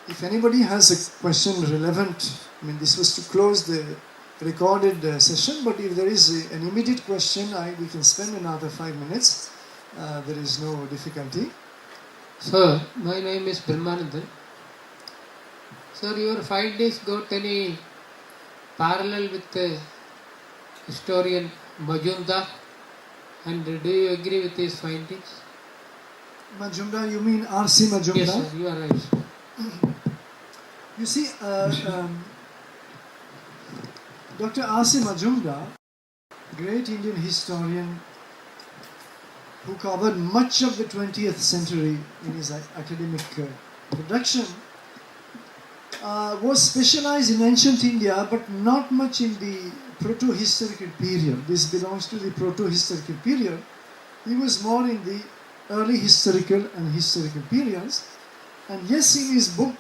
If anybody has a question relevant, I mean, this was to close the recorded session, but if there is an immediate question, we can spend another 5 minutes. There is no difficulty. Sir, my name is Brahmanandan. Sir, your findings got any parallel with the historian Majumdar? And do you agree with his findings? Majumdar, you mean R.C. Majumdar? Yes, sir, you are right, sir. You see, Dr. R.C. Majumdar, great Indian historian who covered much of the 20th century in his academic production, was specialized in ancient India, but not much in the proto-historical period. This belongs to the proto-historical period. He was more in the early historical and historical periods. And yes, in his book,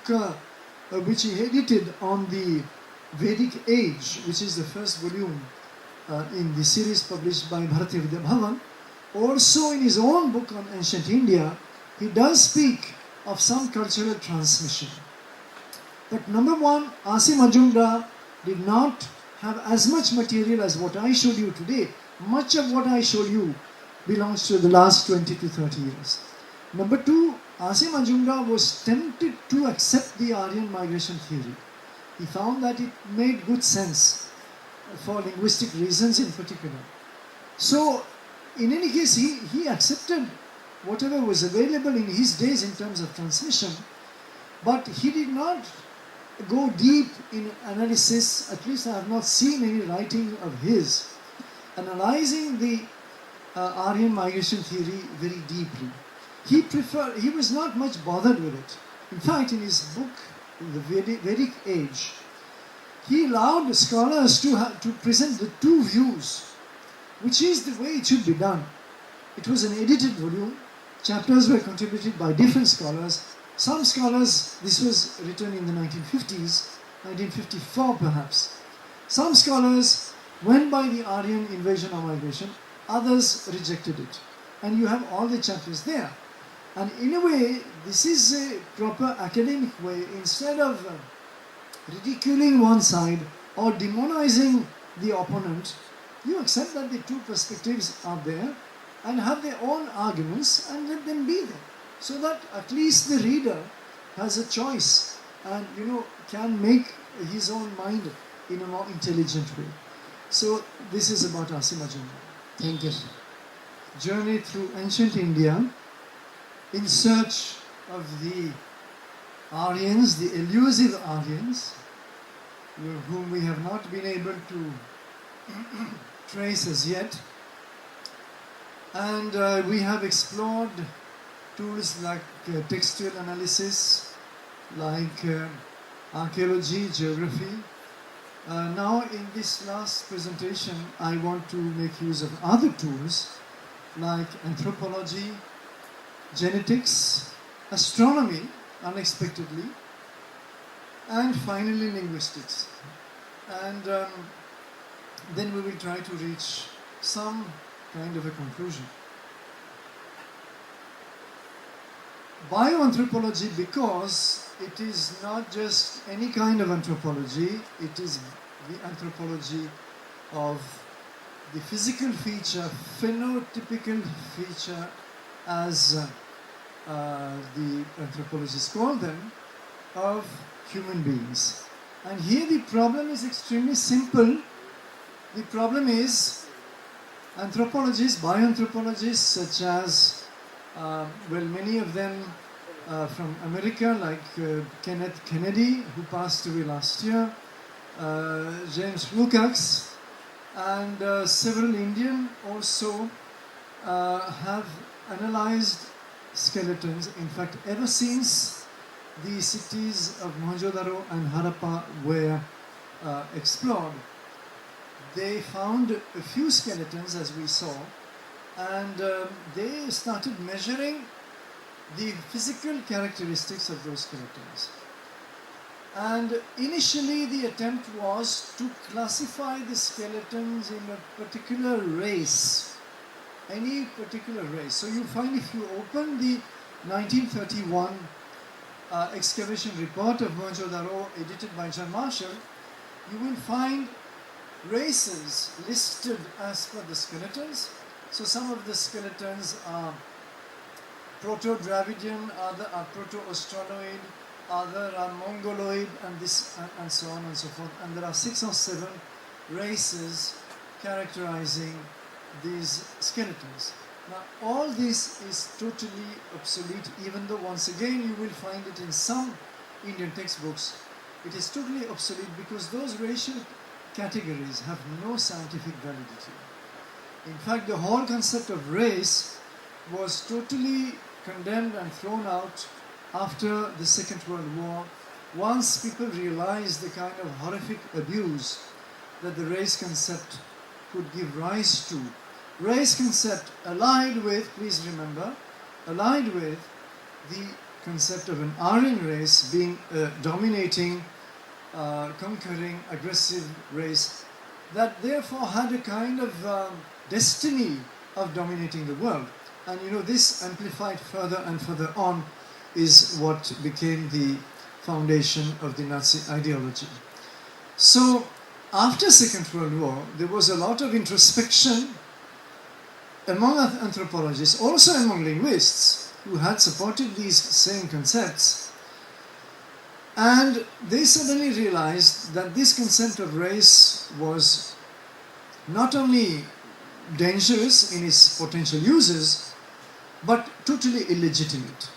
which he edited on the Vedic age, which is the first volume in the series published by Bharati Vidya Bhavan, also in his own book on ancient India, he does speak of some cultural transmission. But number one, R.C. Majumdar did not have as much material as what I showed you today. Much of what I showed you belongs to the last 20 to 30 years. Number two, R.C. Majumdar was tempted to accept the Aryan migration theory. He found that it made good sense for linguistic reasons in particular. So, in any case, he accepted whatever was available in his days in terms of transmission, but he did not go deep in analysis. At least I have not seen any writing of his analyzing the Aryan migration theory very deeply. He was not much bothered with it. In fact, in his book, The Vedic Age, he allowed scholars to present the two views, which is the way it should be done. It was an edited volume. Chapters were contributed by different scholars. Some scholars, this was written in the 1950s, 1954 perhaps. Some scholars went by the Aryan invasion or migration, others rejected it. And you have all the chapters there. And in a way, this is a proper academic way. Instead of ridiculing one side or demonizing the opponent, you accept that the two perspectives are there and have their own arguments and let them be there. So that at least the reader has a choice and can make his own mind in a more intelligent way. So this is about R.C. Majumdar. Thank you, sir. Journey through ancient India in search of the Aryans, the elusive Aryans, whom we have not been able to trace as yet. And we have explored tools like textual analysis, like archaeology, geography. Now in this last presentation, I want to make use of other tools like anthropology, genetics, astronomy, unexpectedly, and finally linguistics. And then we will try to reach some kind of a conclusion. Bioanthropology, because it is not just any kind of anthropology, it is the anthropology of the physical feature, phenotypical feature, as the anthropologists call them, of human beings. And here the problem is extremely simple. The problem is anthropologists, bioanthropologists such as, many of them from America, like Kenneth Kennedy, who passed away last year, James Lukács, and several Indian also have analyzed skeletons. In fact, ever since the cities of Mohenjo-daro and Harappa were explored, they found a few skeletons, as we saw, and they started measuring the physical characteristics of those skeletons. And initially the attempt was to classify the skeletons in a particular race, any particular race. So you find, if you open the 1931 excavation report of Mohenjo-daro edited by John Marshall, you will find races listed as per the skeletons. So some of the skeletons are Proto-Dravidian, other are Proto-Australoid, other are Mongoloid, and so on and so forth. And there are 6 or 7 races characterizing these skeletons. Now, all this is totally obsolete, even though once again you will find it in some Indian textbooks. It is totally obsolete because those racial categories have no scientific validity. In fact, the whole concept of race was totally condemned and thrown out after the Second World War, once people realized the kind of horrific abuse that the race concept could give rise to. Race concept allied with, please remember, allied with the concept of an Aryan race being a dominating, conquering, aggressive race that therefore had a kind of destiny of dominating the world. And you know, this amplified further and further on is what became the foundation of the Nazi ideology. So after Second World War, there was a lot of introspection among anthropologists, also among linguists, who had supported these same concepts. And they suddenly realized that this concept of race was not only dangerous in its potential uses, but totally illegitimate.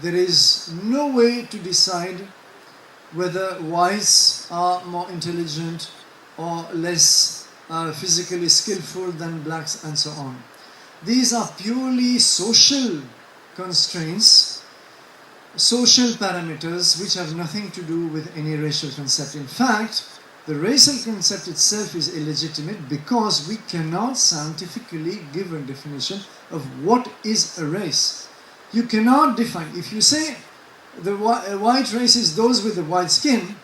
There is no way to decide whether whites are more intelligent or less physically skillful than blacks and so on. These are purely social constraints, social parameters which have nothing to do with any racial concept. In fact, the racial concept itself is illegitimate because we cannot scientifically give a definition of what is a race. You cannot define. If you say the white race is those with the white skin,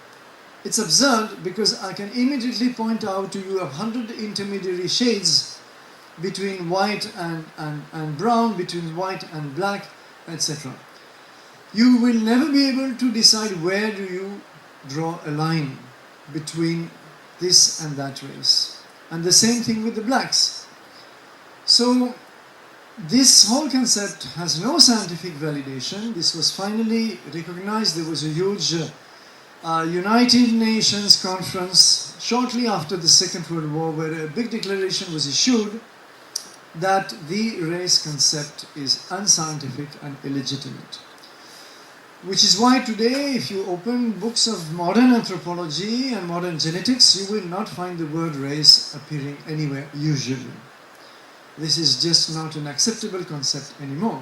it's absurd because I can immediately point out to you 100 intermediary shades between white and brown, between white and black, etc. You will never be able to decide where do you draw a line between this and that race. And the same thing with the blacks. So this whole concept has no scientific validation. This was finally recognized. There was a huge United Nations conference shortly after the Second World War where a big declaration was issued that the race concept is unscientific and illegitimate. Which is why today, if you open books of modern anthropology and modern genetics, you will not find the word race appearing anywhere, usually. This is just not an acceptable concept anymore.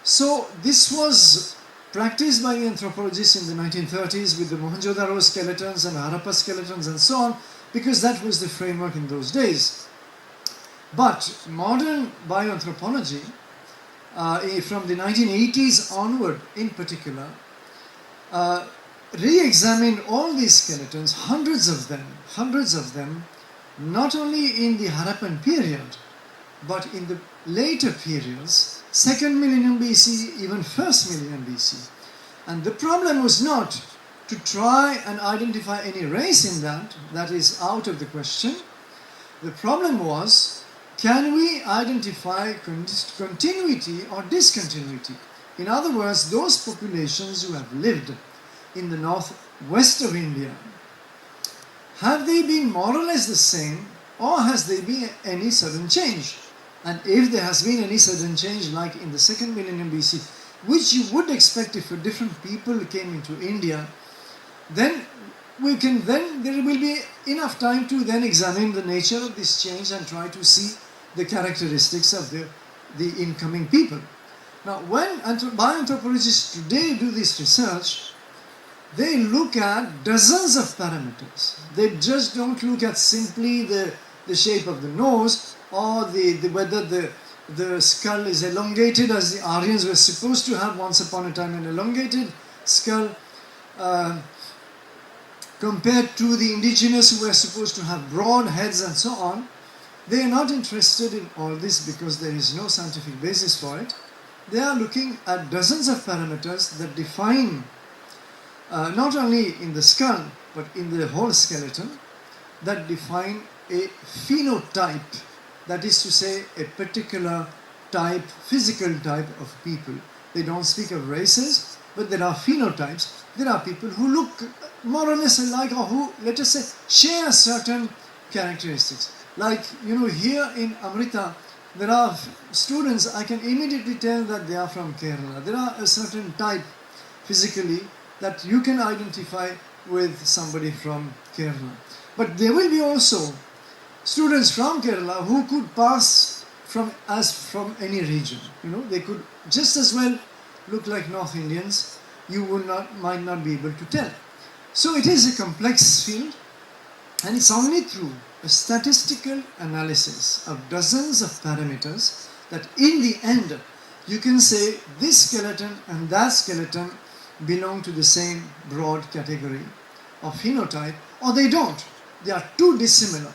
So this was practiced by anthropologists in the 1930s with the Mohenjo-daro skeletons and Harappa skeletons and so on, because that was the framework in those days. But modern bioanthropology, from the 1980s onward in particular, re-examined all these skeletons, hundreds of them, not only in the Harappan period, but in the later periods, 2nd millennium BC, even 1st millennium BC. And the problem was not to try and identify any race in that is out of the question. The problem was, can we identify continuity or discontinuity? In other words, those populations who have lived in the northwest of India, have they been more or less the same, or has there been any sudden change? And if there has been any sudden change, like in the 2nd millennium BC, which you would expect if a different people came into India, then there will be enough time to then examine the nature of this change and try to see the characteristics of the incoming people. Now, when bioanthropologists today do this research, they look at dozens of parameters. They just don't look at simply the shape of the nose or whether the skull is elongated, as the Aryans were supposed to have once upon a time, an elongated skull, compared to the indigenous who were supposed to have broad heads and so on. They are not interested in all this because there is no scientific basis for it. They are looking at dozens of parameters that define not only in the skull, but in the whole skeleton, that define a phenotype, that is to say, a particular type, physical type of people. They don't speak of races, but there are phenotypes. There are people who look more or less alike, or who, let us say, share certain characteristics. Like, here in Amrita, there are students, I can immediately tell that they are from Kerala. There are a certain type physically that you can identify with somebody from Kerala. But there will be also students from Kerala who could pass from any region. They could just as well look like North Indians. You might not be able to tell. So it is a complex field, and it's only through a statistical analysis of dozens of parameters that in the end you can say this skeleton and that skeleton belong to the same broad category of phenotype, or they don't. They are too dissimilar.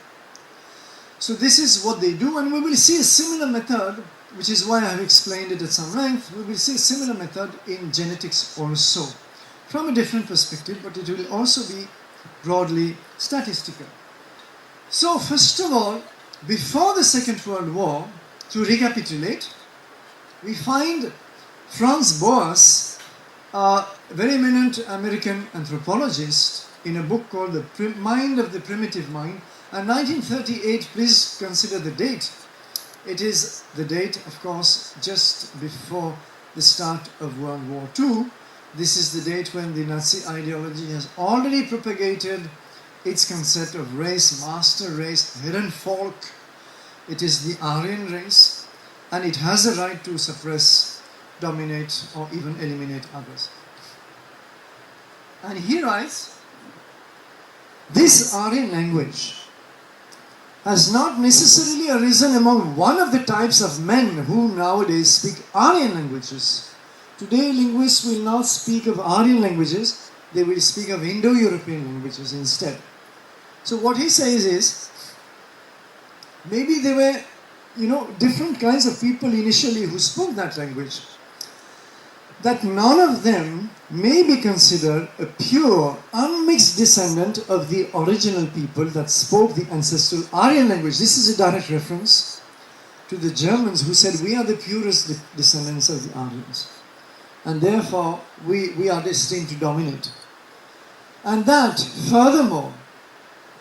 So this is what they do, and we will see a similar method, which is why I have explained it at some length. We will see a similar method in genetics also, from a different perspective, but it will also be broadly statistical. So first of all, before the Second World War, to recapitulate, we find Franz Boas, a very eminent American anthropologist, in a book called The Mind of the Primitive Mind, and 1938, please consider the date. It is the date, of course, just before the start of World War II. This is the date when the Nazi ideology has already propagated its concept of race, master race, Herrenvolk. It is the Aryan race, and it has a right to suppress, dominate, or even eliminate others. And he writes, this Aryan language has not necessarily arisen among one of the types of men who nowadays speak Aryan languages. Today, linguists will not speak of Aryan languages, they will speak of Indo-European languages instead. So what he says is, maybe there were, different kinds of people initially who spoke that language, that none of them may be considered a pure, unmixed descendant of the original people that spoke the ancestral Aryan language. This is a direct reference to the Germans who said, we are the purest descendants of the Aryans, and therefore we are destined to dominate. And that, furthermore,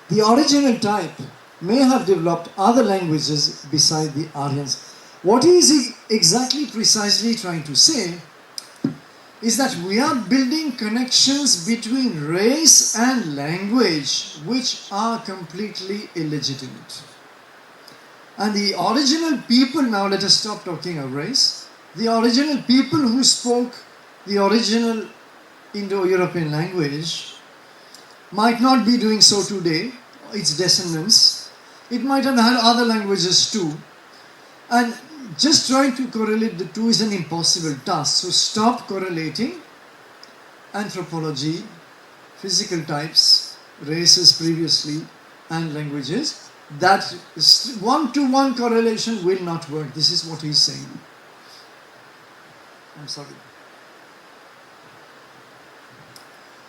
the original type may have developed other languages beside the Aryans. What is he exactly precisely trying to say is that we are building connections between race and language which are completely illegitimate. And the original people, now let us stop talking of race, the original people who spoke the original Indo-European language might not be doing so today, its descendants. It might have had other languages too. And just trying to correlate the two is an impossible task. So stop correlating anthropology, physical types, races previously, and languages. That one-to-one correlation will not work. This is what he's saying. I'm sorry.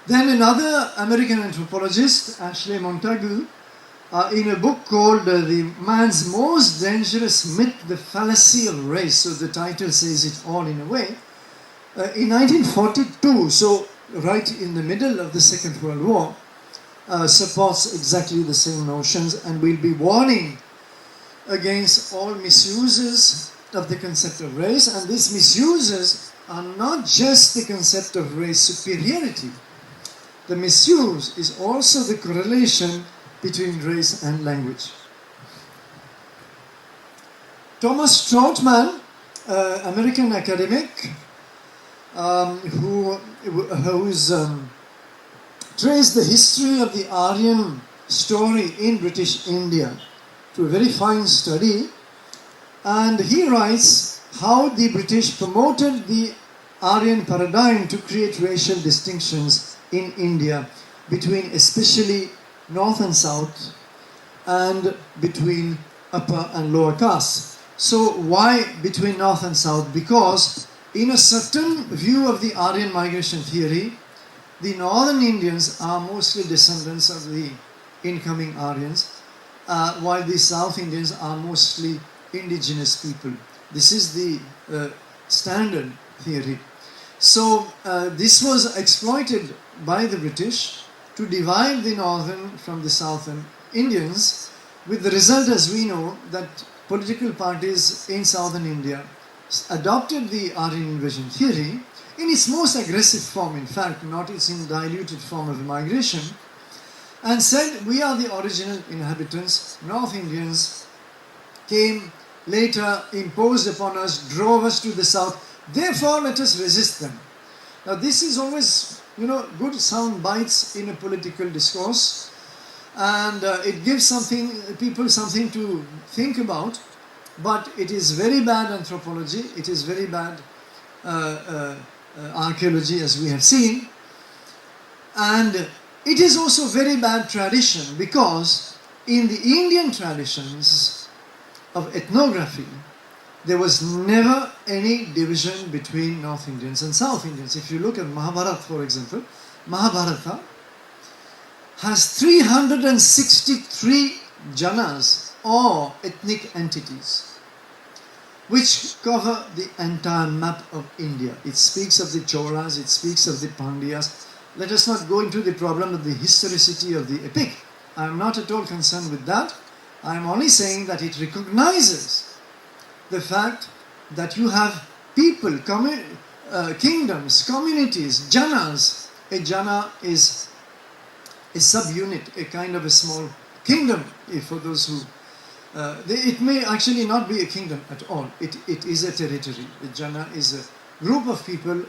Then another American anthropologist, Ashley Montagu, in a book called The Man's Most Dangerous Myth, The Fallacy of Race, so the title says it all in a way, in 1942, so right in the middle of the Second World War, supports exactly the same notions and will be warning against all misuses of the concept of race. And these misuses are not just the concept of race superiority. The misuse is also the correlation between race and language. Thomas Trautmann, American academic, who's traced the history of the Aryan story in British India to a very fine study, and he writes how the British promoted the Aryan paradigm to create racial distinctions in India between especially North and South, and between upper and lower castes. So why between North and South? Because in a certain view of the Aryan migration theory, the northern Indians are mostly descendants of the incoming Aryans, while the South Indians are mostly indigenous people. This is the standard theory. So this was exploited by the British to divide the northern from the southern Indians, with the result, as we know, that political parties in southern India adopted the Aryan invasion theory in its most aggressive form, in fact, not its in diluted form of migration, and said, we are the original inhabitants. North Indians came later, imposed upon us, drove us to the south, therefore let us resist them. Now this is always, good sound bites in a political discourse, and it gives people something to think about, but it is very bad anthropology, it is very bad archaeology, as we have seen, and it is also very bad tradition, because in the Indian traditions of ethnography, there was never any division between North Indians and South Indians. If you look at Mahabharata, for example, Mahabharata has 363 janas or ethnic entities, which cover the entire map of India. It speaks of the Cholas, it speaks of the Pandyas. Let us not go into the problem of the historicity of the epic. I am not at all concerned with that. I am only saying that it recognizes the fact that you have people, kingdoms, communities, janas. A jana is a subunit, a kind of a small kingdom, for those who... it may actually not be a kingdom at all. It is a territory. A jana is a group of people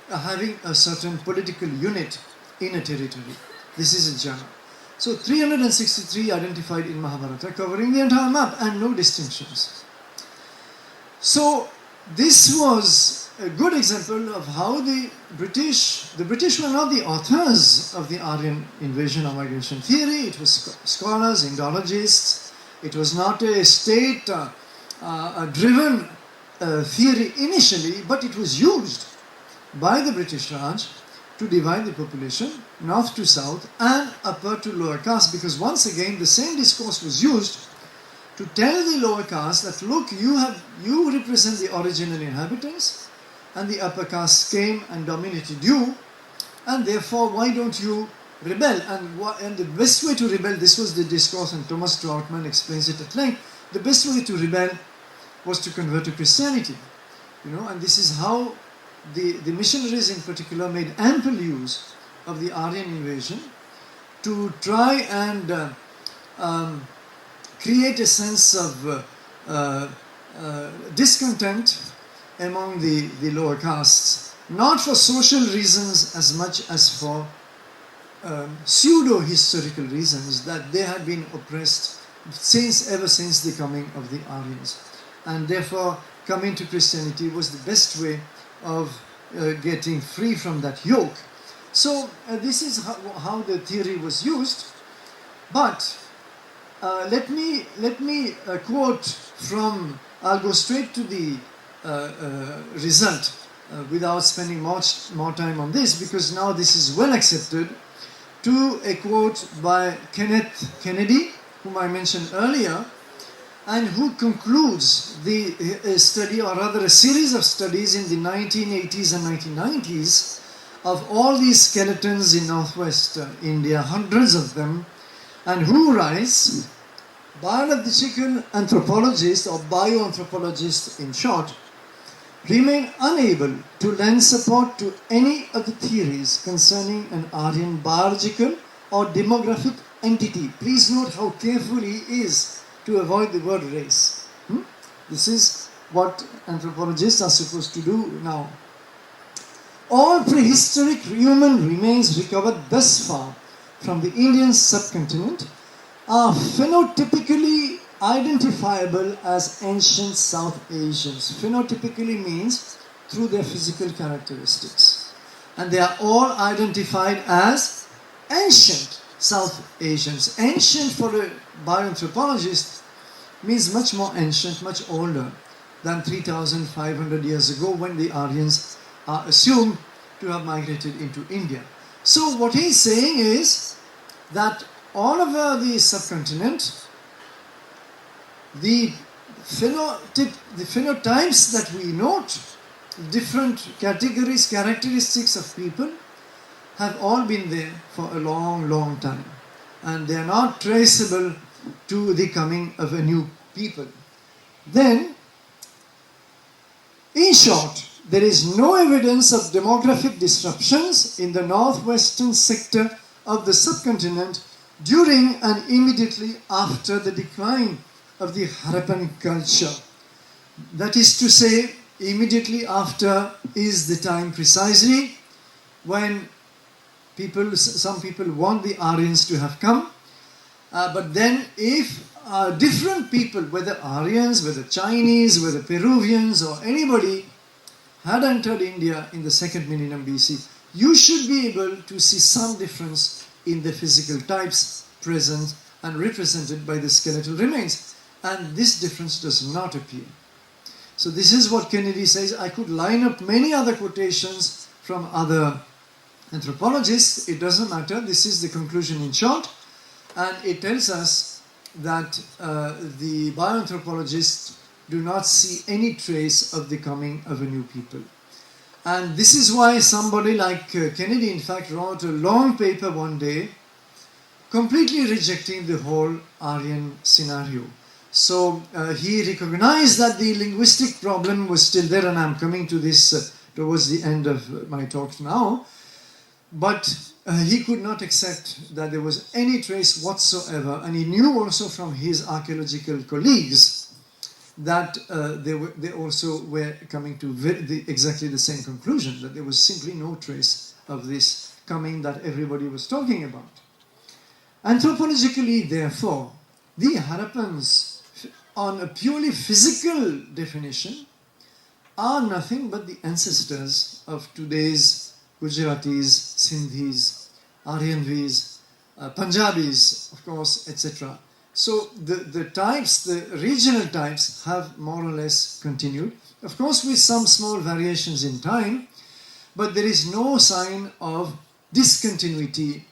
having a certain political unit in a territory. This is a jana. So 363 identified in Mahabharata, covering the entire map and no distinctions. So this was a good example of how the British were not the authors of the Aryan invasion or migration theory. It was scholars, Indologists. It was not a state-driven theory initially, but it was used by the British Raj to divide the population north to south and upper to lower caste, because once again the same discourse was used to tell the lower caste that, look, you represent the original inhabitants, and the upper caste came and dominated you, and therefore why don't you rebel? And the best way to rebel, this was the discourse, and Thomas Trautmann explains it at length, the best way to rebel was to convert to Christianity. And this is how the missionaries in particular made ample use of the Aryan invasion to try and create a sense of discontent among the lower castes, not for social reasons as much as for pseudo-historical reasons, that they had been oppressed ever since the coming of the Aryans. And therefore, coming to Christianity was the best way of getting free from that yoke. So this is how the theory was used. But let me quote from, I'll go straight to the result without spending much more time on this, because now this is well accepted, to a quote by Kenneth Kennedy, whom I mentioned earlier, and who concludes the study, or rather a series of studies in the 1980s and 1990s of all these skeletons in northwest India, hundreds of them, and who writes, biological anthropologists, or bioanthropologists in short, remain unable to lend support to any of the theories concerning an Aryan biological or demographic entity. Please note how careful he is to avoid the word race. This is what anthropologists are supposed to do now. All prehistoric human remains recovered thus far from the Indian subcontinent are phenotypically identifiable as ancient South Asians. Phenotypically means through their physical characteristics. And they are all identified as ancient South Asians. Ancient for a bioanthropologist means much more ancient, much older than 3,500 years ago, when the Aryans are assumed to have migrated into India. So what he's saying is that all over the subcontinent, the phenotypes that we note, different categories, characteristics of people, have all been there for a long, long time. And they are not traceable to the coming of a new people. Then, in short, there is no evidence of demographic disruptions in the northwestern sector of the subcontinent during and immediately after the decline of the Harappan culture. That is to say, immediately after is the time precisely when some people want the Aryans to have come. But then if different people, whether Aryans, whether Chinese, whether Peruvians or anybody had entered India in the second millennium BC, you should be able to see some difference in the physical types present and represented by the skeletal remains. And this difference does not appear. So this is what Kennedy says. I could line up many other quotations from other anthropologists. It doesn't matter. This is the conclusion in short. And it tells us that the bioanthropologists do not see any trace of the coming of a new people. And this is why somebody like Kennedy, in fact, wrote a long paper one day completely rejecting the whole Aryan scenario. So he recognized that the linguistic problem was still there, and I'm coming to this towards the end of my talk now. But he could not accept that there was any trace whatsoever, and he knew also from his archaeological colleagues that they also were coming to exactly the same conclusion, that there was simply no trace of this coming that everybody was talking about. Anthropologically, therefore, the Harappans, on a purely physical definition, are nothing but the ancestors of today's Gujaratis, Sindhis, Aryanvis, Punjabis, of course, etc. So the types, the regional types, have more or less continued. Of course, with some small variations in time, but there is no sign of discontinuity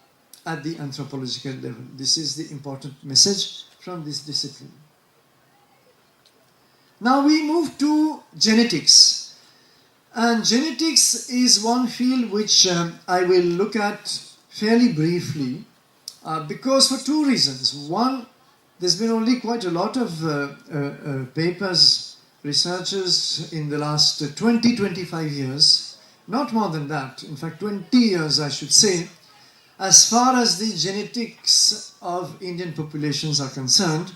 at the anthropological level. This is the important message from this discipline. Now we move to genetics. And genetics is one field which I will look at fairly briefly because for two reasons. One, there's been only quite a lot of papers, researchers in the last 20-25 years, not more than that, in fact 20 years I should say, as far as the genetics of Indian populations are concerned.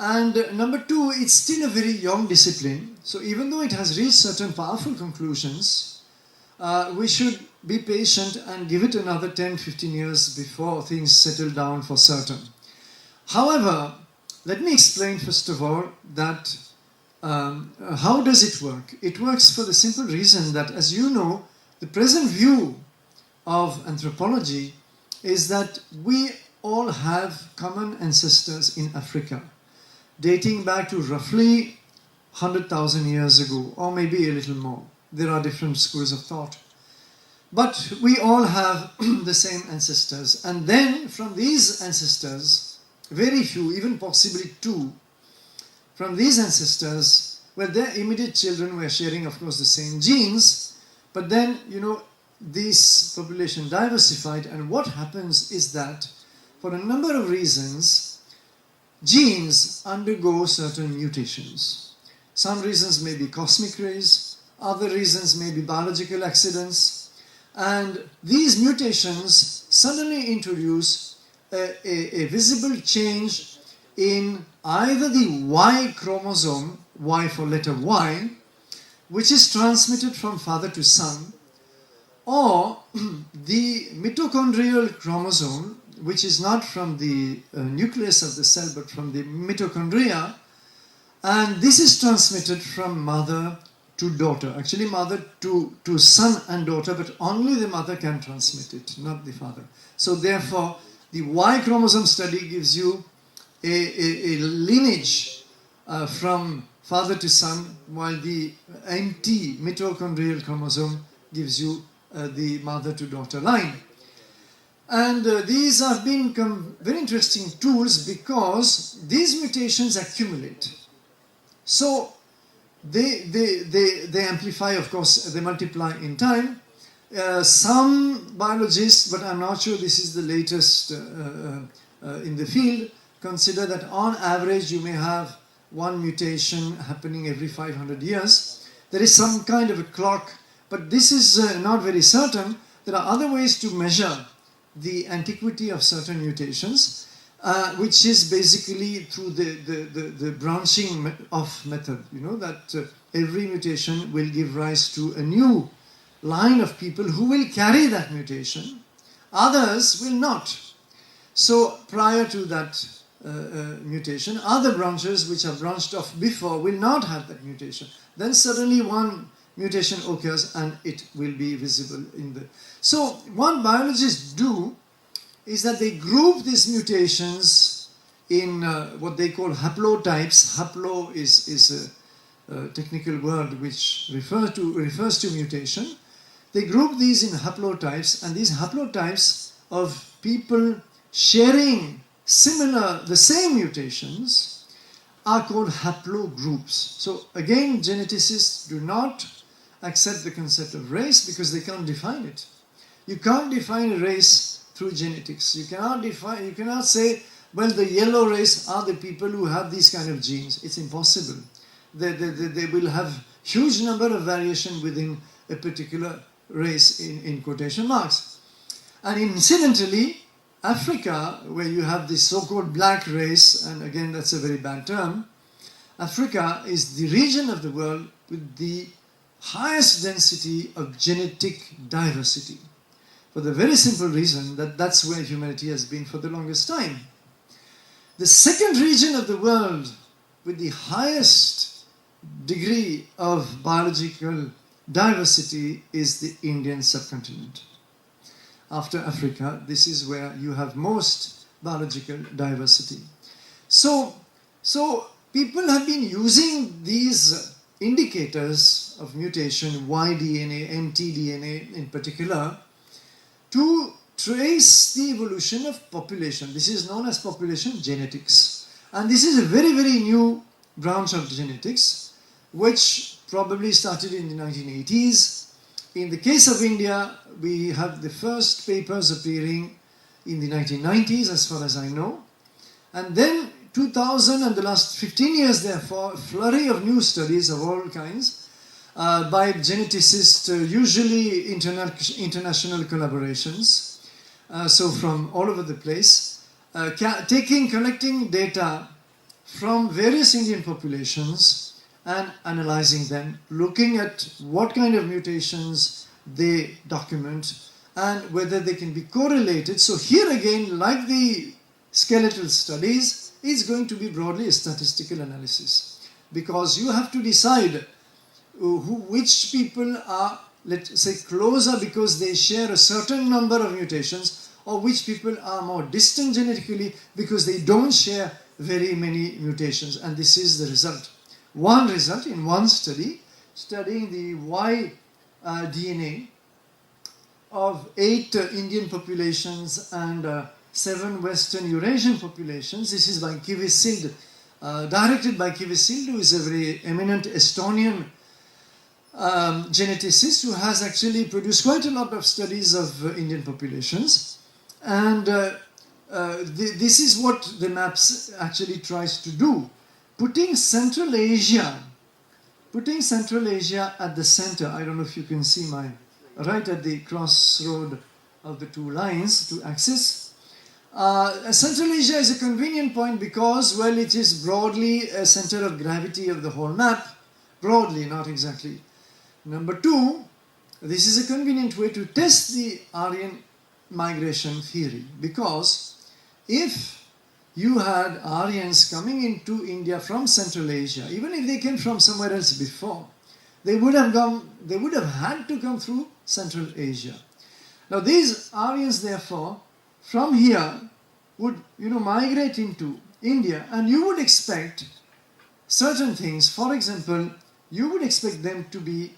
And number two, it's still a very young discipline. So even though it has reached certain powerful conclusions, we should be patient and give it another 10-15 years before things settle down for certain. However, let me explain first of all that how does it work? It works for the simple reason that, as you know, the present view of anthropology is that we all have common ancestors in Africa, dating back to roughly 100,000 years ago, or maybe a little more. There are different schools of thought. But we all have the same ancestors. And then from these ancestors, very few, even possibly two, from these ancestors, well, their immediate children were sharing, of course, the same genes. But then, you know, this population diversified. And what happens is that for a number of reasons, genes undergo certain mutations. Some reasons may be cosmic rays, other reasons may be biological accidents, and these mutations suddenly introduce a visible change in either the Y chromosome, Y for letter Y, which is transmitted from father to son, or the mitochondrial chromosome, which is not from the nucleus of the cell but from the mitochondria, and this is transmitted from mother to daughter, actually mother to son and daughter, but only the mother can transmit it, not the father. So therefore the Y chromosome study gives you a lineage from father to son, while the empty mitochondrial chromosome gives you the mother to daughter line. And these have become very interesting tools because these mutations accumulate. So they amplify, of course, they multiply in time. Some biologists, but I'm not sure this is the latest in the field, consider that on average you may have one mutation happening every 500 years. There is some kind of a clock, but this is not very certain. There are other ways to measure the antiquity of certain mutations, which is basically through the branching off method. You know that every mutation will give rise to a new line of people who will carry that mutation. Others will not. So prior to that mutation, other branches which are branched off before will not have that mutation. Then suddenly one mutation occurs and it will be visible in the... So what biologists do is that they group these mutations in what they call haplotypes. Haplo is a technical word which refers to mutation. They group these in haplotypes, and these haplotypes of people sharing the same mutations are called haplogroups. So again, geneticists do not accept the concept of race because they can't define it. You can't define a race through genetics. You cannot say, well, the yellow race are the people who have these kind of genes. It's impossible. They will have huge number of variation within a particular race in quotation marks. And incidentally, Africa, where you have this so-called black race, and again that's a very bad term, Africa is the region of the world with the highest density of genetic diversity, for the very simple reason that that's where humanity has been for the longest time. The second region of the world with the highest degree of biological diversity is the Indian subcontinent. After Africa, this is where you have most biological diversity. So people have been using these indicators of mutation, Y-DNA, mtDNA in particular, to trace the evolution of population. This is known as population genetics. And this is a very, very new branch of genetics, which probably started in the 1980s. In the case of India, we have the first papers appearing in the 1990s, as far as I know. And then 2000 and the last 15 years, therefore, a flurry of new studies of all kinds by geneticists, usually international collaborations, so from all over the place, collecting data from various Indian populations and analyzing them, looking at what kind of mutations they document and whether they can be correlated. So here again, like the skeletal studies, it's going to be broadly a statistical analysis, because you have to decide which people are, let's say, closer because they share a certain number of mutations, or which people are more distant genetically because they don't share very many mutations. And this is the result. One result in one study, studying the Y-DNA of 8 Indian populations and 7 Western Eurasian populations. This is by Kivisild, directed by Kivisild, who is a very eminent Estonian geneticist who has actually produced quite a lot of studies of Indian populations. And this is what the maps actually tries to do. Putting Central Asia at the center. I don't know if you can see mine, right at the crossroad of the two lines, two axes. Central Asia is a convenient point because, well, it is broadly a center of gravity of the whole map. Broadly, not exactly. Number two, this is a convenient way to test the Aryan migration theory, because if you had Aryans coming into India from Central Asia, even if they came from somewhere else before, they would have had to come through Central Asia. Now these Aryans, therefore, from here would migrate into India, and you would expect certain things. For example, you would expect them to be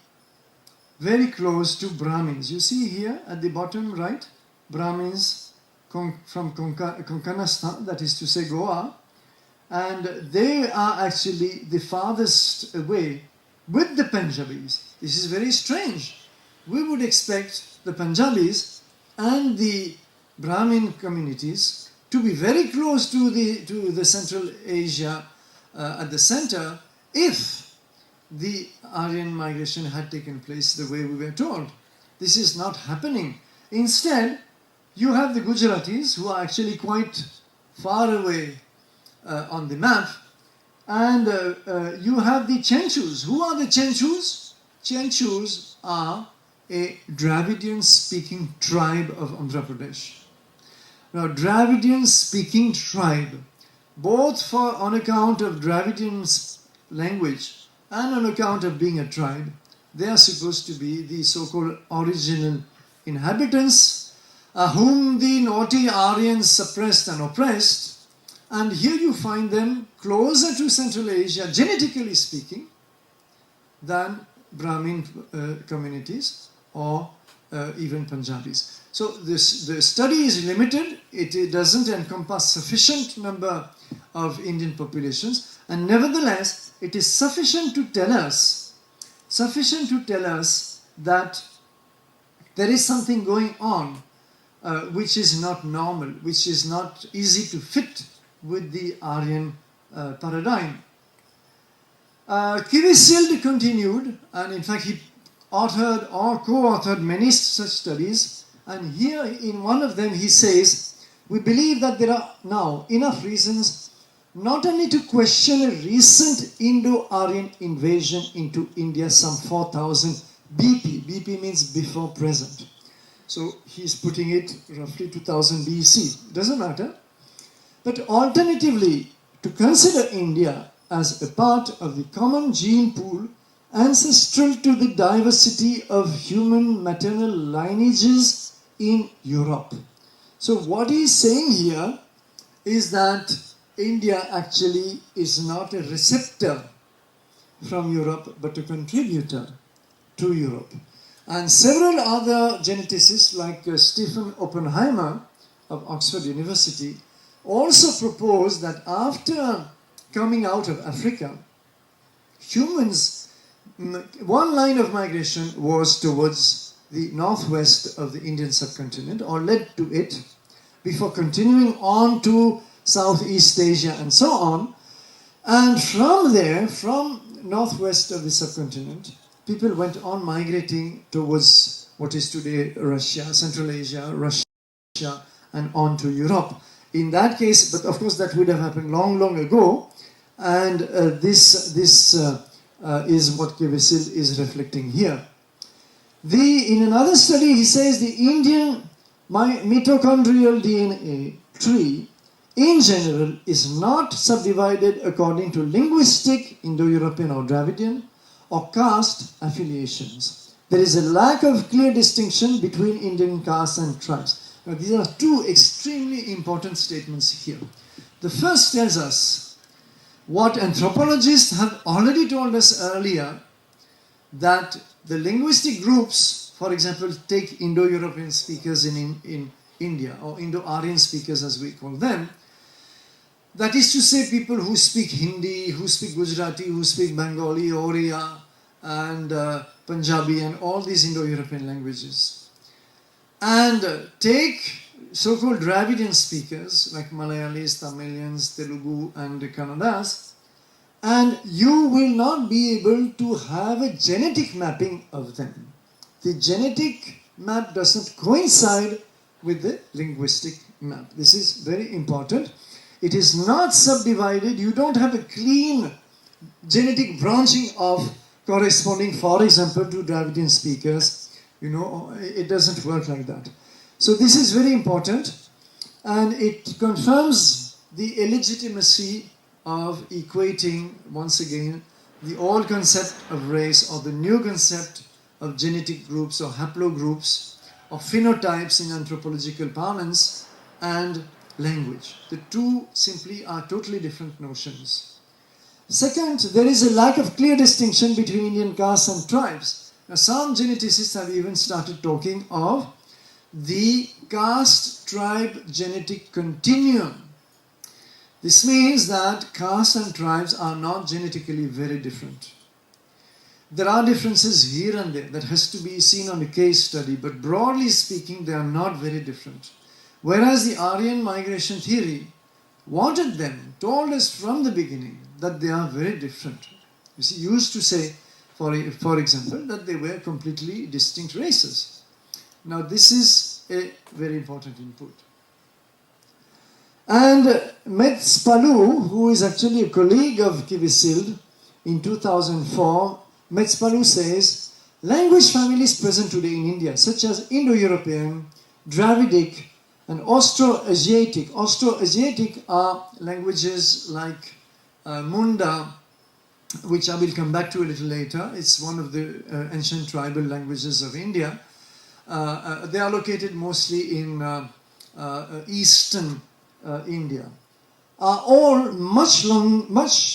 very close to Brahmins. You see here at the bottom right, Brahmins from Konkanastan, that is to say Goa, and they are actually the farthest away with the Punjabis. This is very strange. We would expect the Punjabis and the Brahmin communities to be very close to the Central Asia at the center if the Aryan migration had taken place the way we were told. This is not happening. Instead, you have the Gujaratis who are actually quite far away on the map, and you have the Chenchus. Who are the Chenchus? Chenchus are a Dravidian-speaking tribe of Andhra Pradesh. Now, Dravidian-speaking tribe, both on account of Dravidian language and on account of being a tribe, they are supposed to be the so-called original inhabitants whom the naughty Aryans suppressed and oppressed. And here you find them closer to Central Asia, genetically speaking, than Brahmin communities or even Punjabis. So the study is limited. It doesn't encompass sufficient number of Indian populations, and nevertheless, it is sufficient to tell us that there is something going on which is not normal, which is not easy to fit with the Aryan paradigm. Kivisild continued, and in fact he authored or co-authored many such studies, and here in one of them he says, we believe that there are now enough reasons not only to question a recent Indo-Aryan invasion into India some 4000 BP. BP means before present. So he's putting it roughly 2000 BC. Doesn't matter. But alternatively, to consider India as a part of the common gene pool ancestral to the diversity of human maternal lineages in Europe. So what he's saying here is that India actually is not a receptor from Europe, but a contributor to Europe. And several other geneticists like Stephen Oppenheimer of Oxford University also propose that after coming out of Africa, humans, one line of migration was towards the northwest of the Indian subcontinent, or led to it, before continuing on to Southeast Asia and so on. And from there, from northwest of the subcontinent, people went on migrating towards what is today Russia, Central Asia, Russia, and on to Europe. In that case, but of course that would have happened long, long ago, and this is what Kivisild is reflecting here. In another study, he says the Indian mitochondrial DNA tree in general is not subdivided according to linguistic, Indo-European or Dravidian, or caste affiliations. There is a lack of clear distinction between Indian castes and tribes. Now, these are two extremely important statements here. The first tells us what anthropologists have already told us earlier, that the linguistic groups, for example, take Indo-European speakers in India, or Indo-Aryan speakers as we call them. That is to say, people who speak Hindi, who speak Gujarati, who speak Bengali, Oriya, and Punjabi, and all these Indo-European languages. And take so-called Dravidian speakers like Malayalis, Tamilians, Telugu, and Kannadas, and you will not be able to have a genetic mapping of them. The genetic map doesn't coincide with the linguistic map. This is very important. It is not subdivided. You don't have a clean genetic branching of corresponding, for example, to Dravidian speakers. You know, it doesn't work like that. So this is very important, and it confirms the illegitimacy of equating, once again, the old concept of race or the new concept of genetic groups or haplogroups or phenotypes in anthropological parlance and language. The two simply are totally different notions. Second, there is a lack of clear distinction between Indian castes and tribes. Now, some geneticists have even started talking of the caste tribe genetic continuum. This means that castes and tribes are not genetically very different. There are differences here and there that has to be seen on a case study, but broadly speaking, they are not very different. Whereas the Aryan migration theory wanted them, told us from the beginning that they are very different. You see, used to say, for example, that they were completely distinct races. Now, this is a very important input. And Metz Palou, who is actually a colleague of Kivisild, in 2004, Metz Palou says, language families present today in India, such as Indo-European, Dravidic, and Austroasiatic. Austroasiatic are languages like Munda, which I will come back to a little later. It's one of the ancient tribal languages of India. They are located mostly in eastern India. Are all much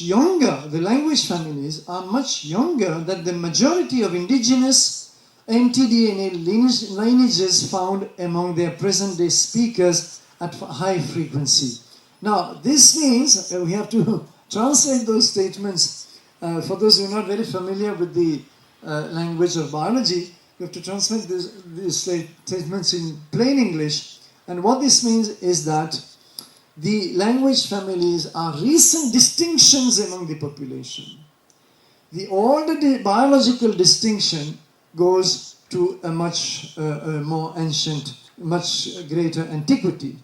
younger. The language families are much younger than the majority of indigenous mtDNA lineages found among their present-day speakers at high frequency. Now, this means we have to translate those statements. For those who are not very familiar with the language of biology, you have to translate these statements in plain English. And what this means is that the language families are recent distinctions among the population. The older biological distinction goes to a much more ancient, much greater antiquity.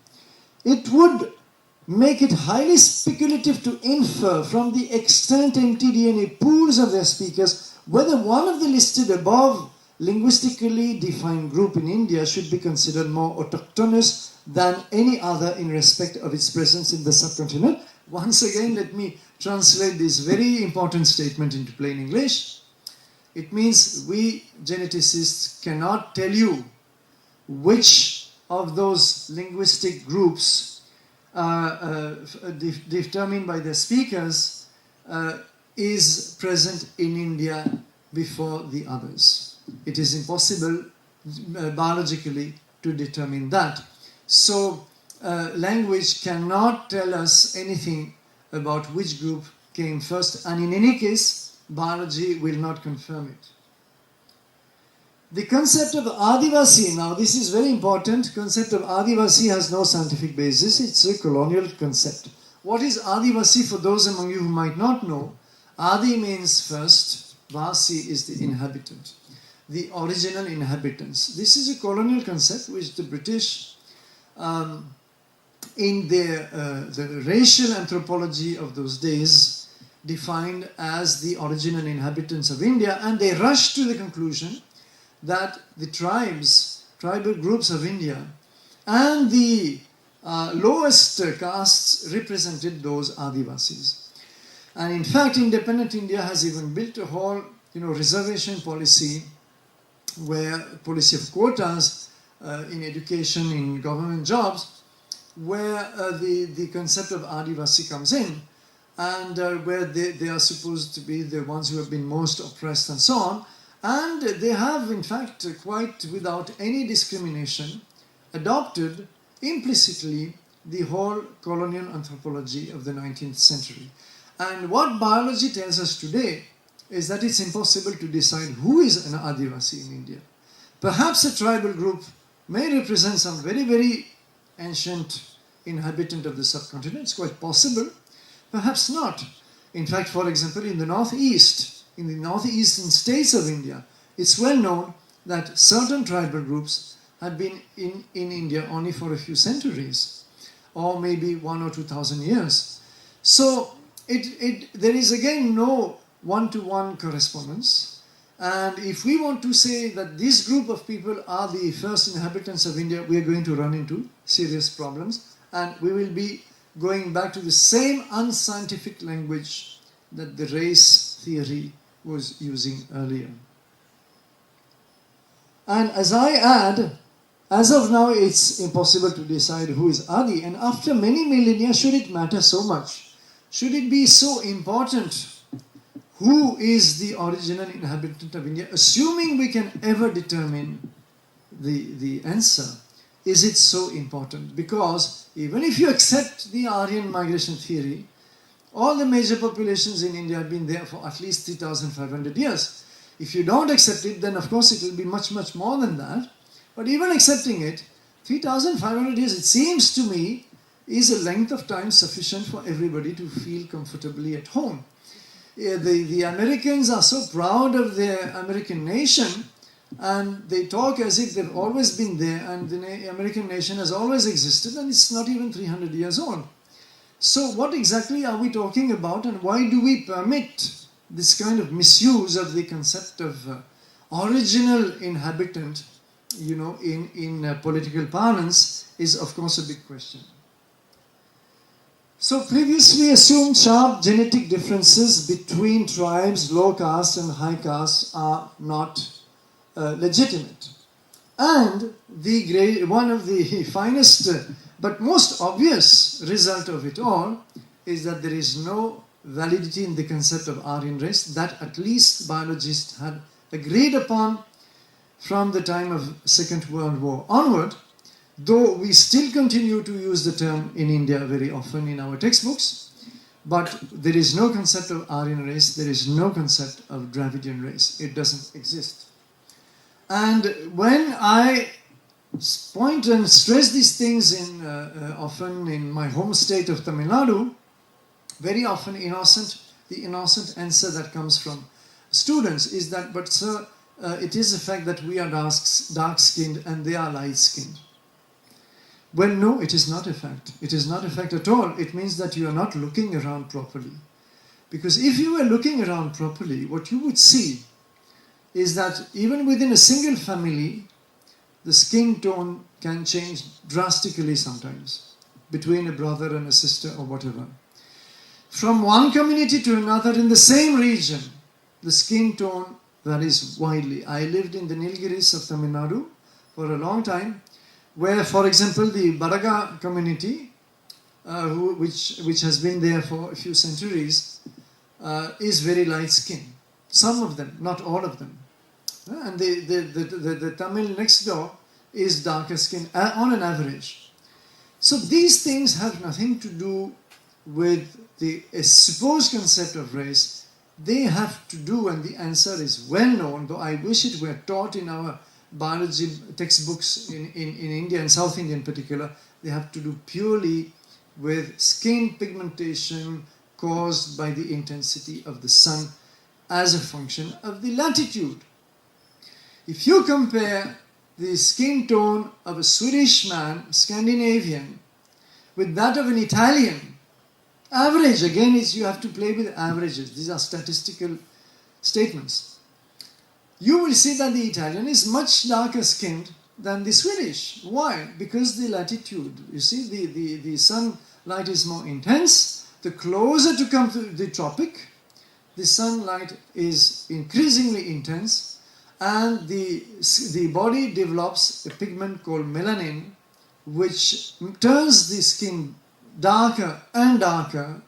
It would make it highly speculative to infer from the extant mtDNA pools of their speakers whether one of the listed above linguistically defined group in India should be considered more autochthonous than any other in respect of its presence in the subcontinent. Once again, let me translate this very important statement into plain English. It means we geneticists cannot tell you which of those linguistic groups determined by the speakers is present in India before the others. It is impossible biologically to determine that. So language cannot tell us anything about which group came first, and in any case, biology will not confirm it. The concept of Adivasi, now this is very important. Concept of Adivasi has no scientific basis. It's a colonial concept. What is Adivasi for those among you who might not know? Adi means first, Vasi is the inhabitant, the original inhabitants. This is a colonial concept which the British in the racial anthropology of those days defined as the original inhabitants of India, and they rushed to the conclusion that the tribal groups of India and the lowest castes represented those Adivasis. And in fact, independent India has even built a whole reservation policy, where policy of quotas in education, in government jobs, where the concept of Adivasi comes in, and where they are supposed to be the ones who have been most oppressed and so on. And they have, in fact, quite without any discrimination, adopted implicitly the whole colonial anthropology of the 19th century. And what biology tells us today is that it's impossible to decide who is an Adivasi in India. Perhaps a tribal group may represent some very, very ancient inhabitant of the subcontinent. It's quite possible. Perhaps not. In fact, for example, in the northeast, in the northeastern states of India, it's well known that certain tribal groups have been in India only for a few centuries, or maybe 1,000 or 2,000 years. So there is again no one-to-one correspondence. And if we want to say that this group of people are the first inhabitants of India, we are going to run into serious problems, and we will be going back to the same unscientific language that the race theory was using earlier. And as I add, as of now, it's impossible to decide who is Adi. And after many millennia, should it matter so much? Should it be so important who is the original inhabitant of India, assuming we can ever determine the answer. Is it so important? Because even if you accept the Aryan migration theory, all the major populations in India have been there for at least 3,500 years. If you don't accept it, then of course it will be much, much more than that. But even accepting it, 3,500 years, it seems to me, is a length of time sufficient for everybody to feel comfortably at home. The Americans are so proud of their American nation, and they talk as if they've always been there, and the American nation has always existed, and it's not even 300 years old. So what exactly are we talking about, and why do we permit this kind of misuse of the concept of original inhabitant, in political parlance, is of course a big question. So previously assumed sharp genetic differences between tribes, low caste and high caste, are not legitimate. And one of the finest but most obvious result of it all is that there is no validity in the concept of Aryan race that at least biologists had agreed upon from the time of Second World War onward, though we still continue to use the term in India very often in our textbooks. But there is no concept of Aryan race, there is no concept of Dravidian race. It doesn't exist. And when I point and stress these things often in my home state of Tamil Nadu, very often the innocent answer that comes from students is that, but sir, it is a fact that we are dark-skinned and they are light-skinned. Well, no, it is not a fact. It is not a fact at all. It means that you are not looking around properly. Because if you were looking around properly, what you would see is that even within a single family, the skin tone can change drastically sometimes between a brother and a sister or whatever. From one community to another in the same region, the skin tone varies widely. I lived in the Nilgiris of Tamil Nadu for a long time, where, for example, the Badaga community, which has been there for a few centuries, is very light-skinned. Some of them, not all of them. And the Tamil next door is darker skinned on an average. So these things have nothing to do with the supposed concept of race. They have to do, and the answer is well known, though I wish it were taught in our biology textbooks in India and South India in particular. They have to do purely with skin pigmentation caused by the intensity of the sun as a function of the latitude. If you compare the skin tone of a Swedish man, Scandinavian, with that of an Italian, average, again, you have to play with averages. These are statistical statements. You will see that the Italian is much darker skinned than the Swedish. Why? Because the latitude. You see, the sunlight is more intense. The closer to come to the tropic, the sunlight is increasingly intense, and the body develops a pigment called melanin, which turns the skin darker and darker.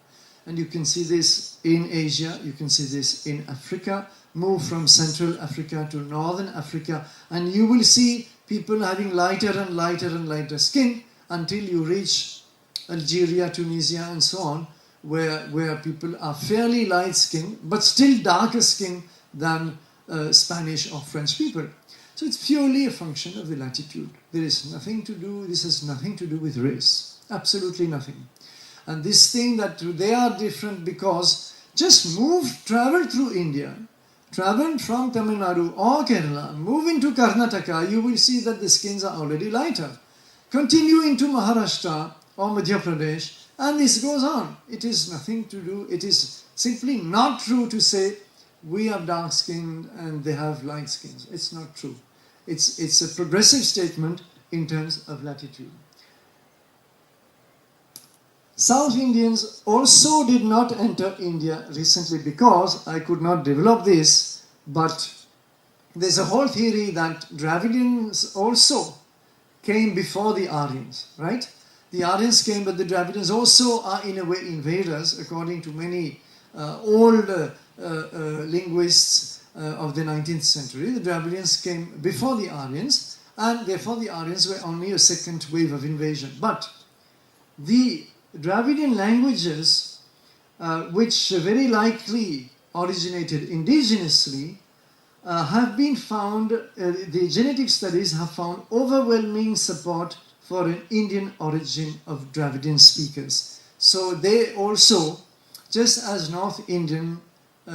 And you can see this in Asia, you can see this in Africa. Move from Central Africa to Northern Africa, and you will see people having lighter and lighter and lighter skin until you reach Algeria, Tunisia, and so on, where people are fairly light-skinned, but still darker skin than Spanish or French people. So it's purely a function of the latitude. This has nothing to do with race. Absolutely nothing. And this thing that they are different because just travel through India, travel from Tamil Nadu or Kerala, move into Karnataka, you will see that the skins are already lighter. Continue into Maharashtra or Madhya Pradesh, and this goes on. It is nothing to do, it is simply not true to say we have dark skin and they have light skins. It's not true. It's a progressive statement in terms of latitude. South Indians also did not enter India recently because I could not develop this, but there's a whole theory that Dravidians also came before the Aryans, right? The Aryans came, but the Dravidians also are in a way invaders, according to many old linguists of the 19th century. The Dravidians came before the Aryans, and therefore the Aryans were only a second wave of invasion. But the Dravidian languages, which very likely originated indigenously, have been found, the genetic studies have found overwhelming support for an Indian origin of Dravidian speakers. So they also, just as North Indian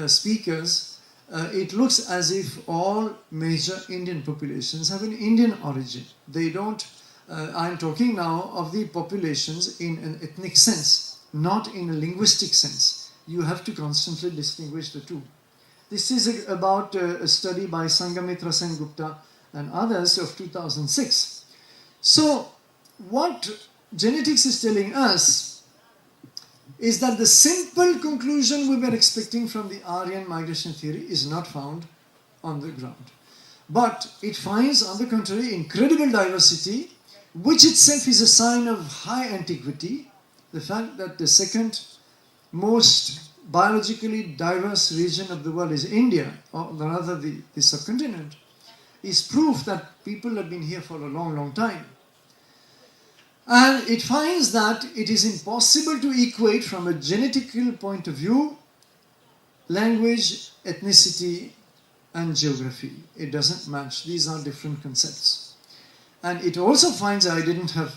speakers, it looks as if all major Indian populations have an Indian origin. They don't, I'm talking now of the populations in an ethnic sense, not in a linguistic sense. You have to constantly distinguish the two. This is about a study by Sangamitra Sengupta and others of 2006. So what genetics is telling us is that the simple conclusion we were expecting from the Aryan migration theory is not found on the ground. But it finds, on the contrary, incredible diversity, which itself is a sign of high antiquity. The fact that the second most biologically diverse region of the world is India, or rather the subcontinent, is proof that people have been here for a long, long time. And it finds that it is impossible to equate from a genetical point of view language, ethnicity, and geography. It doesn't match. These are different concepts. And it also finds, I didn't have,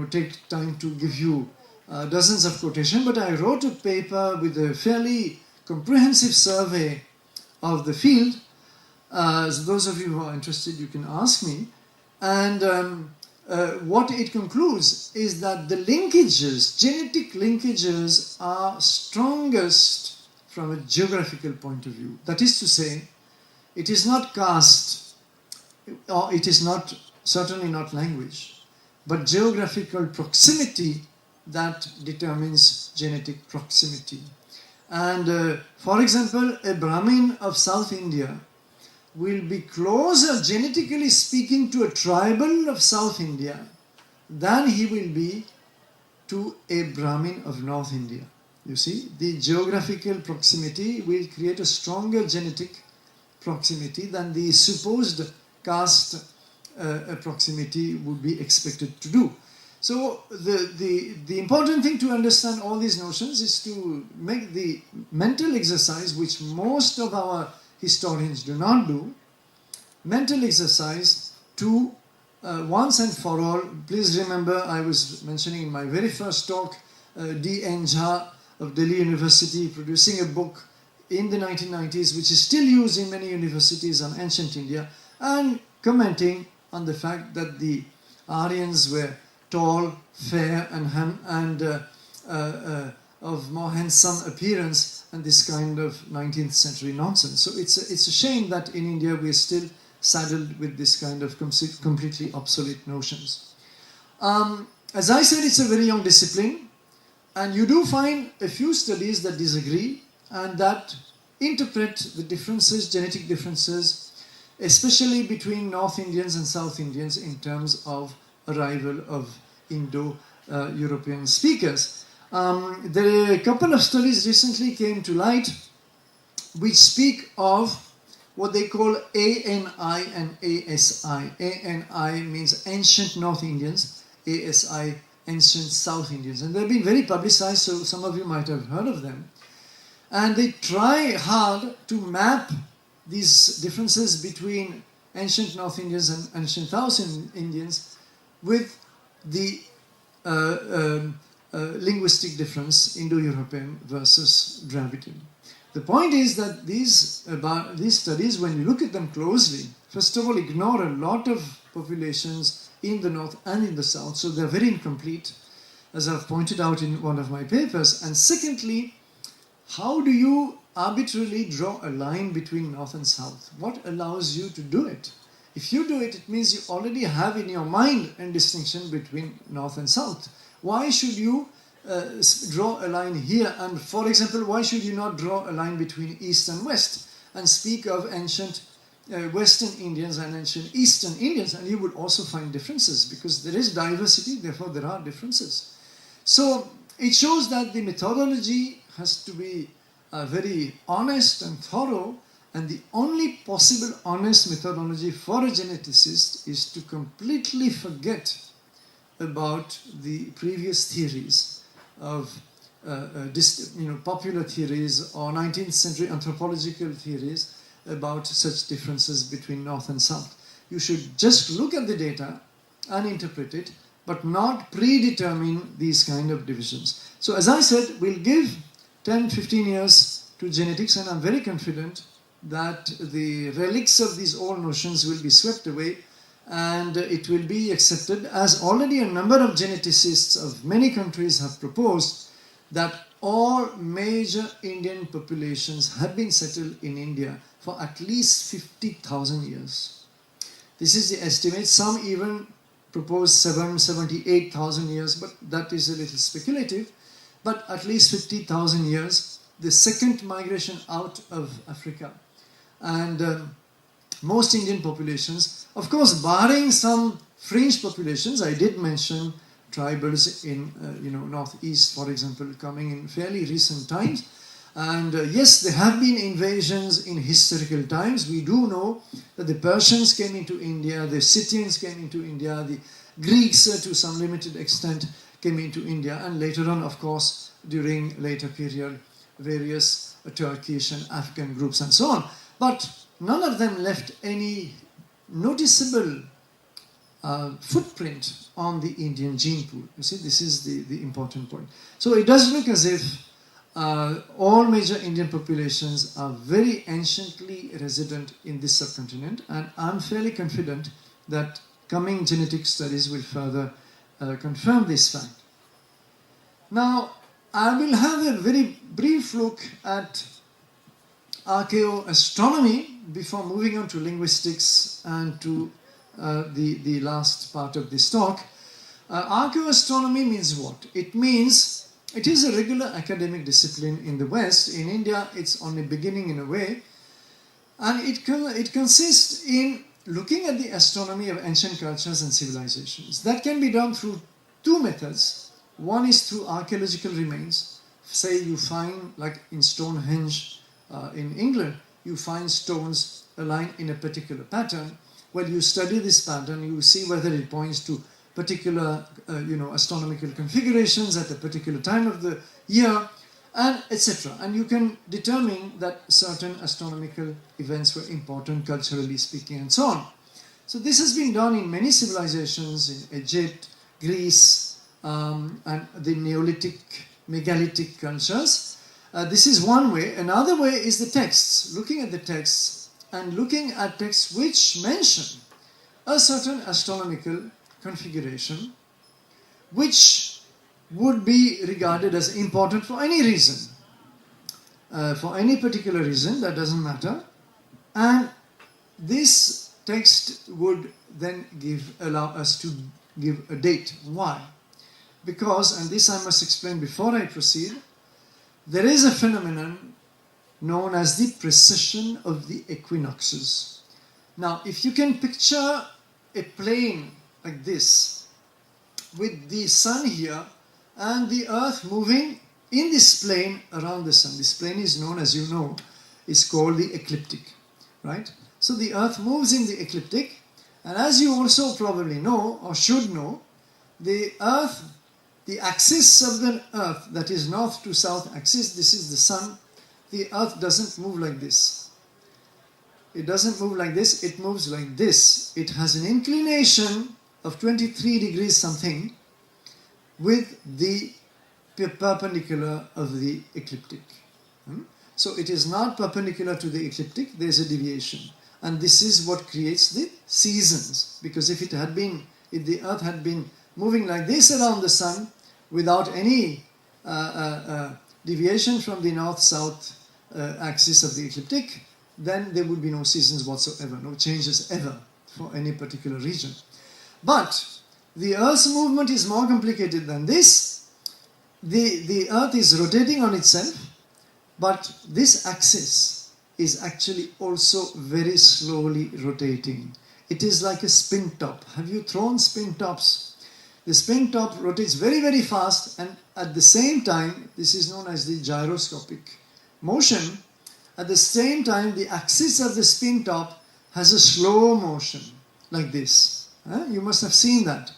take time to give you dozens of quotations, but I wrote a paper with a fairly comprehensive survey of the field. So those of you who are interested, you can ask me. And what it concludes is that the linkages, genetic linkages, are strongest from a geographical point of view. That is to say, it is not caste, or it is not, certainly not language, but geographical proximity that determines genetic proximity. And for example, a Brahmin of South India will be closer, genetically speaking, to a tribal of South India than he will be to a Brahmin of North India. You see, the geographical proximity will create a stronger genetic proximity than the supposed caste proximity would be expected to do. So the important thing to understand all these notions is to make the mental exercise, which most of our historians do not do, mental exercise to once and for all. Please remember, I was mentioning in my very first talk, D.N. Jha of Delhi University producing a book in the 1990s, which is still used in many universities on ancient India, and commenting on the fact that the Aryans were tall, fair, and of more handsome appearance, and this kind of 19th century nonsense. So it's a shame that in India we are still saddled with this kind of completely obsolete notions. As I said, it's a very young discipline, and you do find a few studies that disagree and that interpret the differences, genetic differences, especially between North Indians and South Indians in terms of arrival of Indo-European speakers. There are a couple of studies recently came to light which speak of what they call ANI and ASI. ANI means ancient North Indians, ASI ancient South Indians. And they've been very publicized, so some of you might have heard of them. And they try hard to map these differences between ancient North Indians and ancient South Indians with the linguistic difference, Indo-European versus Dravidian. The point is that these studies, when you look at them closely, first of all, ignore a lot of populations in the north and in the south, so they're very incomplete, as I've pointed out in one of my papers. And secondly, how do you arbitrarily draw a line between north and south? What allows you to do it? If you do it, it means you already have in your mind a distinction between north and south. Why should you draw a line here? And for example, why should you not draw a line between east and west and speak of ancient Western Indians and ancient Eastern Indians? And you would also find differences, because there is diversity, therefore there are differences. So it shows that the methodology has to be very honest and thorough, And the only possible honest methodology for a geneticist is to completely forget about the previous theories of popular theories or 19th century anthropological theories about such differences between North and South. You should just look at the data and interpret it, but not predetermine these kind of divisions. So as I said, we'll give 10, 15 years to genetics, and I'm very confident that the relics of these old notions will be swept away and it will be accepted, as already a number of geneticists of many countries have proposed, that all major Indian populations have been settled in India for at least 50,000 years. This is the estimate. Some even propose 78,000 years, but that is a little speculative. But at least 50,000 years, the second migration out of Africa. And most Indian populations, of course, barring some fringe populations, I did mention tribals in northeast, for example, coming in fairly recent times. And yes, there have been invasions in historical times. We do know that the Persians came into India, the Scythians came into India, the Greeks to some limited extent came into India, and later on, of course, during later period, various Turkish and Afghan groups and so on. But none of them left any noticeable footprint on the Indian gene pool. You see, this is the important point. So it does look as if all major Indian populations are very anciently resident in this subcontinent, and I'm fairly confident that coming genetic studies will further confirm this fact. Now, I will have a very brief look at archaeoastronomy before moving on to linguistics and to the last part of this talk. Archaeoastronomy means what? It means it is a regular academic discipline in the West. In India, it's only beginning in a way. And it consists in looking at the astronomy of ancient cultures and civilizations. That can be done through two methods. One is through archaeological remains. Say you find, like in Stonehenge in England, you find stones aligned in a particular pattern. Well, you study this pattern, you see whether it points to particular astronomical configurations at a particular time of the year, and etc. And you can determine that certain astronomical events were important culturally speaking and so on. So this has been done in many civilizations, in Egypt, Greece, and the Neolithic, megalithic cultures. This is one way. Another way is the texts, looking at the texts and looking at texts which mention a certain astronomical configuration which would be regarded as important for any reason, for any particular reason, that doesn't matter. And this text would then allow us to give a date. Why? Because, and this I must explain before I proceed, there is a phenomenon known as the precession of the equinoxes. Now, if you can picture a plane like this, with the sun here and the earth moving in this plane around the sun. This plane is known, as you know, is called the ecliptic, right? So the earth moves in the ecliptic, and as you also probably know, or should know, the earth, the axis of the earth, that is north to south axis, this is the sun, the earth doesn't move like this. It doesn't move like this, it moves like this. It has an inclination of 23 degrees something with the perpendicular of the ecliptic. So it is not perpendicular to the ecliptic, there is a deviation. And this is what creates the seasons. Because if the earth had been moving like this around the sun without any deviation from the north-south axis of the ecliptic, then there would be no seasons whatsoever, no changes ever for any particular region. But the Earth's movement is more complicated than this. The Earth is rotating on itself, but this axis is actually also very slowly rotating. It is like a spin top. Have you thrown spin tops? The spin top rotates very, very fast, and at the same time, this is known as the gyroscopic motion, At the same time, the axis of the spin top has a slow motion, like this. You must have seen that.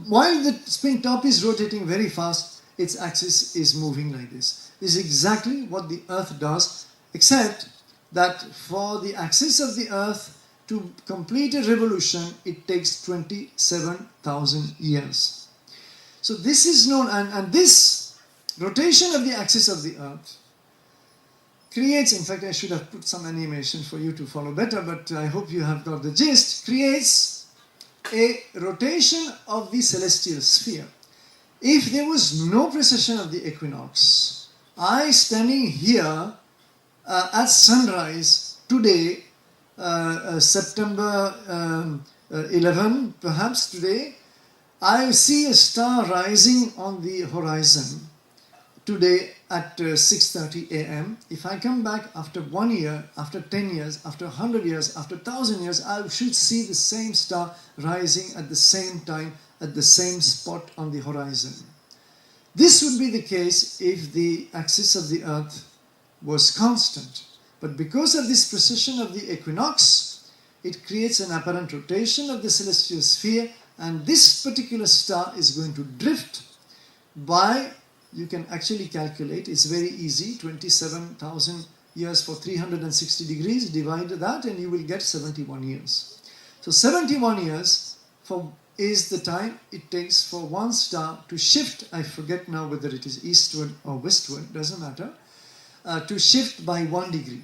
While the spin top is rotating very fast, its axis is moving like this. This is exactly what the Earth does, except that for the axis of the Earth to complete a revolution, it takes 27,000 years. So this is known, and this rotation of the axis of the Earth creates, in fact I should have put some animation for you to follow better, but I hope you have got the gist, creates a rotation of the celestial sphere. If there was no precession of the equinox, I standing here at sunrise today, September 11 perhaps today, I see a star rising on the horizon today at 6:30 a.m. If I come back after 1 year, after 10 years, after 100 years, after 1,000 years, I should see the same star rising at the same time, at the same spot on the horizon. This would be the case if the axis of the Earth was constant. But because of this precession of the equinox, it creates an apparent rotation of the celestial sphere, and this particular star is going to drift by, you can actually calculate, it's very easy, 27,000 years for 360 degrees, divide that and you will get 71 years. So 71 years is the time it takes for one star to shift, I forget now whether it is eastward or westward, doesn't matter, to shift by 1 degree.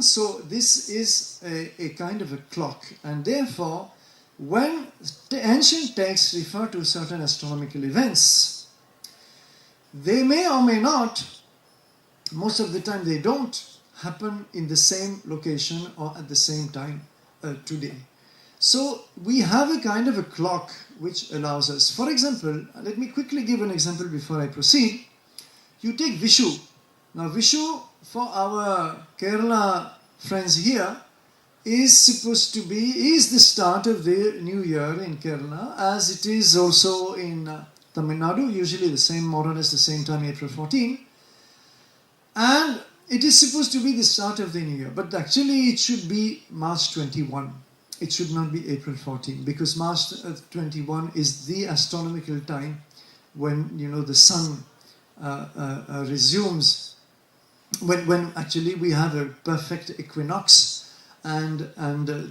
So this is a kind of a clock, and therefore when the ancient texts refer to certain astronomical events, they may or may not, most of the time they don't, happen in the same location or at the same time today. So we have a kind of a clock which allows us. For example, let me quickly give an example before I proceed. You take Vishu. Now Vishu, for our Kerala friends here, is the start of the new year in Kerala, as it is also in Tamil Nadu, usually the same, more or less the same time, April 14. And it is supposed to be the start of the new year, but actually it should be March 21. It should not be April 14, because March 21 is the astronomical time when, you know, the sun resumes, when actually we have a perfect equinox, and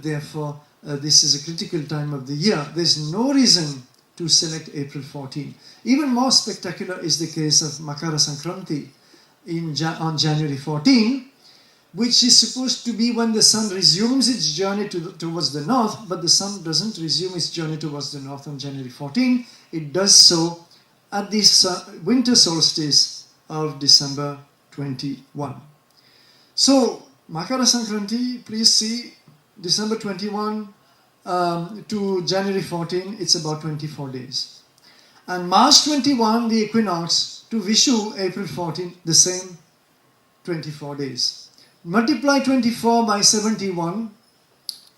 therefore this is a critical time of the year. There's no reason to select April 14. Even more spectacular is the case of Makara Sankranti on January 14, which is supposed to be when the sun resumes its journey towards the north, but the sun doesn't resume its journey towards the north on January 14. It does so at the winter solstice of December 21. So, Makara Sankranti, please see, December 21 to January 14, it's about 24 days. And March 21, the equinox, to Vishu, April 14, the same 24 days. Multiply 24 by 71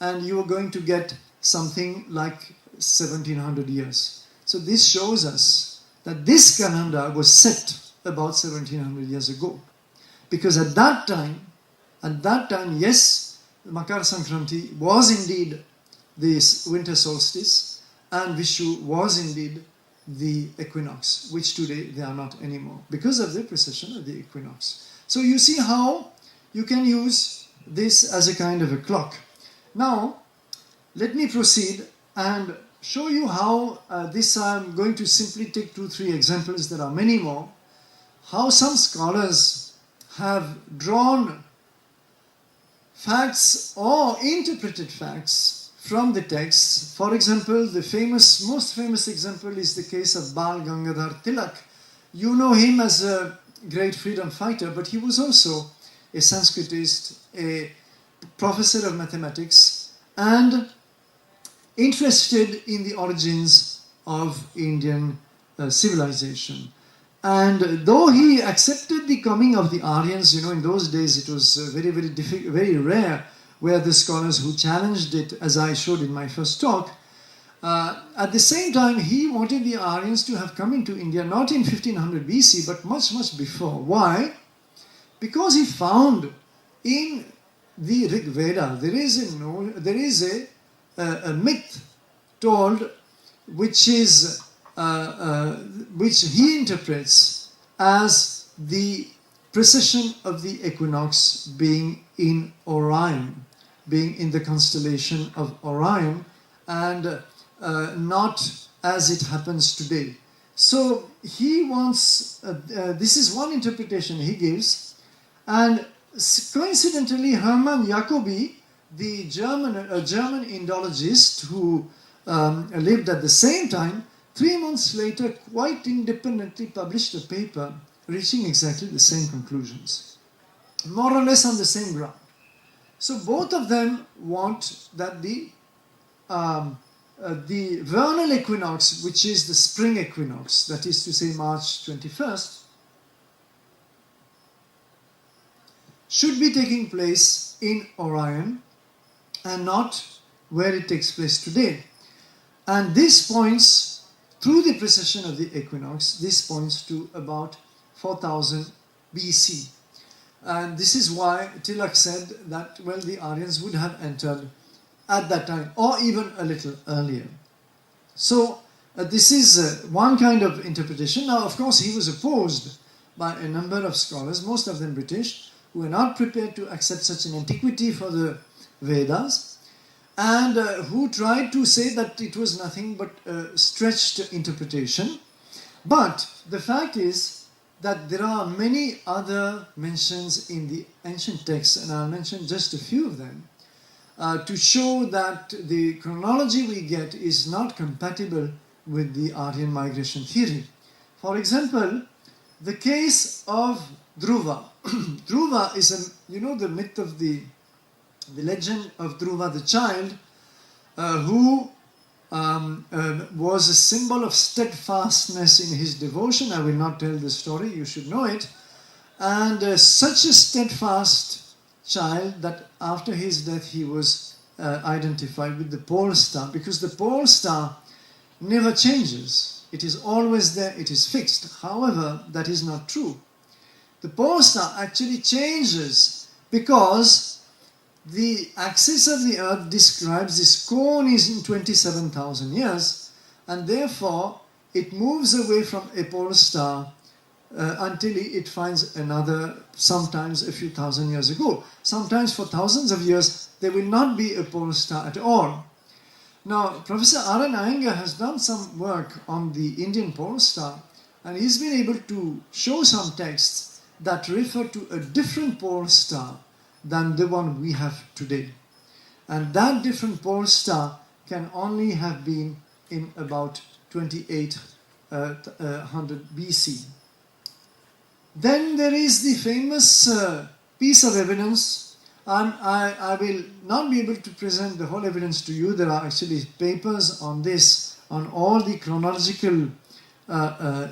and you are going to get something like 1700 years. So this shows us that this calendar was set about 1700 years ago. Because at that time, yes, Makar Sankranti was indeed this winter solstice, and Vishu was indeed the equinox, which today they are not anymore, because of the precession of the equinox. So you see how you can use this as a kind of a clock. Now, let me proceed and show you how this I'm going to simply take 2-3 examples, there are many more, how some scholars have drawn facts or interpreted facts from the texts. For example, the most famous example is the case of Bal Gangadhar Tilak. You know him as a great freedom fighter, but he was also a Sanskritist, a professor of mathematics, and interested in the origins of Indian civilization. And though he accepted the coming of the Aryans, you know, in those days it was very rare were the scholars who challenged it, as I showed in my first talk. At the same time, he wanted the Aryans to have come into India not in 1500 BC, but much, much before. Why? Because he found in the Rig Veda, there is a myth told which he interprets as the precession of the equinox being in Orion, being in the constellation of Orion, and not as it happens today. So he wants, this is one interpretation he gives, and coincidentally Hermann Jacobi, the German Indologist who lived at the same time, 3 months later quite independently published a paper reaching exactly the same conclusions, more or less on the same ground. So both of them want that the vernal equinox, which is the spring equinox, that is to say March 21st, should be taking place in Orion and not where it takes place today. And this points, through the precession of the equinox, this points to about 4000 BC. And this is why Tilak said that, well, the Aryans would have entered at that time, or even a little earlier. So this is one kind of interpretation. Now, of course, he was opposed by a number of scholars, most of them British, who were not prepared to accept such an antiquity for the Vedas, and who tried to say that it was nothing but a stretched interpretation. But the fact is that there are many other mentions in the ancient texts, and I'll mention just a few of them, to show that the chronology we get is not compatible with the Aryan migration theory. For example, the case of Dhruva. Dhruva is, the myth of the legend of Dhruva the child, who was a symbol of steadfastness in his devotion. I will not tell the story, you should know it. And such a steadfast child that after his death he was identified with the pole star, because the pole star never changes. It is always there, it is fixed. However, that is not true. The pole star actually changes because the axis of the earth describes this cone is in 27,000 years, and therefore it moves away from a pole star until it finds another, sometimes a few thousand years ago. Sometimes for thousands of years there will not be a pole star at all. Now, Professor Aryan Iyengar has done some work on the Indian pole star, and he's been able to show some texts that refer to a different pole star than the one we have today. And that different pole star can only have been in about 2800 BC. Then there is the famous piece of evidence. I will not be able to present the whole evidence to you. There are actually papers on this, on all the chronological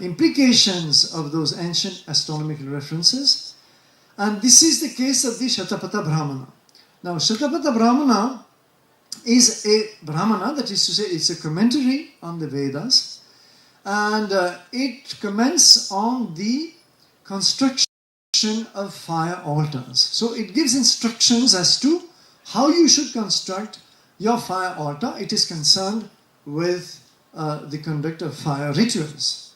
implications of those ancient astronomical references. And this is the case of the Shatapatha Brahmana. Now, Shatapatha Brahmana is a Brahmana, that is to say, it's a commentary on the Vedas, and it comments on the construction of fire altars. So it gives instructions as to how you should construct your fire altar. It is concerned with the conduct of fire rituals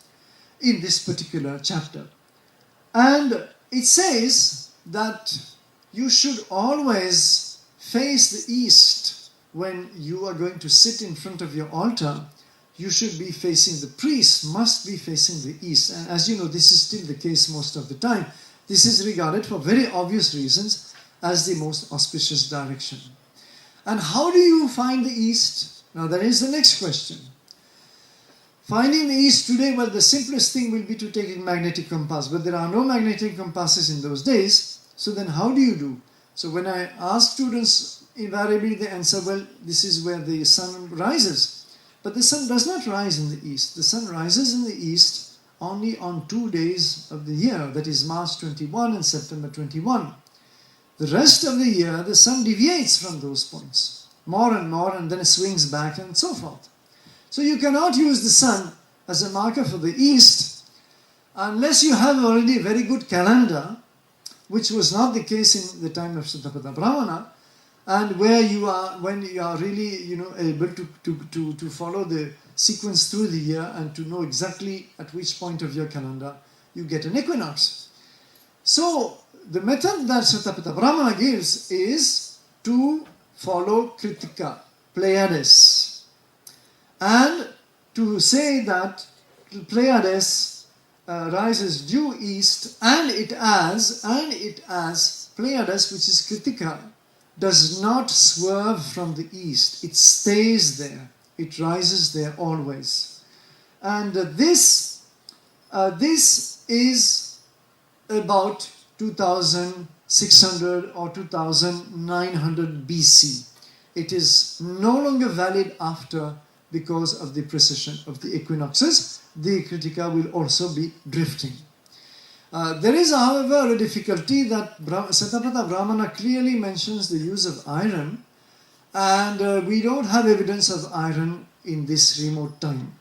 in this particular chapter. And it says that you should always face the east when you are going to sit in front of your altar. You should be facing, the priest must be facing the east. And as you know, this is still the case most of the time. This is regarded for very obvious reasons as the most auspicious direction. And how do you find the east? Now that is the next question. Finding the east today, well, the simplest thing will be to take a magnetic compass, but there are no magnetic compasses in those days. So then how do you do? So when I ask students, invariably they answer, well, this is where the sun rises. But the sun does not rise in the east. The sun rises in the east only on 2 days of the year, that is March 21 and September 21. The rest of the year, the sun deviates from those points, more, and then it swings back and so forth. So you cannot use the sun as a marker for the east unless you have already a very good calendar which was not the case in the time of Satapatha Brahmana, and where you are, when you are really, able to follow the sequence through the year and to know exactly at which point of your calendar you get an equinox. So the method that Satapatha Brahmana gives is to follow Kritika, Pleiades, and to say that Pleiades rises due east, and it as Pleiades, which is Kritika, does not swerve from the east. It stays there. It rises there always. And this is about 2600 or 2900 BC. It is no longer valid after because of the precession of the equinoxes. The Kritika will also be drifting. There is, however, a difficulty that Satapatha Brahmana clearly mentions the use of iron, and we don't have evidence of iron in this remote time.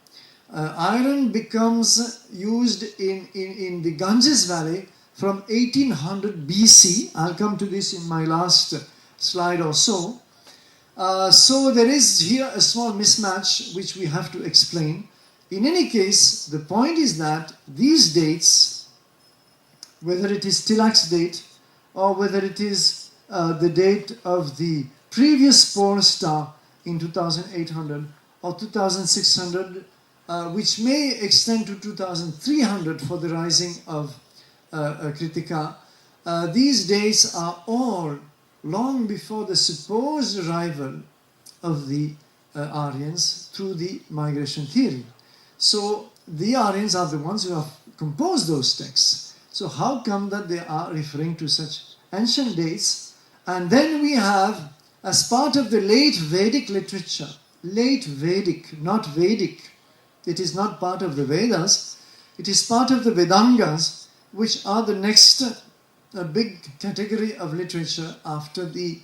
Iron becomes used in the Ganges Valley from 1800 BC. I'll come to this in my last slide or so. So there is here a small mismatch which we have to explain. In any case, the point is that these dates, whether it is Tilak's date or whether it is the date of the previous pole star in 2800 or 2600, which may extend to 2300 for the rising of Kritika, these dates are all long before the supposed arrival of the Aryans through the migration theory. So the Aryans are the ones who have composed those texts. So how come that they are referring to such ancient dates? And then we have, as part of the late Vedic literature, late Vedic, not Vedic, it is not part of the Vedas, it is part of the Vedangas, which are the next big category of literature after the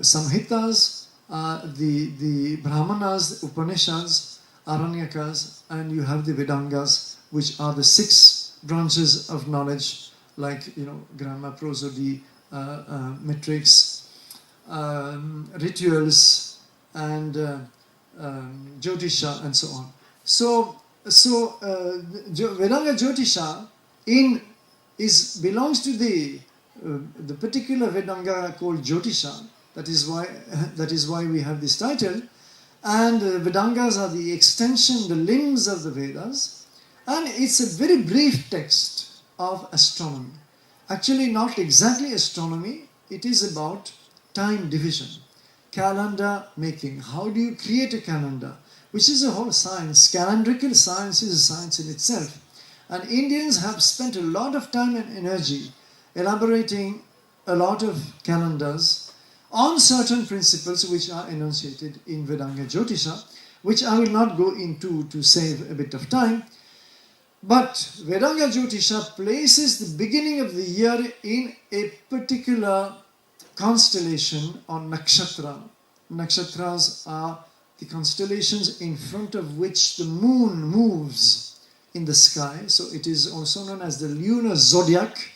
Samhitas, the Brahmanas, the Upanishads, Aranyakas, and you have the Vedangas, which are the 6 branches of knowledge, like grammar, prosody, metrics, rituals, and Jyotisha, and so on. So Vedanga Jyotisha belongs to the particular Vedanga called Jyotisha. That is why we have this title. And Vedangas are the extension, the limbs of the Vedas. And it's a very brief text of astronomy. Actually, not exactly astronomy. It is about time division, calendar making. How do you create a calendar? Which is a whole science. Calendrical science is a science in itself. And Indians have spent a lot of time and energy elaborating a lot of calendars on certain principles which are enunciated in Vedanga Jyotisha, which I will not go into to save a bit of time. But Vedanga Jyotisha places the beginning of the year in a particular constellation or nakshatra. Nakshatras are the constellations in front of which the moon moves in the sky. So it is also known as the lunar zodiac.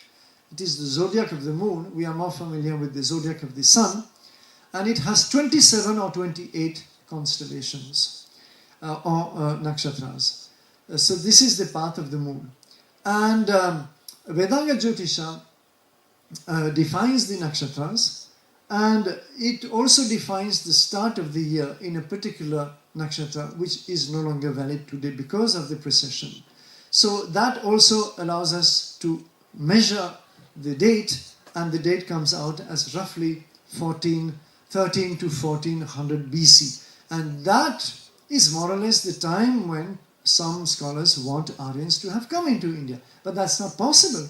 It is the zodiac of the moon. We are more familiar with the zodiac of the sun. And it has 27 or 28 constellations or nakshatras. So this is the path of the moon. And Vedanga Jyotisha defines the nakshatras, and it also defines the start of the year in a particular nakshatra which is no longer valid today because of the precession. So that also allows us to measure the date, and the date comes out as roughly 13 to 1400 BC. And that is more or less the time when some scholars want Aryans to have come into India. But that's not possible,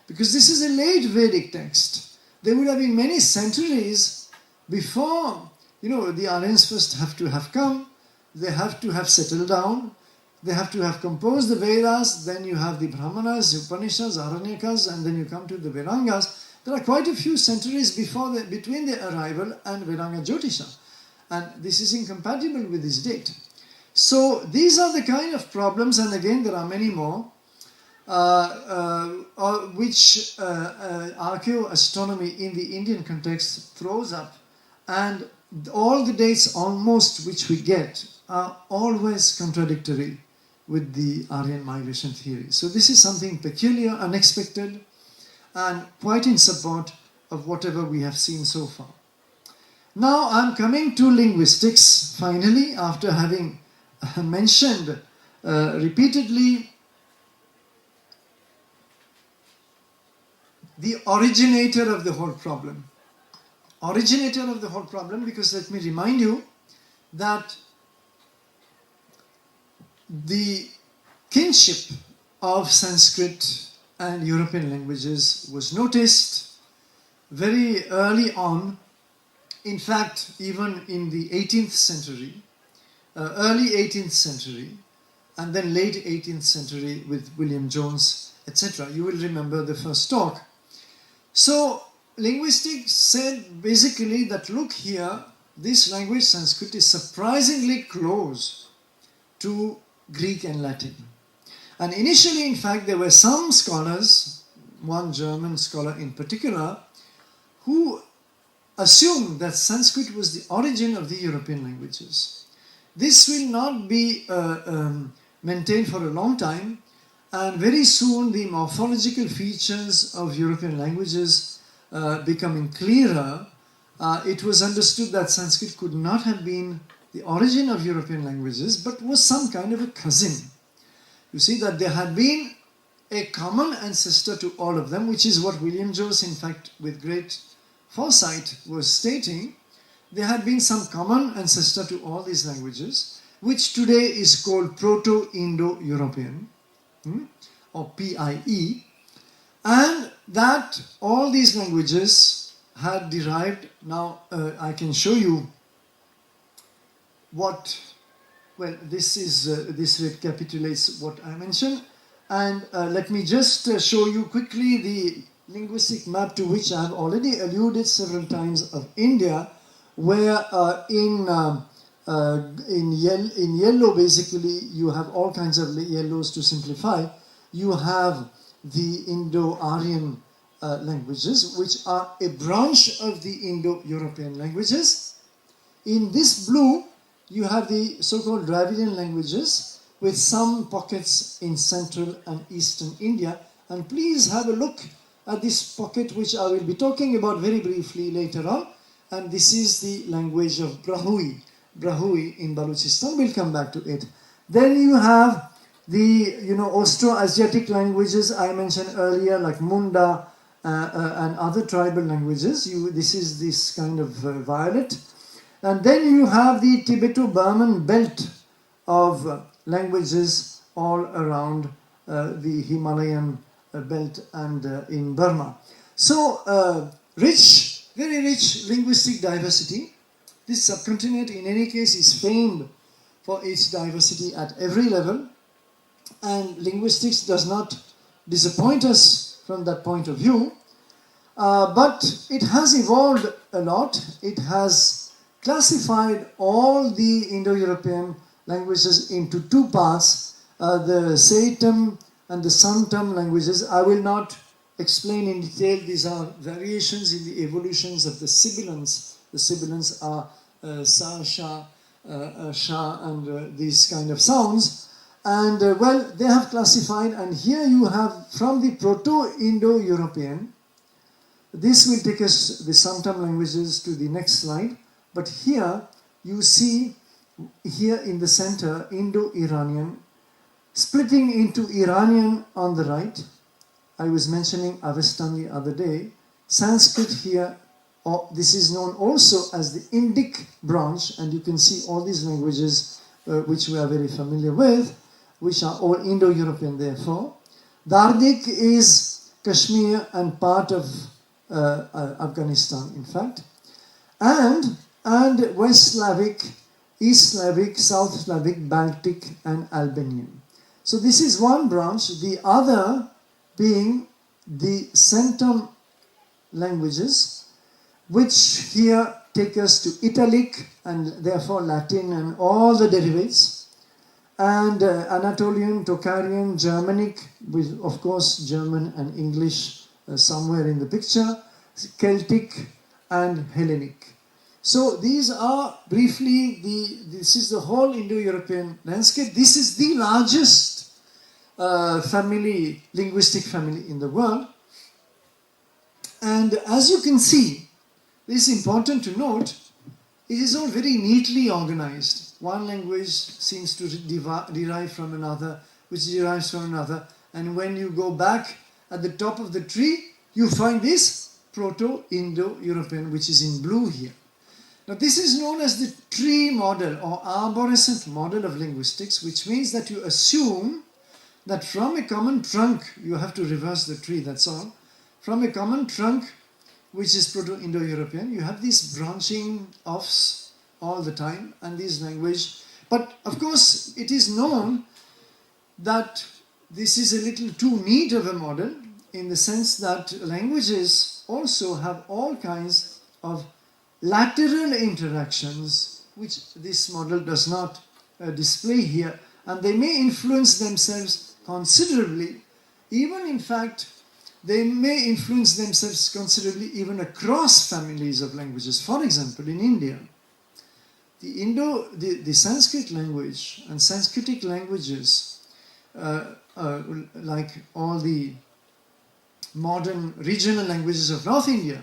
because this is a late Vedic text. There would have been many centuries before, the Aryans first have to have come, they have to have settled down, they have to have composed the Vedas, then you have the Brahmanas, Upanishads, Aranyakas, and then you come to the Vedangas. There are quite a few centuries between their arrival and Vedanga Jyotisha. And this is incompatible with this date. So these are the kind of problems, and again there are many more, which archaeoastronomy in the Indian context throws up, and all the dates almost which we get are always contradictory with the Aryan migration theory. So this is something peculiar, unexpected, and quite in support of whatever we have seen so far. Now I'm coming to linguistics finally, after having mentioned repeatedly the originator of the whole problem. Originator of the whole problem, because let me remind you that the kinship of Sanskrit and European languages was noticed very early on. In fact, even in the 18th century, early 18th century, and then late 18th century with William Jones, etc. You will remember the first talk. So, linguistics said basically that, look here, this language Sanskrit is surprisingly close to Greek and Latin. And initially, in fact, there were some scholars, one German scholar in particular, who assumed that Sanskrit was the origin of the European languages. This will not be maintained for a long time, and very soon the morphological features of European languages becoming clearer, it was understood that Sanskrit could not have been the origin of European languages, but was some kind of a cousin. You see that there had been a common ancestor to all of them, which is what William Jones, in fact, with great foresight was stating. There had been some common ancestor to all these languages, which today is called Proto-Indo-European, or PIE, and that all these languages had derived. Now I can show you what, well, this recapitulates what I mentioned, and let me just show you quickly the linguistic map to which I have already alluded several times of India, where in yellow basically you have all kinds of yellows to simplify. You have the Indo-Aryan languages, which are a branch of the Indo-European languages. In this blue, you have the so-called Dravidian languages with some pockets in central and eastern India. And please have a look at this pocket, which I will be talking about very briefly later on. And this is the language of Brahui in Balochistan. We'll come back to it. Then you have the Austro-Asiatic languages I mentioned earlier, like Munda and other tribal languages. This is this kind of violet. And then you have the Tibeto-Burman belt of languages all around the Himalayan belt and in Burma. So very rich linguistic diversity. This subcontinent in any case is famed for its diversity at every level, and linguistics does not disappoint us from that point of view, but it has evolved a lot. It has classified all the Indo-European languages into two parts, the Saitam and the Santam languages. I will not explain in detail. These are variations in the evolutions of the sibilants. The sibilants are sa, sha, sha, and these kind of sounds. And well, they have classified, and here you have from the Proto-Indo-European. This will take us, the Santam languages, to the next slide. But here you see, here in the center, Indo-Iranian, splitting into Iranian on the right. I was mentioning Avestan the other day. Sanskrit here, this is known also as the Indic branch, and you can see all these languages which we are very familiar with, which are all Indo-European therefore. Dardic is Kashmir and part of Afghanistan, in fact. And West Slavic, East Slavic, South Slavic, Baltic, and Albanian. So this is one branch. The other being the Centum languages, which here take us to Italic and therefore Latin and all the derivates. and Anatolian, Tocharian, Germanic, with of course German and English somewhere in the picture, Celtic and Hellenic. So these are briefly this is the whole Indo-European landscape. This is the largest family, linguistic family in the world. And as you can see, this is important to note, it is all very neatly organized. One language seems to derive from another, which derives from another. And when you go back at the top of the tree, you find this Proto-Indo-European, which is in blue here. Now this is known as the tree model or arborescent model of linguistics, which means that you assume that from a common trunk, you have to reverse the tree, that's all. From a common trunk, which is Proto-Indo-European, you have these branching offs all the time and these language. But of course, it is known that this is a little too neat of a model in the sense that languages also have all kinds of lateral interactions, which this model does not display here, and they may influence themselves considerably. Even in fact, they may influence themselves considerably even across families of languages. For example, in India, the Sanskrit language and Sanskritic languages, like all the modern regional languages of North India,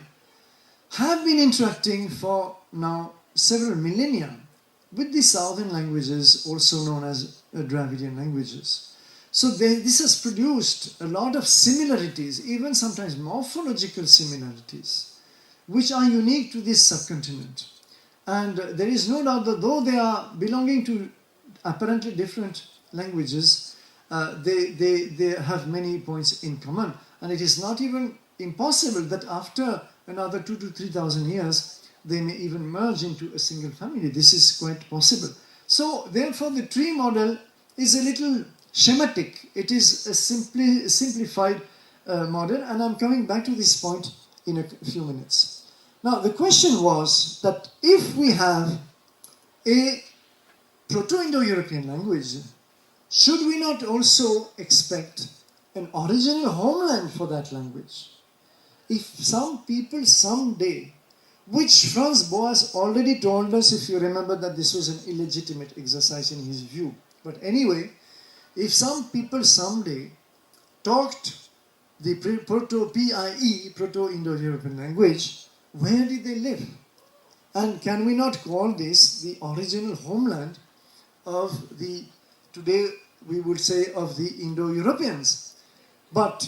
have been interacting for now several millennia with the southern languages, also known as Dravidian languages. So this has produced a lot of similarities, even sometimes morphological similarities, which are unique to this subcontinent. And there is no doubt that though they are belonging to apparently different languages, they have many points in common. And it is not even impossible that after another 2,000 to 3,000 years, they may even merge into a single family. This is quite possible. So therefore the tree model is a little schematic. It is a simplified model, and I'm coming back to this point in a few minutes. Now the question was that if we have a Proto-Indo-European language, should we not also expect an original homeland for that language? If some people someday, which Franz Boas already told us, if you remember, that this was an illegitimate exercise in his view. But anyway, if some people someday talked the Proto-Indo-European language, where did they live? And can we not call this the original homeland of the, today we would say, of the Indo-Europeans? But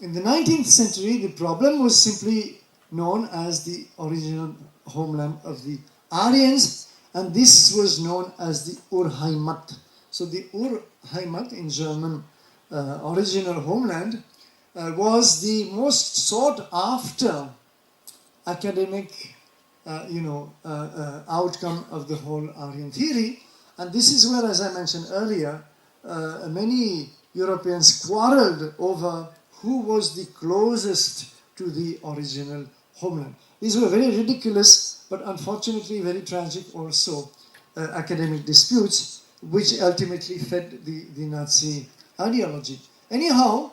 in the 19th century, the problem was simply known as the original homeland of the Aryans, and this was known as the Urheimat. So the Urheimat in German, original homeland, was the most sought after academic outcome of the whole Aryan theory. And this is where, as I mentioned earlier, many Europeans quarreled over who was the closest to the original homeland. These were very ridiculous, but unfortunately very tragic also academic disputes, which ultimately fed the Nazi ideology. Anyhow,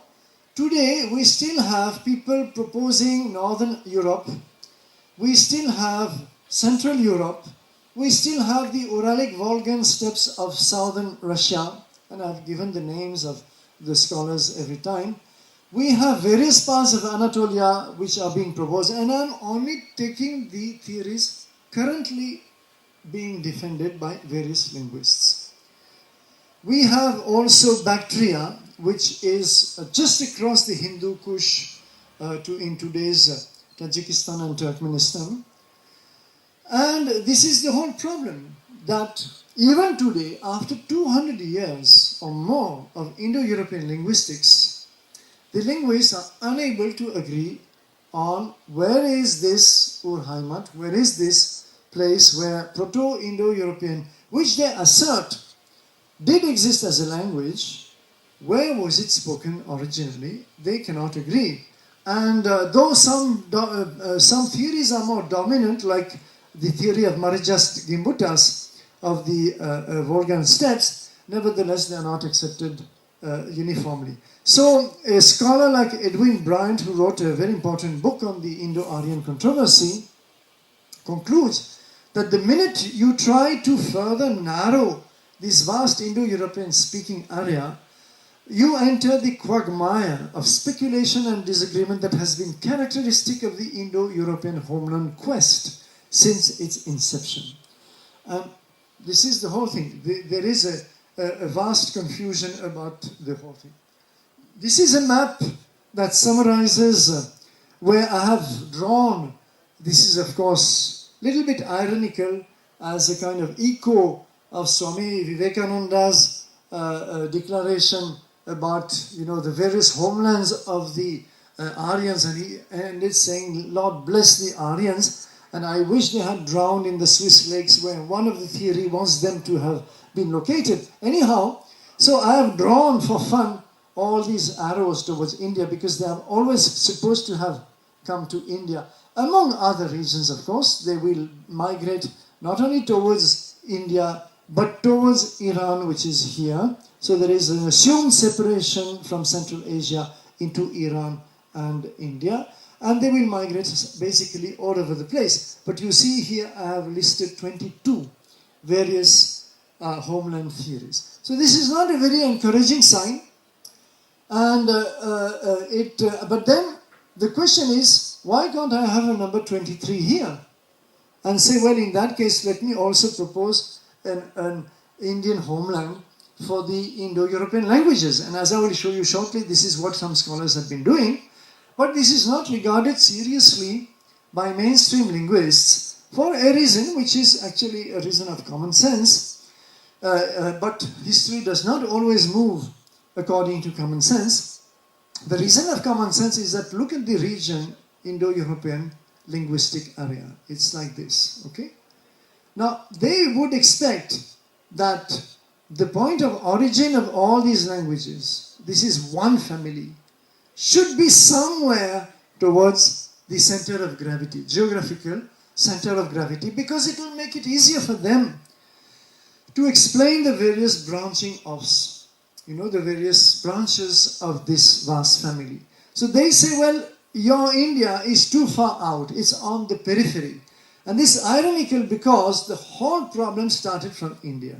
today we still have people proposing Northern Europe, we still have Central Europe, we still have the Uralic Volgan steppes of southern Russia, and I've given the names of the scholars every time. We have various parts of Anatolia which are being proposed, and I'm only taking the theories currently being defended by various linguists. We have also Bactria, which is just across the Hindu Kush in today's Tajikistan and Turkmenistan. And this is the whole problem, that even today, after 200 years or more of Indo-European linguistics, the linguists are unable to agree on where is this Urheimat, where is this place where Proto-Indo-European, which they assert did exist as a language, where was it spoken originally? They cannot agree. And though some theories are more dominant, like the theory of Marijas Gimbutas of the Volgan steppes, nevertheless they are not accepted uniformly. So a scholar like Edwin Bryant, who wrote a very important book on the Indo-Aryan controversy, concludes that the minute you try to further narrow this vast Indo-European speaking area, you enter the quagmire of speculation and disagreement that has been characteristic of the Indo-European homeland quest since its inception. This is the whole thing. There is a vast confusion about the whole thing. This is a map that summarizes where I have drawn. This is, of course, a little bit ironical as a kind of echo of Swami Vivekananda's declaration about, the various homelands of the Aryans, and he ended saying, "Lord bless the Aryans, and I wish they had drowned in the Swiss lakes where one of the theory wants them to have been located." Anyhow, so I have drawn for fun all these arrows towards India because they are always supposed to have come to India. Among other regions, of course, they will migrate not only towards India but towards Iran, which is here. So there is an assumed separation from Central Asia into Iran and India. And they will migrate basically all over the place. But you see here I have listed 22 various homeland theories. So this is not a very encouraging sign. And but then the question is, why can't I have a number 23 here? And say, well, in that case, let me also propose an Indian homeland for the Indo-European languages. And as I will show you shortly, this is what some scholars have been doing. But this is not regarded seriously by mainstream linguists for a reason which is actually a reason of common sense. But history does not always move according to common sense. The reason of common sense is that look at the region, Indo-European linguistic area. It's like this, okay? Now, they would expect that the point of origin of all these languages, this is one family, should be somewhere towards the center of gravity, geographical center of gravity, because it will make it easier for them to explain the various branching offs, the various branches of this vast family. So they say, well, your India is too far out, it's on the periphery. And this is ironical because the whole problem started from India.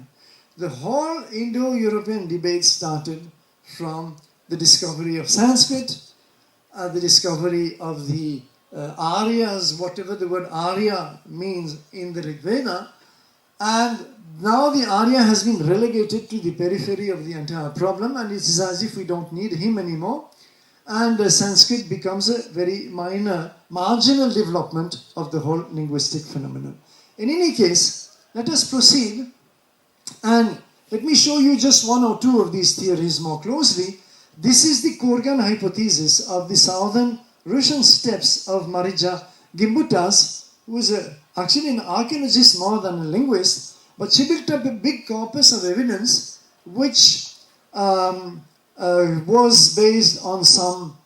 The whole Indo-European debate started from the discovery of Sanskrit, the discovery of the Aryas, whatever the word Arya means in the Rig Veda, and now the Arya has been relegated to the periphery of the entire problem, and it is as if we don't need him anymore, and Sanskrit becomes a very marginal development of the whole linguistic phenomenon. In any case, let us proceed, and let me show you just one or two of these theories more closely. This is the Kurgan hypothesis of the southern Russian steppes of Marija Gimbutas, who is actually an archaeologist more than a linguist, but she built up a big corpus of evidence which was based on some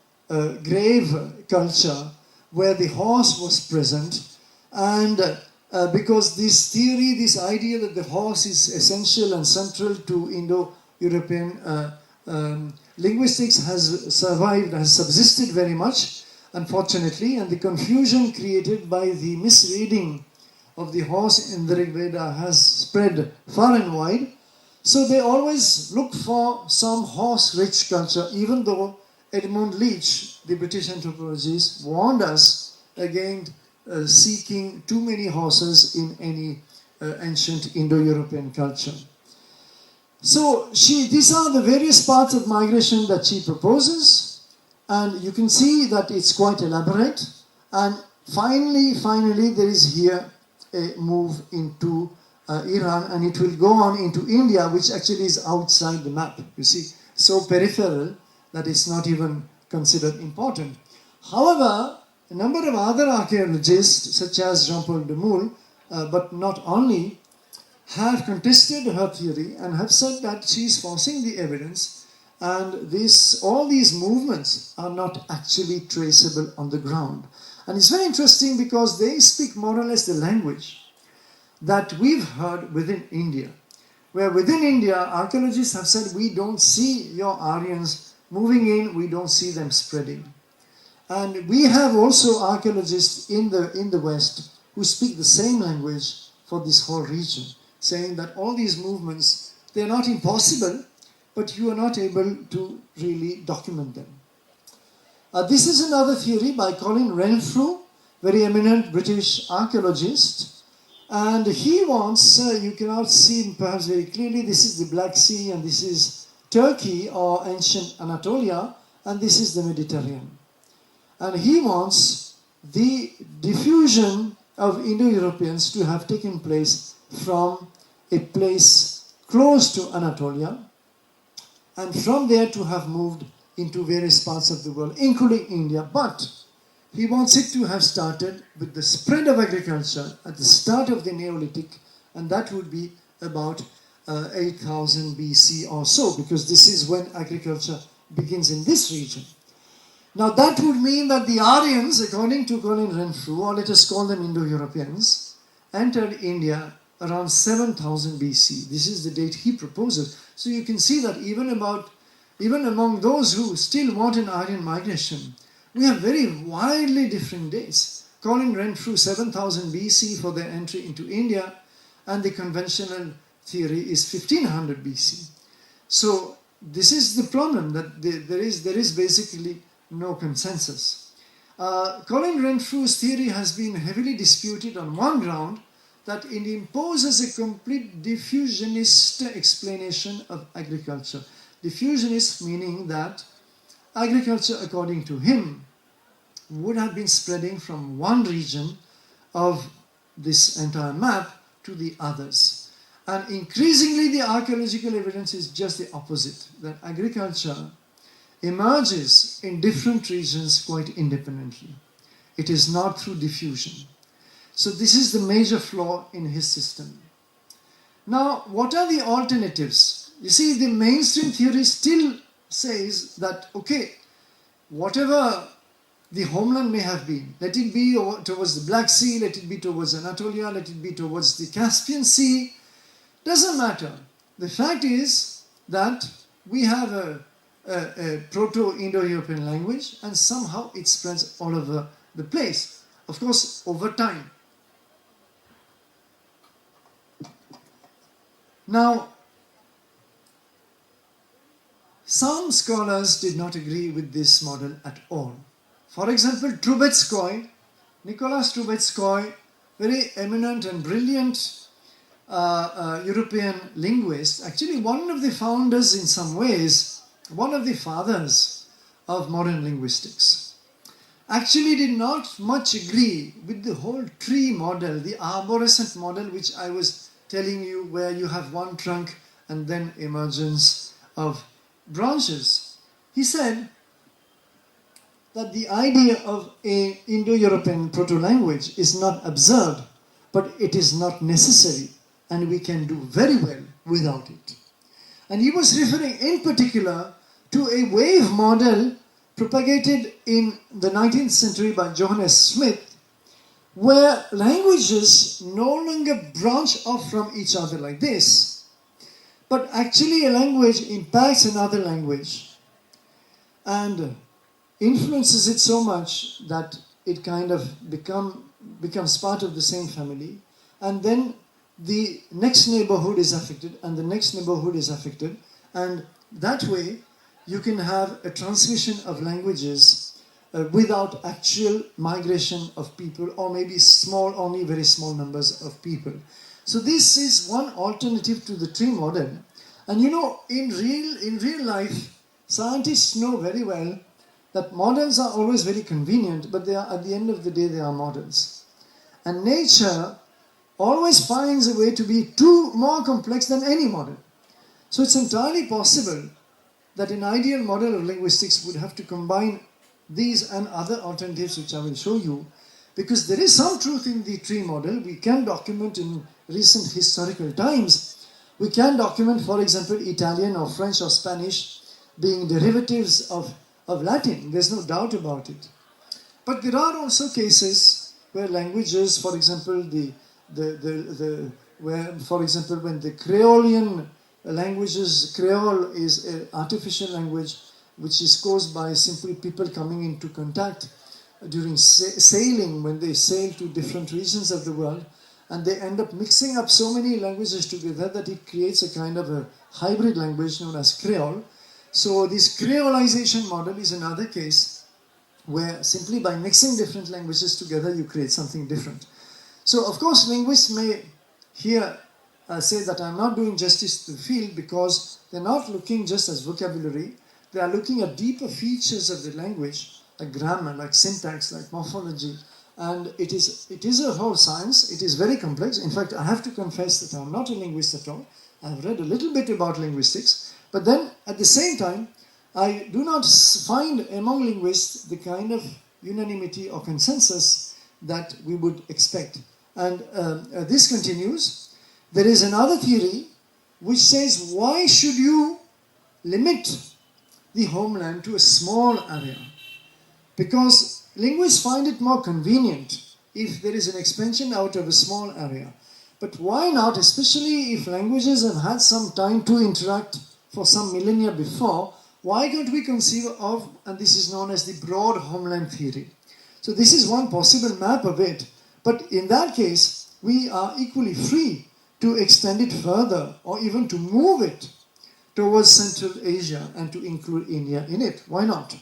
grave culture where the horse was present, and because this theory, this idea that the horse is essential and central to Indo-European linguistics has survived, has subsisted very much, unfortunately, and the confusion created by the misreading of the horse in the Rig Veda has spread far and wide. So they always look for some horse-rich culture, even though Edmund Leach, the British anthropologist, warned us against seeking too many horses in any ancient Indo-European culture. So these are the various paths of migration that she proposes, and you can see that it's quite elaborate. And finally, there is here a move into Iran, and it will go on into India, which actually is outside the map. You see, so peripheral that it's not even considered important. However, a number of other archaeologists, such as Jean-Paul Demoule, but not only, have contested her theory and have said that she is forcing the evidence, and all these movements are not actually traceable on the ground. And it's very interesting because they speak more or less the language that we've heard within India. where within India, archaeologists have said, we don't see your Aryans moving in, we don't see them spreading. And we have also archaeologists in the West who speak the same language for this whole region, saying that all these movements, they're not impossible, but you are not able to really document them. This is another theory by Colin Renfrew, very eminent British archaeologist. And he wants, you cannot see perhaps very clearly, this is the Black Sea and this is Turkey or ancient Anatolia, and this is the Mediterranean. And he wants the diffusion of Indo-Europeans to have taken place from a place close to Anatolia, and from there to have moved into various parts of the world, including India. But he wants it to have started with the spread of agriculture at the start of the Neolithic, and that would be about 8000 BC or so, because this is when agriculture begins in this region. Now that would mean that the Aryans, according to Colin Renfrew, or let us call them Indo-Europeans, entered India around 7000 BC. This is the date he proposes. So you can see that even among those who still want an Aryan migration, we have very widely different dates. Colin Renfrew, 7000 BC for their entry into India, and the conventional theory is 1500 BC. So this is the problem, that there is basically no consensus. Colin Renfrew's theory has been heavily disputed on one ground, that it imposes a complete diffusionist explanation of agriculture. Diffusionist meaning that agriculture, according to him, would have been spreading from one region of this entire map to the others. And increasingly the archaeological evidence is just the opposite, that agriculture emerges in different regions quite independently. It is not through diffusion. So this is the major flaw in his system. Now, what are the alternatives? You see, the mainstream theory still says that, okay, whatever the homeland may have been, let it be towards the Black Sea, let it be towards Anatolia, let it be towards the Caspian Sea, doesn't matter. The fact is that we have a Proto-Indo-European language, and somehow it spreads all over the place. Of course, over time. Now, some scholars did not agree with this model at all. For example, Trubetskoy, Nicolas Trubetskoy, very eminent and brilliant European linguist, actually one of the founders in some ways, one of the fathers of modern linguistics, actually did not much agree with the whole tree model, the arborescent model which I was telling you, where you have one trunk and then emergence of branches. He said that the idea of an Indo-European proto-language is not absurd, but it is not necessary, and we can do very well without it. And he was referring in particular to a wave model propagated in the 19th century by Johannes Smith, where languages no longer branch off from each other like this, but actually a language impacts another language and influences it so much that it kind of becomes part of the same family, and then the next neighborhood is affected and the next neighborhood is affected, and that way you can have a transmission of languages without actual migration of people, or maybe only very small numbers of people. So this is one alternative to the tree model. And you know, in real life, scientists know very well that models are always very convenient, but they are, at the end of the day, they are models. And nature always finds a way to be more complex than any model. So it's entirely possible that an ideal model of linguistics would have to combine these and other alternatives which I will show you, because there is some truth in the tree model. We can document in recent historical times. We can document, for example, Italian or French or Spanish being derivatives of Latin. There's no doubt about it. But there are also cases where languages, for example, the where, for example, when the Creolean languages, Creole is an artificial language which is caused by simply people coming into contact during sailing, when they sail to different regions of the world, and they end up mixing up so many languages together that it creates a kind of a hybrid language known as Creole. So this Creolization model is another case where simply by mixing different languages together you create something different. So of course linguists may here say that I'm not doing justice to the field, because they're not looking just as vocabulary, they are looking at deeper features of the language, like grammar, like syntax, like morphology, and it is a whole science. It is very complex. In fact, I have to confess that I'm not a linguist at all. I've read a little bit about linguistics, but then at the same time, I do not find among linguists the kind of unanimity or consensus that we would expect. And this continues. There is another theory which says, why should you limit the homeland to a small area? Because linguists find it more convenient if there is an expansion out of a small area. But why not, especially if languages have had some time to interact for some millennia before, why don't we conceive of, and this is known as the broad homeland theory. So this is one possible map of it, but in that case, we are equally free to extend it further or even to move it towards Central Asia and to include India in it. Why not?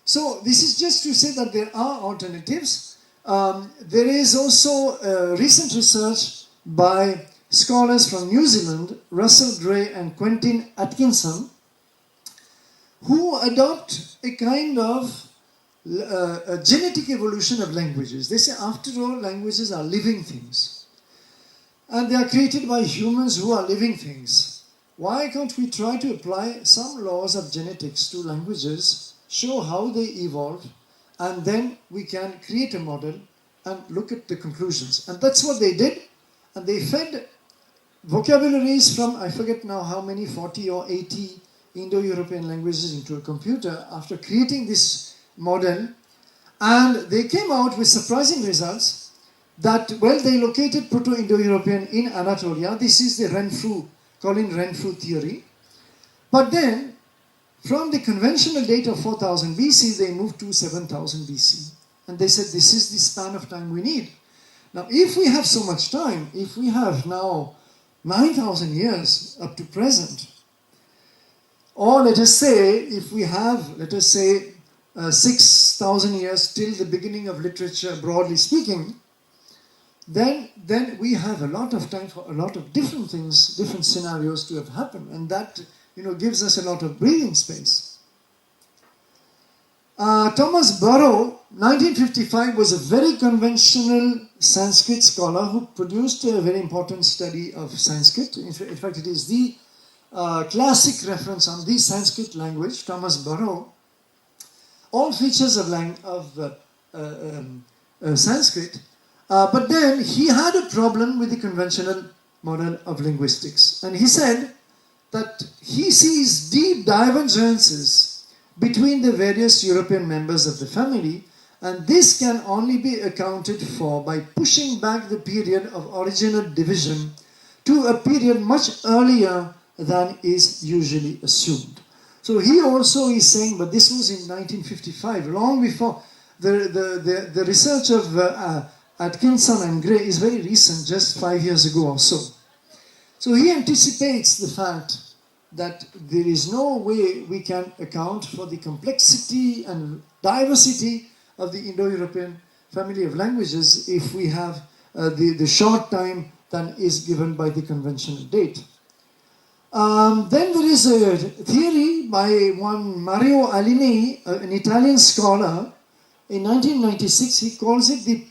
So this is just to say that there are alternatives. There is also recent research by scholars from New Zealand, Russell Gray and Quentin Atkinson, who adopt a kind of a genetic evolution of languages. They say, after all, languages are living things. And they are created by humans who are living things. Why can't we try to apply some laws of genetics to languages, show how they evolved, and then we can create a model and look at the conclusions. And that's what they did. And they fed vocabularies from, I forget now how many, 40 or 80 Indo-European languages into a computer after creating this model. And they came out with surprising results that, well, they located Proto-Indo-European in Anatolia. This is the Colin Renfrew theory. But then, from the conventional date of 4000 BC, they moved to 7000 BC. And they said, this is the span of time we need. Now, if we have so much time, if we have now 9,000 years up to present, or let us say, if we have, let us say, 6,000 years till the beginning of literature, broadly speaking, then we have a lot of time for a lot of different things, different scenarios to have happened. And that, gives us a lot of breathing space. Thomas Burrow, 1955, was a very conventional Sanskrit scholar who produced a very important study of Sanskrit. In fact, it is the classic reference on the Sanskrit language, Thomas Burrow. All features of Sanskrit, but then he had a problem with the conventional model of linguistics. And he said that he sees deep divergences between the various European members of the family, and this can only be accounted for by pushing back the period of original division to a period much earlier than is usually assumed. So he also is saying, but this was in 1955, long before the research of Atkinson and Gray is very recent, just 5 years ago or so. So he anticipates the fact that there is no way we can account for the complexity and diversity of the Indo-European family of languages if we have the short time than is given by the conventional date. Then there is a theory by one Mario Alini, an Italian scholar. In 1996, he calls it the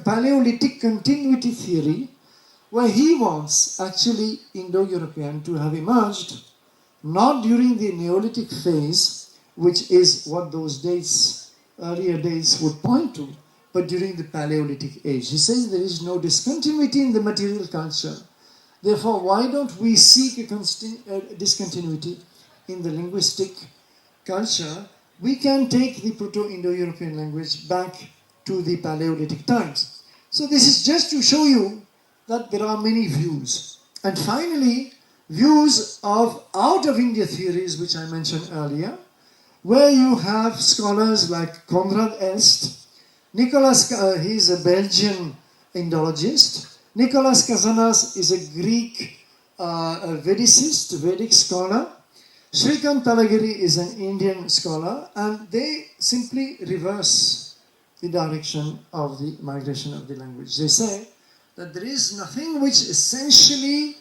Paleolithic continuity theory, where he wants actually Indo-European to have emerged not during the Neolithic phase, which is what those dates, earlier dates would point to, but during the Paleolithic age. He says there is no discontinuity in the material culture. Therefore, why don't we seek a discontinuity in the linguistic culture? We can take the Proto-Indo-European language back to the Paleolithic times. So this is just to show you that there are many views. And finally, views of out of India theories, which I mentioned earlier, where you have scholars like Konrad Elst, he is a Belgian Indologist, Nicholas Kazanas is a Greek Vedicist, Vedic scholar, Shrikant Talagiri is an Indian scholar, and they simply reverse the direction of the migration of the language. They say that there is nothing which essentially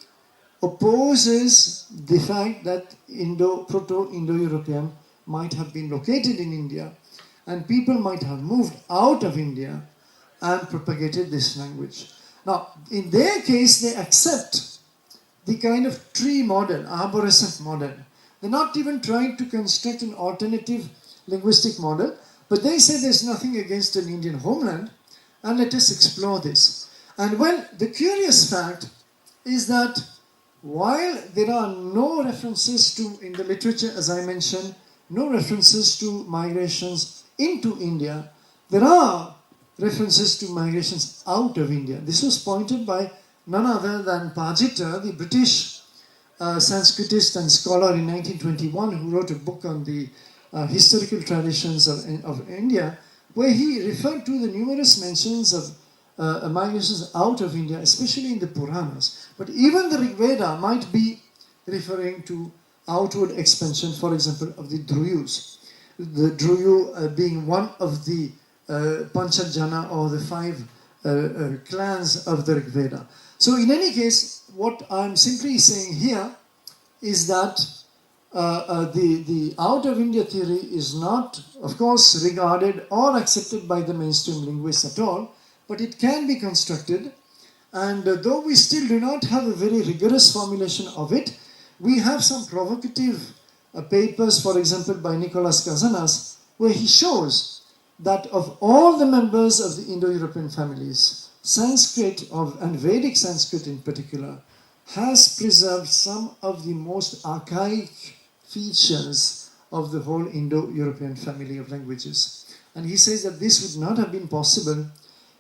opposes the fact that Proto-Indo-European might have been located in India and people might have moved out of India and propagated this language. Now, in their case, they accept the kind of tree model, arborescent model. They're not even trying to construct an alternative linguistic model, but they say there's nothing against an Indian homeland, and let us explore this. And well, the curious fact is that while there are no references to, in the literature, as I mentioned, no references to migrations into India, there are references to migrations out of India. This was pointed by none other than Pajita, the British Sanskritist and scholar in 1921, who wrote a book on the historical traditions of India, where he referred to the numerous mentions of migrations out of India, especially in the Puranas. But even the Rig Veda might be referring to outward expansion, for example, of the Druyus. The Druyu being one of the Panchajana or the five clans of the Rig Veda. So in any case, what I'm simply saying here is that the out of India theory is not, of course, regarded or accepted by the mainstream linguists at all, but it can be constructed. And though we still do not have a very rigorous formulation of it, we have some provocative papers, for example, by Nicholas Kazanas, where he shows that of all the members of the Indo-European families, Sanskrit and Vedic Sanskrit in particular has preserved some of the most archaic features of the whole Indo-European family of languages. And he says that this would not have been possible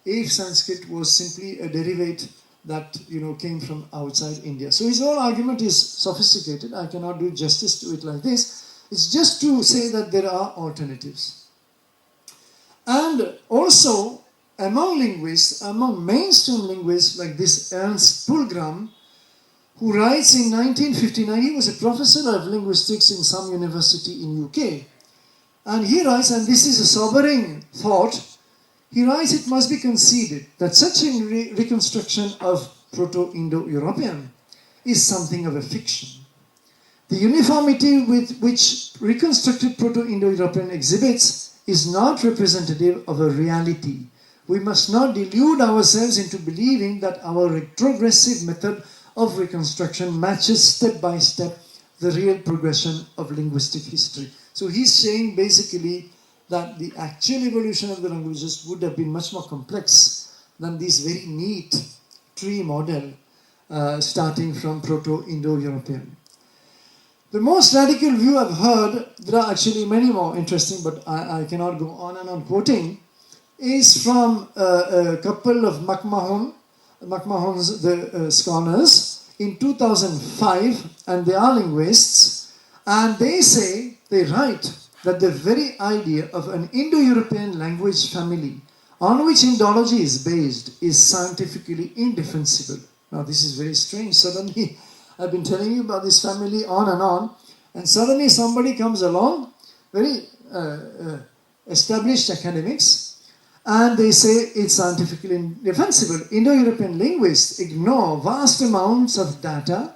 if Sanskrit was simply a derivative that came from outside India. So his whole argument is sophisticated. I cannot do justice to it like this. It's just to say that there are alternatives. And also, among linguists, among mainstream linguists like this Ernst Pulgram, who writes in 1959, he was a professor of linguistics in some university in UK. And he writes, and this is a sobering thought, he writes, it must be conceded that such a reconstruction of Proto-Indo-European is something of a fiction. The uniformity with which reconstructed Proto-Indo-European exhibits is not representative of a reality. We must not delude ourselves into believing that our retrogressive method of reconstruction matches step by step the real progression of linguistic history. So he's saying basically that the actual evolution of the languages would have been much more complex than this very neat tree model starting from Proto-Indo-European. The most radical view I've heard, there are actually many more interesting, but I cannot go on and on quoting, is from a couple of McMahon's the scholars in 2005, and they are linguists, and they write that the very idea of an Indo-European language family on which Indology is based is scientifically indefensible. Now this is very strange. Suddenly, I've been telling you about this family on, and suddenly somebody comes along, very established academics, and they say it's scientifically indefensible. Indo-European linguists ignore vast amounts of data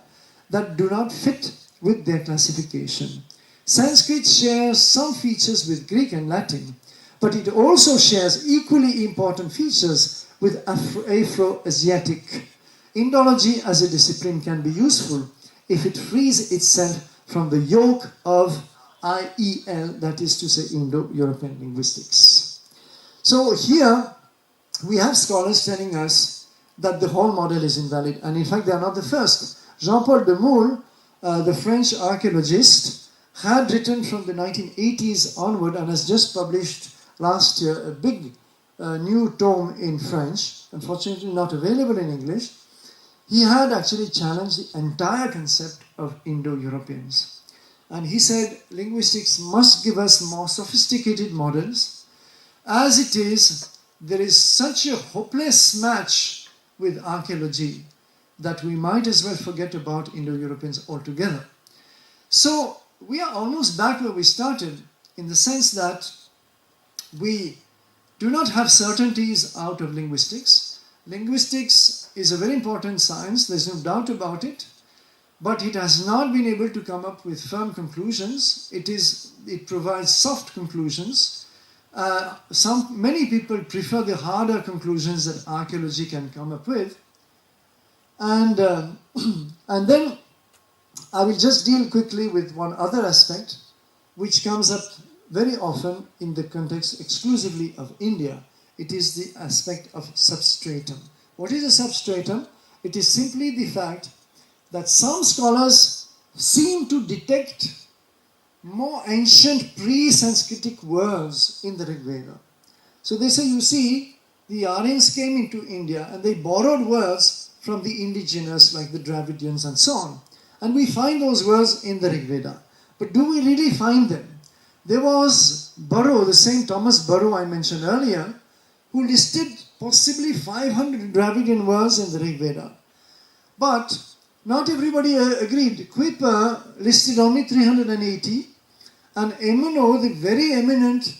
that do not fit with their classification. Sanskrit shares some features with Greek and Latin, but it also shares equally important features with Afro-Asiatic. Indology as a discipline can be useful if it frees itself from the yoke of IEL, that is to say Indo-European linguistics. So here we have scholars telling us that the whole model is invalid, and in fact they are not the first. Jean-Paul Demoule, the French archaeologist, had written from the 1980s onward and has just published last year a big new tome in French, unfortunately not available in English, he had actually challenged the entire concept of Indo-Europeans. And he said linguistics must give us more sophisticated models. As it is, there is such a hopeless match with archaeology that we might as well forget about Indo-Europeans altogether. So we are almost back where we started, in the sense that we do not have certainties out of linguistics. Linguistics is a very important science, there's no doubt about it, but it has not been able to come up with firm conclusions. It provides soft conclusions. Many people prefer the harder conclusions that archaeology can come up with. And then I will just deal quickly with one other aspect, which comes up very often in the context exclusively of India. It is the aspect of substratum. What is a substratum? It is simply the fact that some scholars seem to detect more ancient pre-Sanskritic words in the Rig Veda. So they say, you see, the Aryans came into India and they borrowed words from the indigenous, like the Dravidians and so on. And we find those words in the Rig Veda. But do we really find them? There was Burrow, the same Thomas Burrow I mentioned earlier, who listed possibly 500 Dravidian words in the Rig Veda. But not everybody agreed. Kuiper listed only 380, and Emino, the very eminent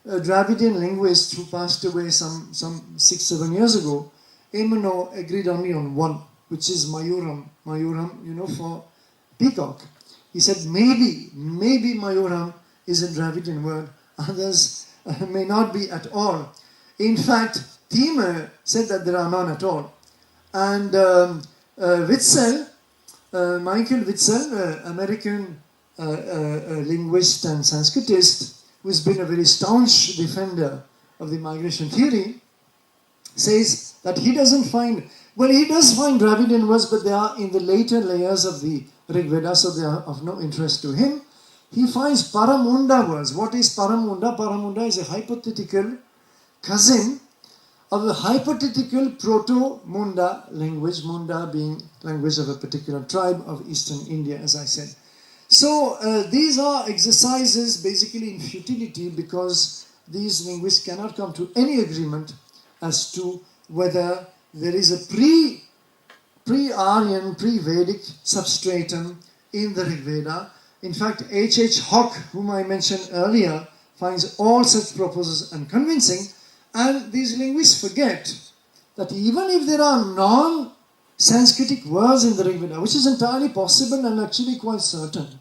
Dravidian linguist who passed away some 6-7 years ago, Emino agreed only on one, which is Mayuram. Mayuram, for peacock. He said maybe Mayuram is a Dravidian word. Others may not be at all. In fact, Thieme said that there are none at all. And Witzel, Michael Witzel, American linguist and Sanskritist, who has been a very staunch defender of the migration theory, says that he doesn't find, well, he does find Dravidian words, but they are in the later layers of the Rig Veda, so they are of no interest to him. He finds Paramunda words. What is Paramunda? Paramunda is a hypothetical cousin of the hypothetical Proto-Munda language, Munda being language of a particular tribe of eastern India, as I said. So these are exercises basically in futility, because these linguists cannot come to any agreement as to whether there is a pre-Aryan, pre-Vedic substratum in the Rig Veda. In fact, H. Hock, whom I mentioned earlier, finds all such proposals unconvincing. And these linguists forget that even if there are non-Sanskritic words in the Rig Veda, which is entirely possible and actually quite certain,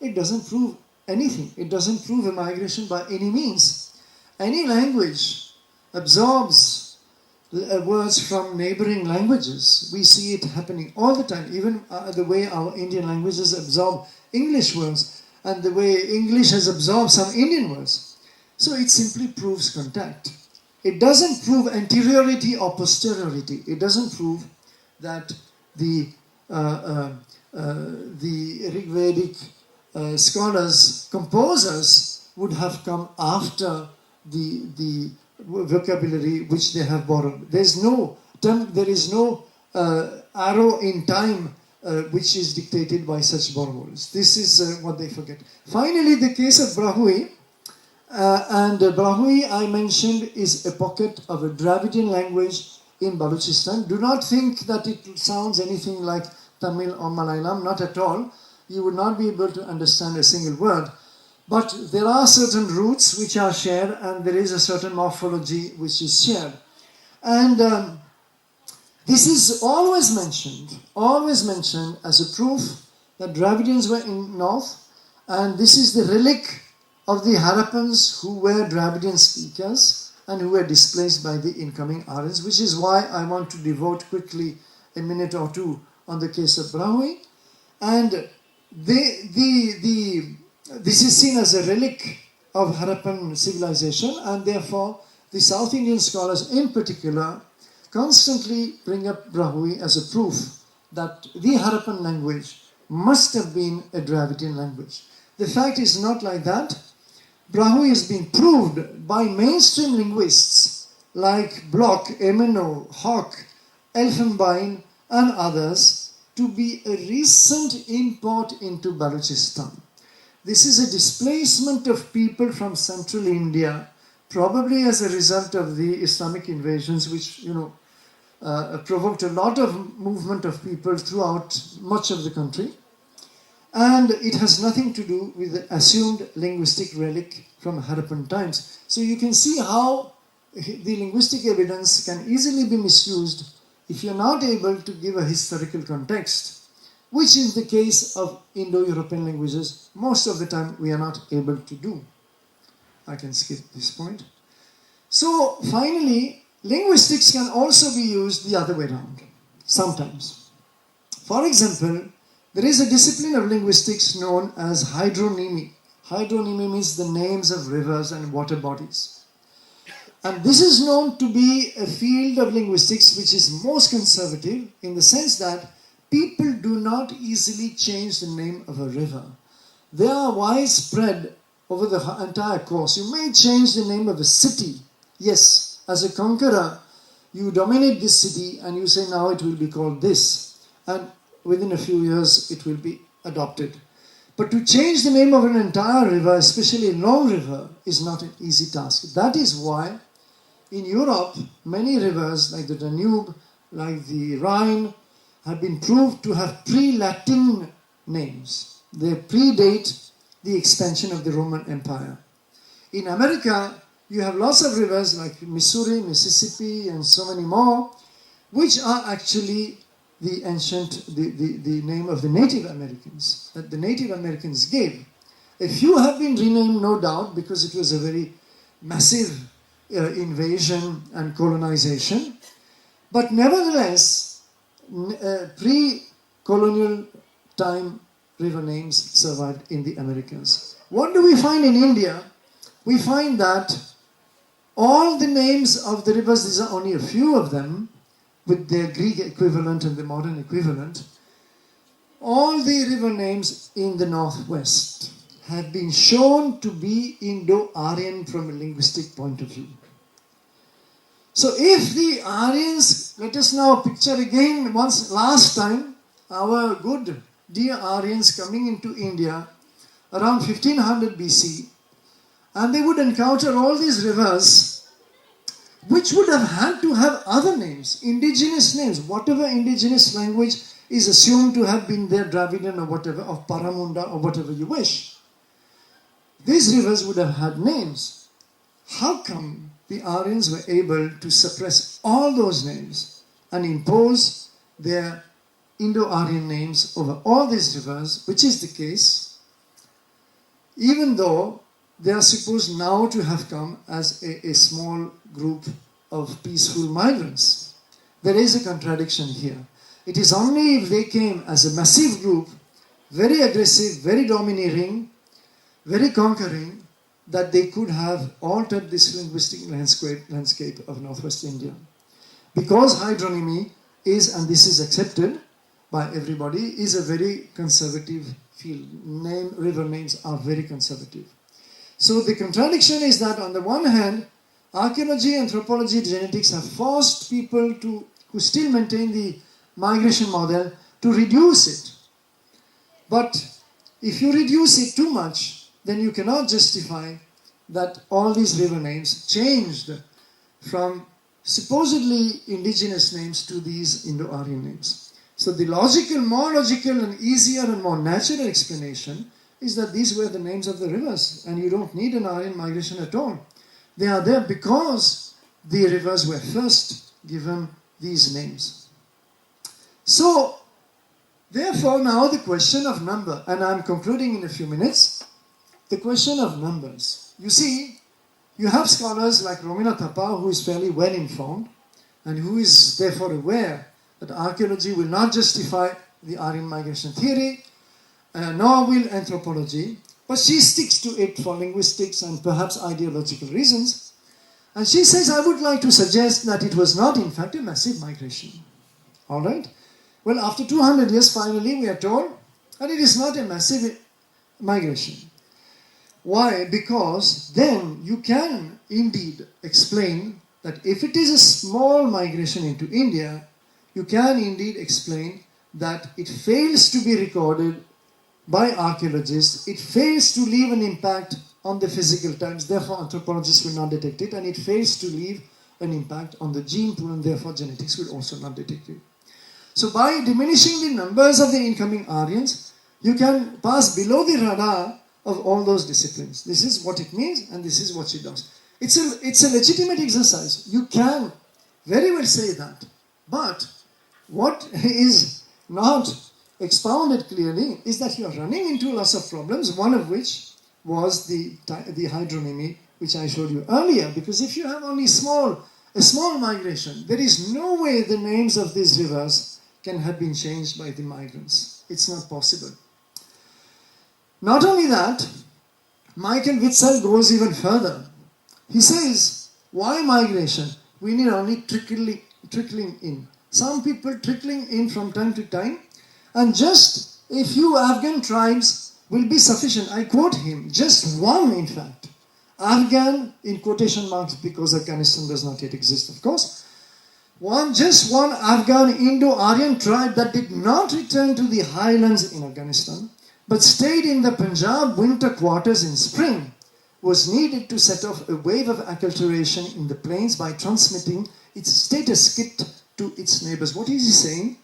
it doesn't prove anything. It doesn't prove a migration by any means. Any language absorbs words from neighboring languages. We see it happening all the time, even the way our Indian languages absorb English words, and the way English has absorbed some Indian words. So it simply proves contact. It doesn't prove anteriority or posteriority. It doesn't prove that the Rig Vedic scholars, composers, would have come after the vocabulary which they have borrowed. There is no arrow in time which is dictated by such borrowers. This is what they forget. Finally, the case of Brahui. And Brahui, I mentioned, is a pocket of a Dravidian language in Balochistan. Do not think that it sounds anything like Tamil or Malayalam, not at all. You would not be able to understand a single word. But there are certain roots which are shared, and there is a certain morphology which is shared. And this is always mentioned as a proof that Dravidians were in North, and this is the relic of the Harappans who were Dravidian speakers and who were displaced by the incoming Aryans, which is why I want to devote quickly a minute or two on the case of Brahui. And this is seen as a relic of Harappan civilization, and therefore the South Indian scholars in particular constantly bring up Brahui as a proof that the Harappan language must have been a Dravidian language. The fact is not like that. Brahui has been proved by mainstream linguists like Bloch, Emino, Hock, Elfenbein, and others to be a recent import into Balochistan. This is a displacement of people from central India, probably as a result of the Islamic invasions, which provoked a lot of movement of people throughout much of the country. And it has nothing to do with the assumed linguistic relic from Harappan times. So you can see how the linguistic evidence can easily be misused if you're not able to give a historical context, which is the case of Indo-European languages. Most of the time we are not able to do. I can skip this point. So finally, linguistics can also be used the other way around, sometimes. For example, there is a discipline of linguistics known as hydronymy. Hydronymy means the names of rivers and water bodies. And this is known to be a field of linguistics which is most conservative in the sense that people do not easily change the name of a river. They are widespread over the entire course. You may change the name of a city. Yes, as a conqueror, you dominate this city and you say now it will be called this. And within a few years it will be adopted. But to change the name of an entire river, especially a long river, is not an easy task. That is why in Europe, many rivers like the Danube, like the Rhine, have been proved to have pre-Latin names. They predate the expansion of the Roman Empire. In America, you have lots of rivers like Missouri, Mississippi, and so many more, which are actually the ancient, the name of the Native Americans, that the Native Americans gave. A few have been renamed, no doubt, because it was a very massive invasion and colonization. But nevertheless, pre-colonial time river names survived in the Americas. What do we find in India? We find that all the names of the rivers, these are only a few of them, with their Greek equivalent and the modern equivalent, all the river names in the northwest have been shown to be Indo-Aryan from a linguistic point of view. So if the Aryans, let us now picture again last time, our good dear Aryans coming into India around 1500 BC, and they would encounter all these rivers which would have had to have other names, indigenous names, whatever indigenous language is assumed to have been there, Dravidian or whatever, of Paramunda or whatever you wish. These rivers would have had names. How come the Aryans were able to suppress all those names and impose their Indo-Aryan names over all these rivers, which is the case, even though they are supposed now to have come as a small group of peaceful migrants. There is a contradiction here. It is only if they came as a massive group, very aggressive, very domineering, very conquering, that they could have altered this linguistic landscape of northwest India. Because hydronymy is, and this is accepted by everybody, is a very conservative field. River names are very conservative. So the contradiction is that on the one hand, archaeology, anthropology, genetics have forced people who still maintain the migration model to reduce it. But if you reduce it too much, then you cannot justify that all these river names changed from supposedly indigenous names to these Indo-Aryan names. So the more logical and easier and more natural explanation is that these were the names of the rivers and you don't need an Aryan migration at all. They are there because the rivers were first given these names. So, therefore now the question of number, and I'm concluding in a few minutes, the question of numbers. You see, you have scholars like Romina Thapa, who is fairly well informed and who is therefore aware that archaeology will not justify the Aryan migration theory, nor will anthropology, but she sticks to it for linguistics and perhaps ideological reasons. And she says, I would like to suggest that it was not in fact a massive migration. Alright? Well, after 200 years, finally we are told that it is not a massive migration. Why? Because then you can indeed explain that if it is a small migration into India, you can indeed explain that it fails to be recorded by archaeologists, it fails to leave an impact on the physical times, therefore anthropologists will not detect it, and it fails to leave an impact on the gene pool, and therefore genetics will also not detect it. So by diminishing the numbers of the incoming Aryans, you can pass below the radar of all those disciplines. This is what it means, and this is what it does. It's a legitimate exercise. You can very well say that. But what is not expounded clearly is that you are running into lots of problems, one of which was the hydronymy, which I showed you earlier. Because if you have only a small migration, there is no way the names of these rivers can have been changed by the migrants. It's not possible. Not only that, Michael Witzel goes even further. He says, why migration? We need only trickling in. Some people trickling in from time to time, and just a few Afghan tribes will be sufficient. I quote him, just one in fact. Afghan in quotation marks because Afghanistan does not yet exist, of course. Just one Afghan Indo-Aryan tribe that did not return to the highlands in Afghanistan, but stayed in the Punjab winter quarters in spring, was needed to set off a wave of acculturation in the plains by transmitting its status kit to its neighbors. What is he saying?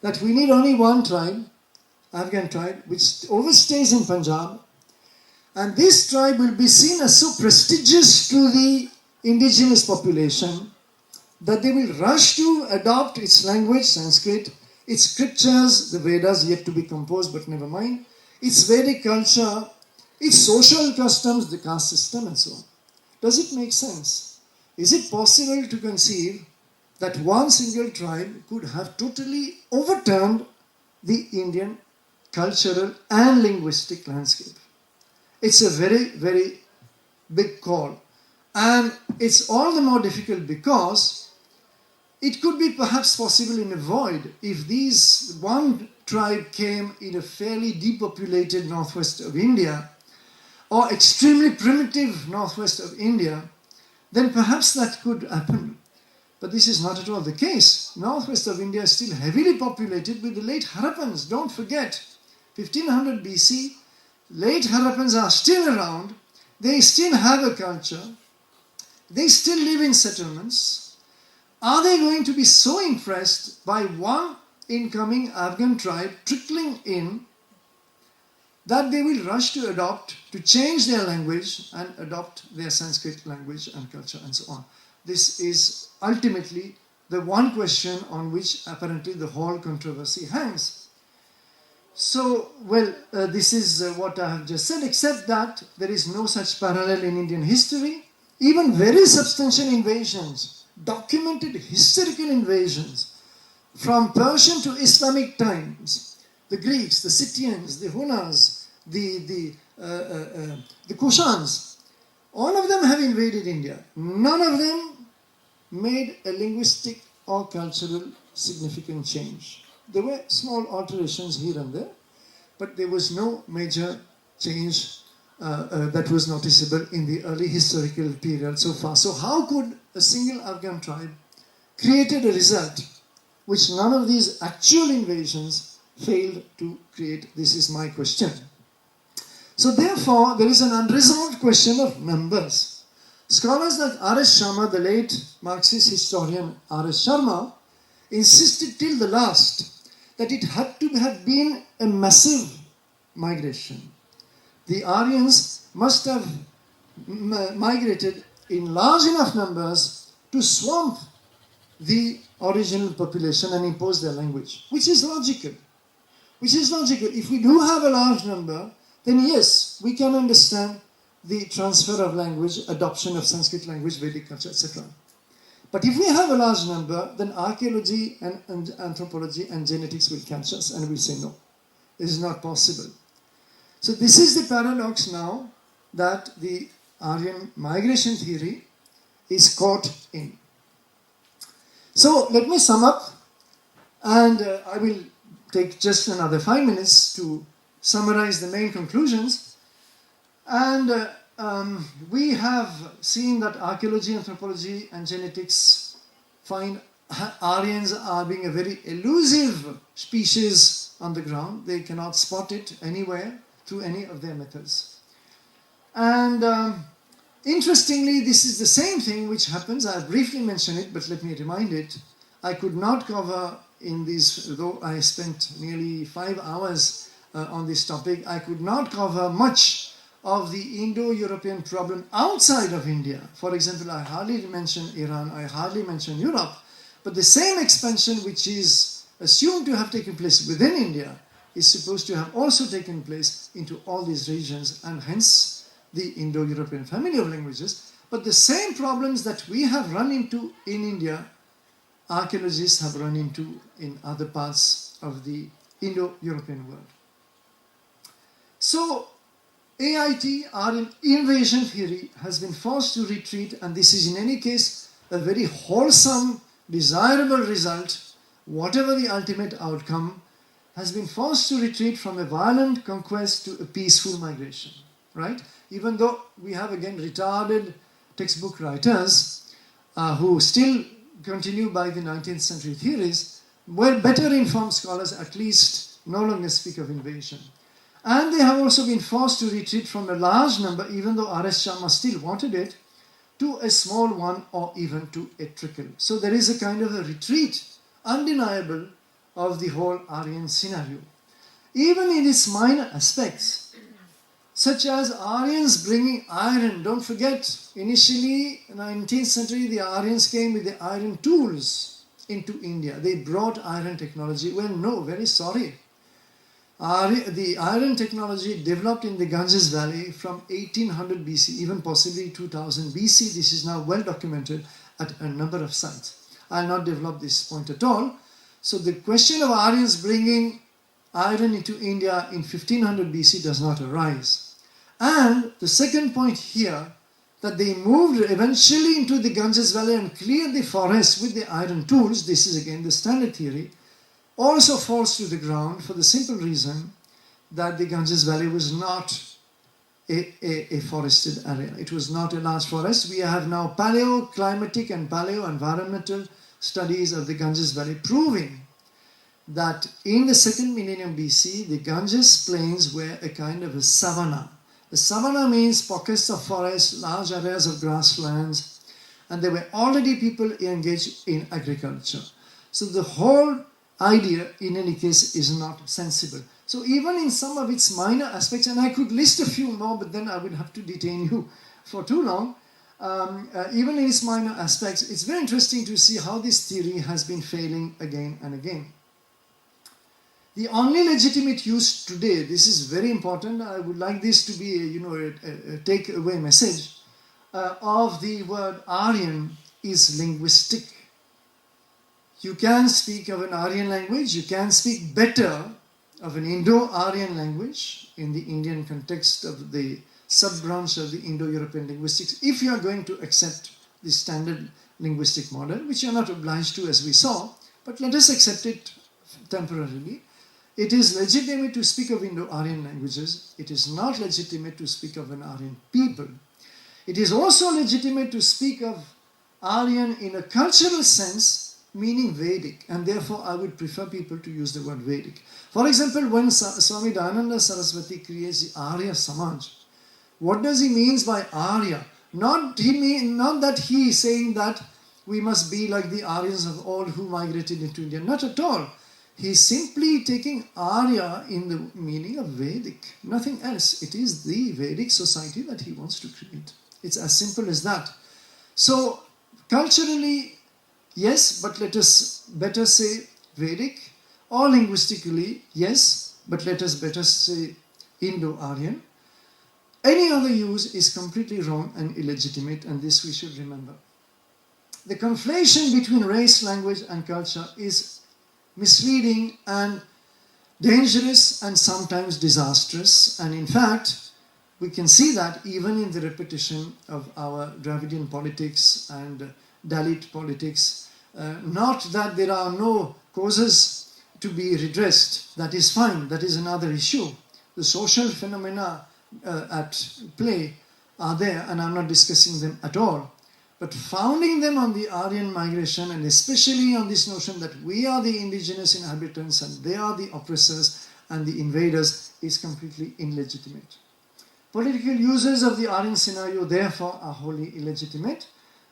That we need only one tribe, Afghan tribe, which overstays in Punjab, and this tribe will be seen as so prestigious to the indigenous population that they will rush to adopt its language, Sanskrit, its scriptures, the Vedas yet to be composed, but never mind, its Vedic culture, its social customs, the caste system, and so on. Does it make sense? Is it possible to conceive that one single tribe could have totally overturned the Indian cultural and linguistic landscape? It's a very, very big call. And it's all the more difficult because it could be perhaps possible in a void if these one tribe came in a fairly depopulated northwest of India or extremely primitive northwest of India, then perhaps that could happen. But this is not at all the case. Northwest of India is still heavily populated with the late Harappans. Don't forget, 1500 BC, late Harappans are still around. They still have a culture. They still live in settlements. Are they going to be so impressed by one incoming Afghan tribe trickling in that they will rush to adopt, to change their language and adopt their Sanskrit language and culture and so on? This is ultimately the one question on which apparently the whole controversy hangs. So, this is what I have just said, except that there is no such parallel in Indian history. Even very substantial invasions, documented historical invasions, from Persian to Islamic times, the Greeks, the Scythians, the Hunas, the Kushans, all of them have invaded India. None of them made a linguistic or cultural significant change. There were small alterations here and there, but there was no major change that was noticeable in the early historical period so far. So how could a single Afghan tribe created a result which none of these actual invasions failed to create? This is my question. So therefore, there is an unresolved question of numbers. Scholars like R.S. Sharma, the late Marxist historian R.S. Sharma, insisted till the last that it had to have been a massive migration. The Aryans must have migrated in large enough numbers to swamp the original population and impose their language, which is logical. If we do have a large number, then yes, we can understand the transfer of language, adoption of Sanskrit language, Vedic culture, etc. But if we have a large number, then archaeology and anthropology and genetics will catch us and will say no, this is not possible. So this is the paradox now that the Aryan migration theory is caught in. So let me sum up, and I will take just another 5 minutes to summarize the main conclusions. And we have seen that archaeology, anthropology and genetics find Aryans are being a very elusive species on the ground. They cannot spot it anywhere through any of their methods. And interestingly, this is the same thing which happens. I briefly mentioned it, but let me remind it. I could not cover in these, though I spent nearly 5 hours on this topic, I could not cover much of the Indo-European problem outside of India. For example, I hardly mentioned Iran, I hardly mentioned Europe, but the same expansion which is assumed to have taken place within India is supposed to have also taken place into all these regions, and hence the Indo-European family of languages. But the same problems that we have run into in India, archaeologists have run into in other parts of the Indo-European world. So, AIT, Aryan invasion theory, has been forced to retreat, and this is in any case a very wholesome, desirable result, whatever the ultimate outcome, has been forced to retreat from a violent conquest to a peaceful migration, right? Even though we have again retarded textbook writers who still continue by the 19th century theories, where better informed scholars at least no longer speak of invasion. And they have also been forced to retreat from a large number, even though R.S. Sharma still wanted it, to a small one or even to a trickle. So there is a kind of a retreat, undeniable, of the whole Aryan scenario. Even in its minor aspects, such as Aryans bringing iron. Don't forget, initially, in the 19th century, the Aryans came with the iron tools into India. They brought iron technology. Well, no, very sorry. The iron technology developed in the Ganges Valley from 1800 BC, even possibly 2000 BC. This is now well documented at a number of sites. I'll not develop this point at all. So the question of Aryans bringing iron into India in 1500 BC does not arise. And the second point here, that they moved eventually into the Ganges Valley and cleared the forest with the iron tools, this is again the standard theory, also falls to the ground for the simple reason that the Ganges Valley was not a forested area. It was not a large forest. We have now paleoclimatic and paleo-environmental studies of the Ganges Valley proving that in the 2nd millennium BC, the Ganges plains were a kind of a savanna. A savanna means pockets of forest, large areas of grasslands, and there were already people engaged in agriculture. So the whole idea, in any case, is not sensible. So even in some of its minor aspects, and I could list a few more, but then I would have to detain you for too long, even in its minor aspects, it's very interesting to see how this theory has been failing again and again. The only legitimate use today, this is very important, I would like this to be a take-away message, of the word Aryan is linguistic. You can speak of an Aryan language, you can speak better of an Indo-Aryan language in the Indian context of the sub-branch of the Indo-European linguistics, if you are going to accept the standard linguistic model, which you are not obliged to, as we saw, but let us accept it temporarily. It is legitimate to speak of Indo-Aryan languages. It is not legitimate to speak of an Aryan people. It is also legitimate to speak of Aryan in a cultural sense, meaning Vedic, and therefore I would prefer people to use the word Vedic. For example, when Swami Dayananda Saraswati creates the Arya Samaj, what does he mean by Arya? Not that he is saying that we must be like the Aryans of old who migrated into India. Not at all. He is simply taking Arya in the meaning of Vedic. Nothing else. It is the Vedic society that he wants to create. It's as simple as that. So, culturally, yes, but let us better say Vedic. Or linguistically, yes, but let us better say Indo-Aryan. Any other use is completely wrong and illegitimate, and this we should remember. The conflation between race, language, and culture is misleading and dangerous and sometimes disastrous. And in fact, we can see that even in the repetition of our Dravidian politics and Dalit politics. Not that there are no causes to be redressed. That is fine. That is another issue. The social phenomena at play are there, and I'm not discussing them at all. but founding them on the Aryan migration, and especially on this notion that we are the indigenous inhabitants and they are the oppressors and the invaders, is completely illegitimate. Political users of the Aryan scenario, therefore, are wholly illegitimate.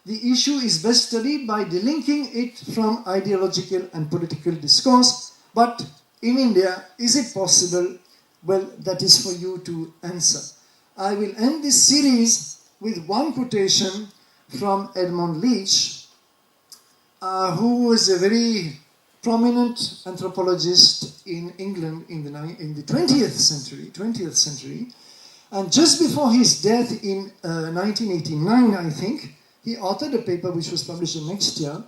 The issue is best studied by delinking it from ideological and political discourse. But in India, is it possible? Well, that is for you to answer. I will end this series with one quotation from Edmund Leach, who was a very prominent anthropologist in England in the 20th century. And just before his death in 1989, I think, he authored a paper which was published the next year,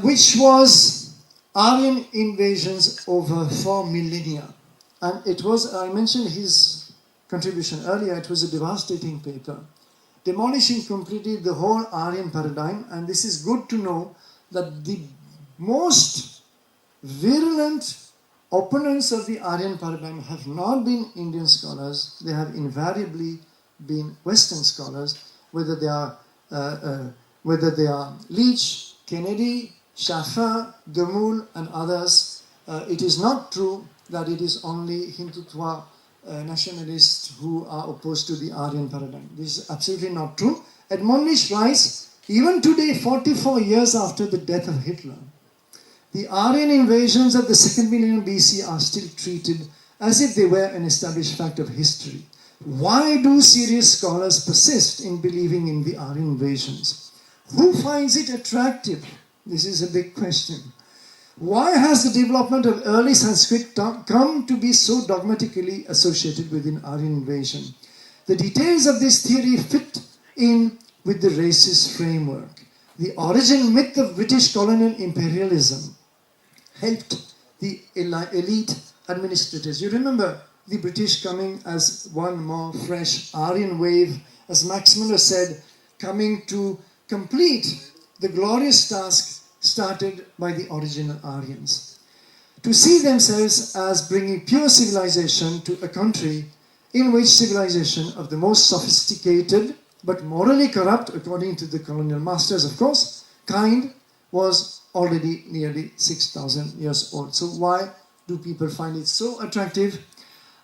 which was Aryan invasions over 4 millennia. And it was, I mentioned his contribution earlier, it was a devastating paper, demolishing completely the whole Aryan paradigm. And this is good to know that the most virulent opponents of the Aryan paradigm have not been Indian scholars, they have invariably been Western scholars, whether they are Leach, Kennedy, Schaeffer, Demoule, and others. It is not true that it is only Hindutva nationalists who are opposed to the Aryan paradigm. This is absolutely not true. Edmund Leach writes, even today, 44 years after the death of Hitler, the Aryan invasions of the 2nd millennium BC are still treated as if they were an established fact of history. Why do serious scholars persist in believing in the Aryan invasions? Who finds it attractive? This is a big question. Why has the development of early Sanskrit come to be so dogmatically associated with an Aryan invasion? The details of this theory fit in with the racist framework. The origin myth of British colonial imperialism helped the elite administrators. You remember the British coming as one more fresh Aryan wave, as Max Muller said, coming to complete the glorious task started by the original Aryans. To see themselves as bringing pure civilization to a country in which civilization of the most sophisticated but morally corrupt, according to the colonial masters, of course, kind, was already nearly 6,000 years old. So why do people find it so attractive?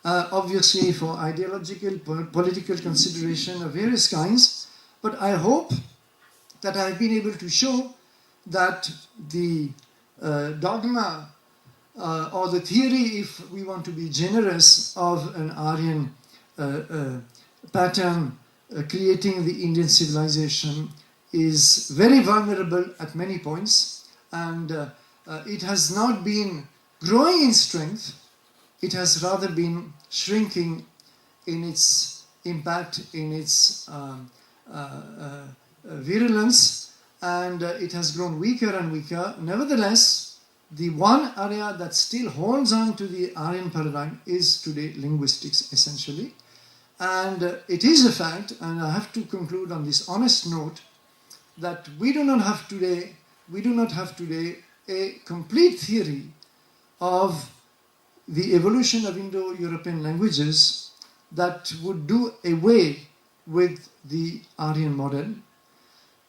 Obviously for ideological, political consideration of various kinds, but I hope that I've been able to show that the dogma or the theory, if we want to be generous, of an Aryan pattern creating the Indian civilization is very vulnerable at many points, and it has not been growing in strength, it has rather been shrinking in its impact, in its virulence, and it has grown weaker and weaker. Nevertheless, the one area that still holds on to the Aryan paradigm is today linguistics, essentially. And it is a fact, and I have to conclude on this honest note, that we do not have today a complete theory of the evolution of Indo-European languages that would do away with the Aryan model.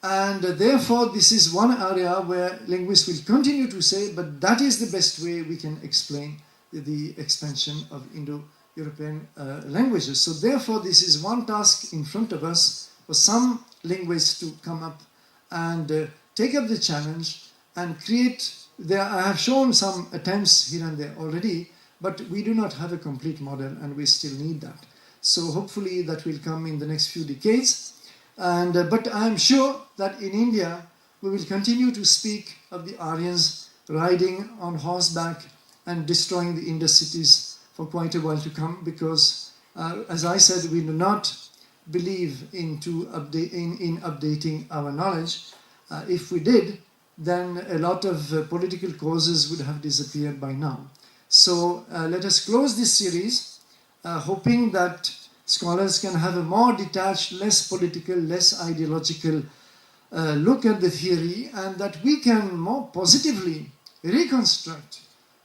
And therefore, this is one area where linguists will continue to say, but that is the best way we can explain the expansion of Indo-European languages. So therefore, this is one task in front of us for some linguists to come up and take up the challenge and create. I have shown some attempts here and there already, but we do not have a complete model and we still need that. So hopefully that will come in the next few decades. But I am sure that in India we will continue to speak of the Aryans riding on horseback and destroying the Indus cities for quite a while to come, because as I said, we do not believe in updating our knowledge. If we did, then a lot of political causes would have disappeared by now. So let us close this series, hoping that scholars can have a more detached, less political, less ideological look at the theory, and that we can more positively reconstruct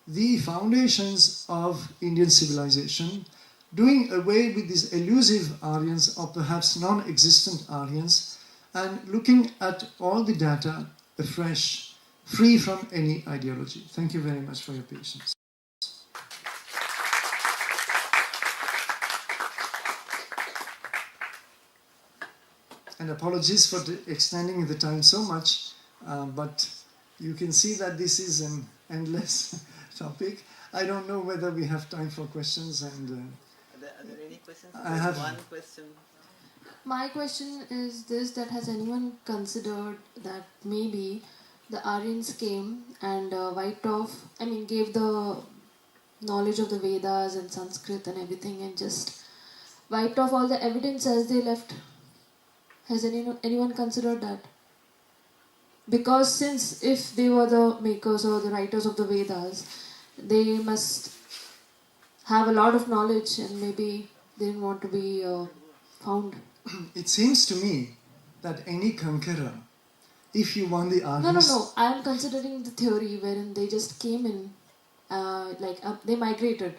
the foundations of Indian civilization, doing away with these elusive Aryans or perhaps non-existent Aryans, and looking at all the data afresh, free from any ideology. Thank you very much for your patience. And apologies for extending the time so much, but you can see that this is an endless topic. I don't know whether we have time for questions. And Are there any questions? I have one question. My question is this, that has anyone considered that maybe the Aryans came and wiped off, gave the knowledge of the Vedas and Sanskrit and everything and just wiped off all the evidence as they left? Has anyone considered that? Because since if they were the makers or the writers of the Vedas, they must have a lot of knowledge and maybe they didn't want to be found. it seems to me that any conqueror, if you won the Aryans... No. I am considering the theory wherein they just came in, they migrated.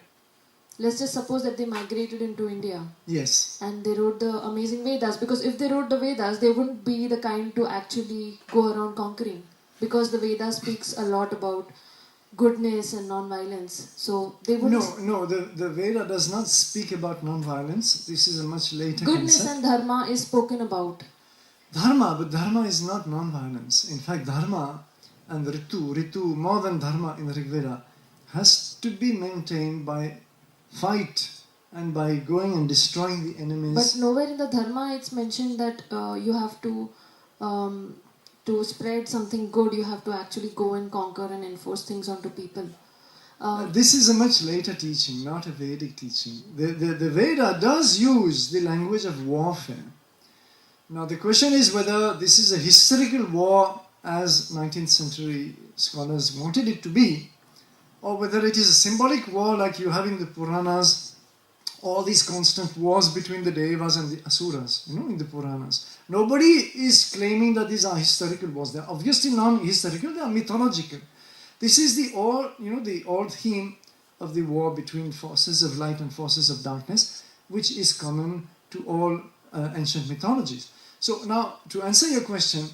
Let's just suppose that they migrated into India. Yes. And they wrote the amazing Vedas. Because if they wrote the Vedas, they wouldn't be the kind to actually go around conquering. Because the Vedas speaks a lot about goodness and non-violence. So they wouldn't... No, the Veda does not speak about non-violence. This is a much later Goodness concept. and dharma is spoken about. But dharma is not non-violence. In fact, dharma and ritu, more than dharma in the Rig Veda, has to be maintained by fight and by going and destroying the enemies. But nowhere in the dharma it's mentioned that you have to spread something good, you have to actually go and conquer and enforce things onto people. This is a much later teaching, not a Vedic teaching. The Veda does use the language of warfare. Now the question is whether this is a historical war as 19th century scholars wanted it to be, or whether it is a symbolic war like you have in the Puranas, all these constant wars between the Devas and the Asuras, in the Puranas. Nobody is claiming that these are historical wars. They are obviously non-historical, they are mythological. This is the old theme of the war between forces of light and forces of darkness, which is common to all ancient mythologies. So now, to answer your question,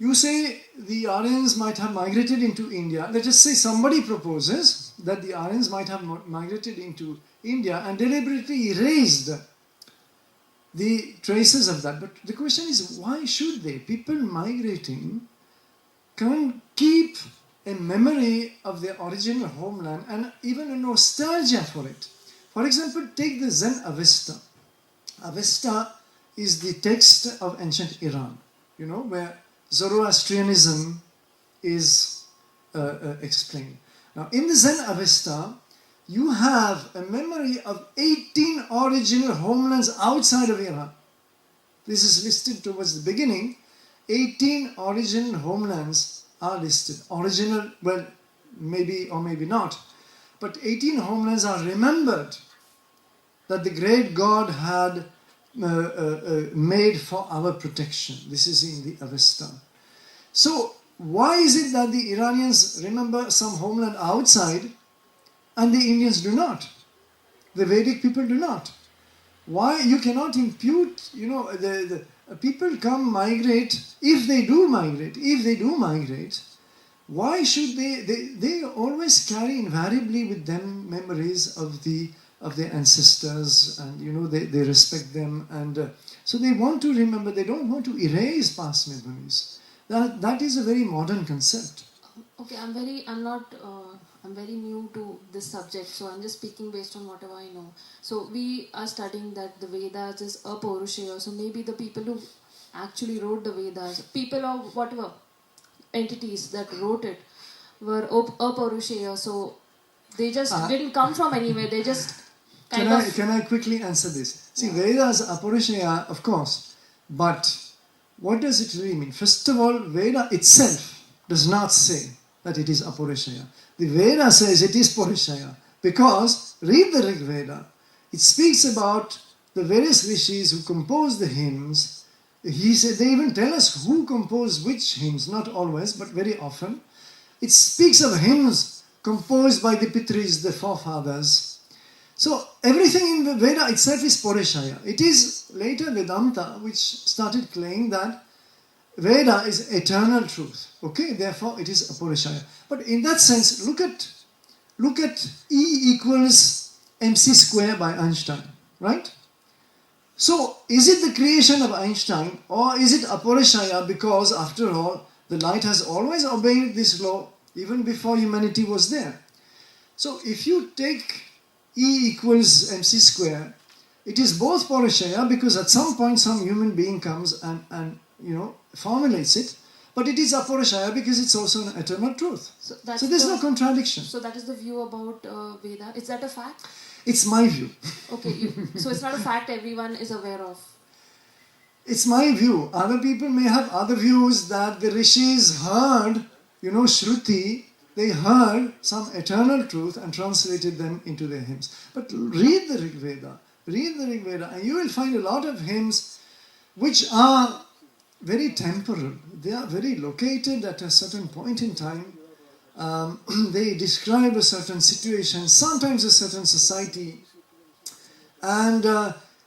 you say the Aryans might have migrated into India. Let us say somebody proposes that the Aryans might have migrated into India and deliberately erased the traces of that. But the question is, why should they? People migrating can keep a memory of their original homeland and even a nostalgia for it. For example, take the Zen Avesta. Avesta is the text of ancient Iran, where Zoroastrianism is explained. Now, in the Zen Avesta, you have a memory of 18 original homelands outside of Iran. This is listed towards the beginning. 18 original homelands are listed. Original, well, maybe or maybe not. But 18 homelands are remembered that the great God had made for our protection. This is in the Avesta. So, why is it that the Iranians remember some homeland outside and the Indians do not? The Vedic people do not. Why? You cannot impute, the people come migrate, if they do migrate, why should they always carry invariably with them memories of their ancestors, and they respect them, and so they want to remember. They don't want to erase past memories. That is a very modern concept. Okay, I'm very new to this subject, so I'm just speaking based on whatever I know. So we are studying that the Vedas is apaurushaya, so maybe the people who actually wrote the Vedas, people or whatever entities that wrote it were apaurushaya, so they just didn't come from anywhere, they just Can I quickly answer this? See, Vedas apaurushaya, of course, but what does it really mean? First of all, Veda itself does not say that it is apaurushaya. The Veda says it is paurushaya because, read the Rig Veda, it speaks about the various rishis who composed the hymns. He said, they even tell us who composed which hymns, not always, but very often. It speaks of hymns composed by the Pitris, the forefathers. So everything in the Veda itself is Purishaya. It is later Vedanta which started claiming that Veda is eternal truth. Okay, therefore it is Apurishaya. But in that sense, look at E equals mc square by Einstein, right? So is it the creation of Einstein or is it Apurishaya because after all the light has always obeyed this law even before humanity was there? So if you take E equals mc square, it is both Purishaya because at some point some human being comes and formulates it, but it is Apurishaya because it's also an eternal truth. So there's no contradiction. So that is the view about Veda. Is that a fact? It's my view. Okay, so it's not a fact everyone is aware of. It's my view. Other people may have other views that the rishis heard, Shruti, they heard some eternal truth and translated them into their hymns. But read the Rig Veda, and you will find a lot of hymns which are very temporal. They are very located at a certain point in time. They describe a certain situation, sometimes a certain society. And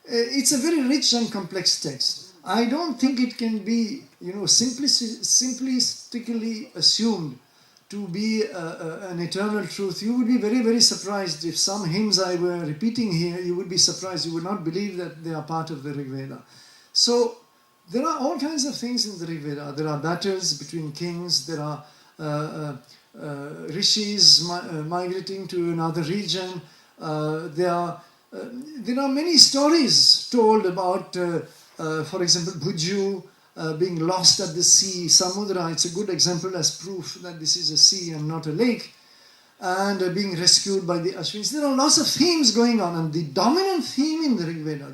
it's a very rich and complex text. I don't think it can be, simplistically assumed to be an eternal truth. You would be very, very surprised if some hymns I were repeating here, you would be surprised. You would not believe that they are part of the Rig Veda. So there are all kinds of things in the Rig Veda. There are battles between kings. There are rishis migrating to another region. There are many stories told about, for example, Bhuju being lost at the sea, Samudra. It's a good example as proof that this is a sea and not a lake, and being rescued by the Ashwins. There are lots of themes going on, and the dominant theme in the Rig Veda,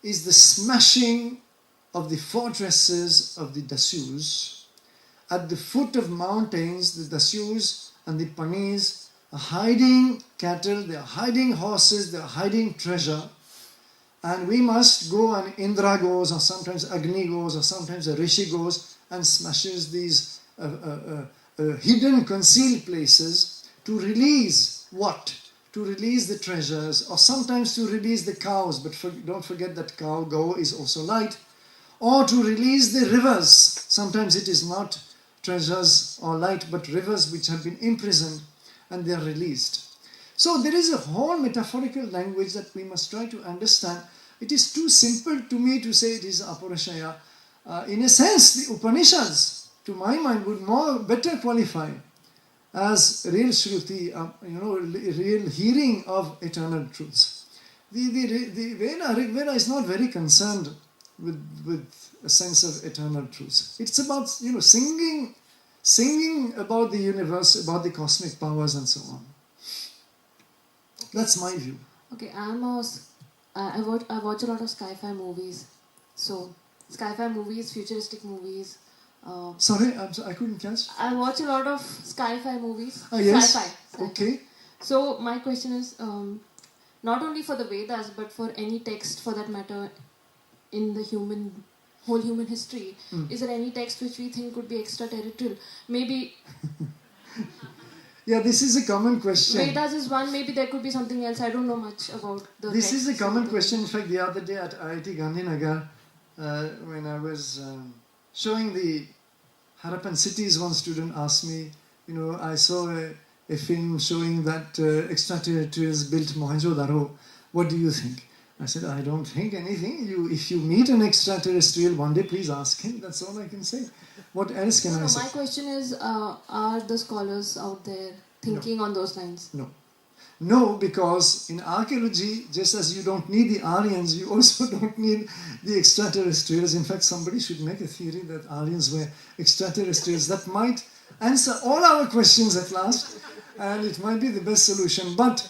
is the smashing of the fortresses of the Dasyus. At the foot of mountains, the Dasyus and the Panis are hiding cattle, they are hiding horses, they are hiding treasure. And we must go, and Indra goes, or sometimes Agni goes, or sometimes a Rishi goes and smashes these hidden, concealed places to release what? To release the treasures, or sometimes to release the cows, but don't forget that go is also light, or to release the rivers. Sometimes it is not treasures or light, but rivers which have been imprisoned and they are released. So there is a whole metaphorical language that we must try to understand. It is too simple to me to say it is Apurishaya. In a sense, the Upanishads, to my mind, would better qualify as real Shruti, real hearing of eternal truths. The Rig Veda is not very concerned with a sense of eternal truths. It's about singing about the universe, about the cosmic powers and so on. That's my view. Okay, I watch a lot of sci-fi movies. So sci-fi movies, futuristic movies. Sorry, I couldn't catch. I watch a lot of sci-fi movies. Yes. Sci-fi. Okay. So my question is, not only for the Vedas, but for any text for that matter, in the whole human history, is there any text which we think could be extraterrestrial? Maybe. Yeah, this is a common question. Vedas is one, maybe there could be something else. I don't know much about the This text. is a common question. In fact, the other day at IIT Gandhinagar, when I was showing the Harappan cities, one student asked me, I saw a film showing that extraterrestrials built Mohenjo-daro. What do you think? I said, I don't think anything. If you meet an extraterrestrial one day, please ask him. That's all I can say. What else can I say? My question is, are the scholars out there thinking on those lines? No, because in archaeology, just as you don't need the Aryans, you also don't need the extraterrestrials. In fact, somebody should make a theory that Aryans were extraterrestrials. That might answer all our questions at last, and it might be the best solution. But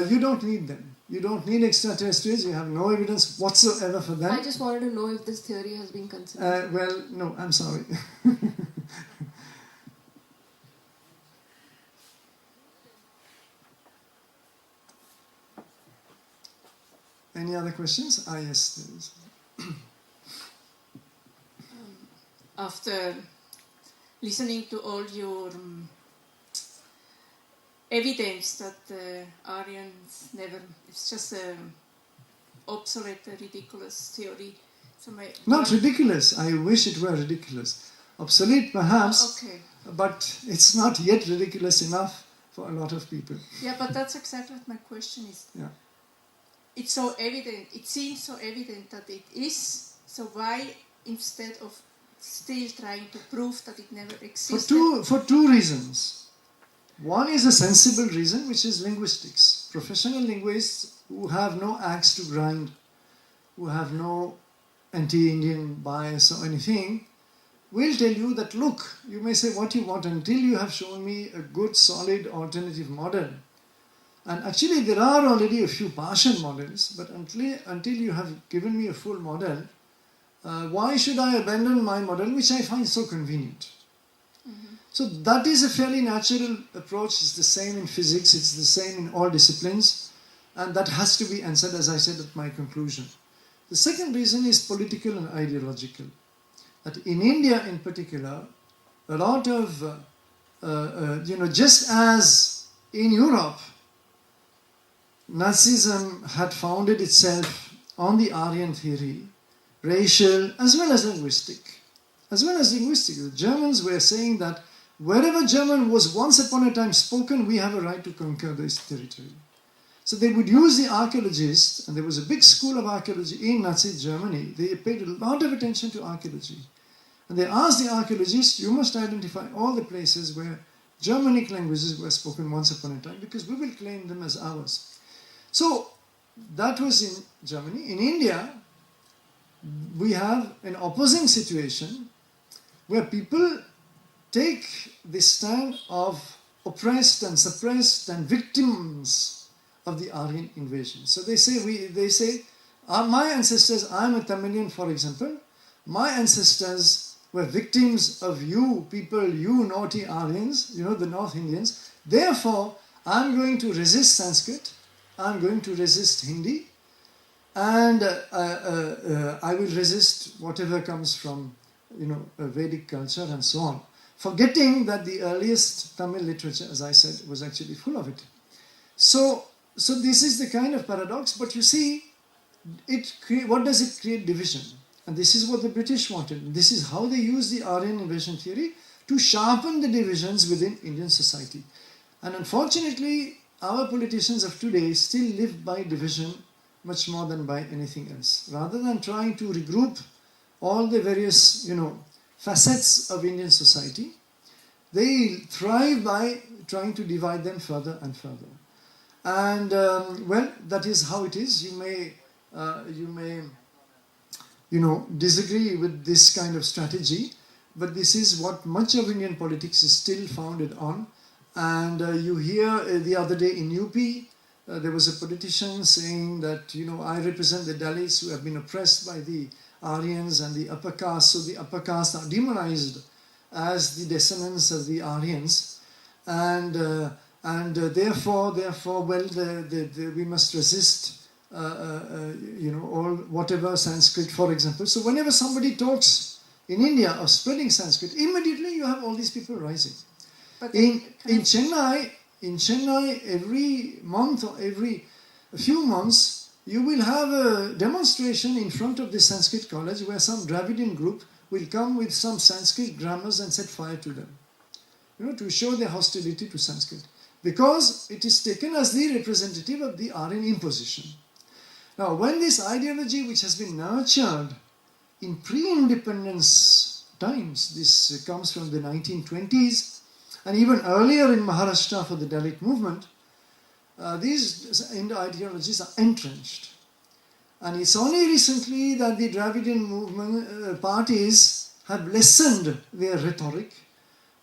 you don't need them. You don't need extraterrestrials. You have no evidence whatsoever for them. I just wanted to know if this theory has been considered. Well, no, I'm sorry. Any other questions? Yes, there is. After listening to all your evidence that Aryans never, it's just an obsolete, ridiculous theory. So Not ridiculous, I wish it were ridiculous. Obsolete perhaps, okay. but it's not yet ridiculous enough for a lot of people. Yeah, but that's exactly what my question is. Yeah. It's so evident, it seems so evident that it is, so why instead of still trying to prove that it never existed? For two reasons. One is a sensible reason, which is linguistics. Professional linguists who have no axe to grind, who have no anti-Indian bias or anything, will tell you that, look, you may say what you want until you have shown me a good, solid alternative model. And actually there are already a few partial models, but until you have given me a full model, why should I abandon my model, which I find so convenient? Mm-hmm. So that is a fairly natural approach. It's the same in physics, it's the same in all disciplines, and that has to be answered, as I said at my conclusion. The second reason is political and ideological. That in India in particular, a lot of, just as in Europe, Nazism had founded itself on the Aryan theory, racial as well as linguistic. The Germans were saying that wherever German was once upon a time spoken, we have a right to conquer this territory. So they would use the archaeologists, and there was a big school of archaeology in Nazi Germany. They paid a lot of attention to archaeology. And they asked the archaeologists, you must identify all the places where Germanic languages were spoken once upon a time, because we will claim them as ours. So that was in Germany. In India, we have an opposing situation where people take the stand of oppressed and suppressed and victims of the Aryan invasion. So they say, my ancestors, I'm a Tamilian, for example, my ancestors were victims of you people, you naughty Aryans, the North Indians. Therefore, I'm going to resist Sanskrit, I'm going to resist Hindi, and I will resist whatever comes from, Vedic culture and so on. Forgetting that the earliest Tamil literature, as I said, was actually full of it. So this is the kind of paradox, but you see, what does it create? Division. And this is what the British wanted. This is how they used the Aryan invasion theory to sharpen the divisions within Indian society. And unfortunately, our politicians of today still live by division much more than by anything else. Rather than trying to regroup all the various, facets of Indian society, they thrive by trying to divide them further and further. And that is how it is. You may disagree with this kind of strategy, but this is what much of Indian politics is still founded on. And you hear the other day in UP, there was a politician saying that, I represent the Dalits who have been oppressed by the Aryans and the upper caste, so the upper caste are demonized as the descendants of the Aryans, and therefore, we must resist, all whatever Sanskrit, for example. So whenever somebody talks in India of spreading Sanskrit, immediately you have all these people rising. But in Chennai, every month or every few months, you will have a demonstration in front of the Sanskrit college where some Dravidian group will come with some Sanskrit grammars and set fire to them, to show their hostility to Sanskrit, because it is taken as the representative of the Aryan imposition. Now, when this ideology, which has been nurtured in pre-independence times, this comes from the 1920s, and even earlier in Maharashtra for the Dalit movement, these ideologies are entrenched. And it's only recently that the Dravidian movement parties have lessened their rhetoric,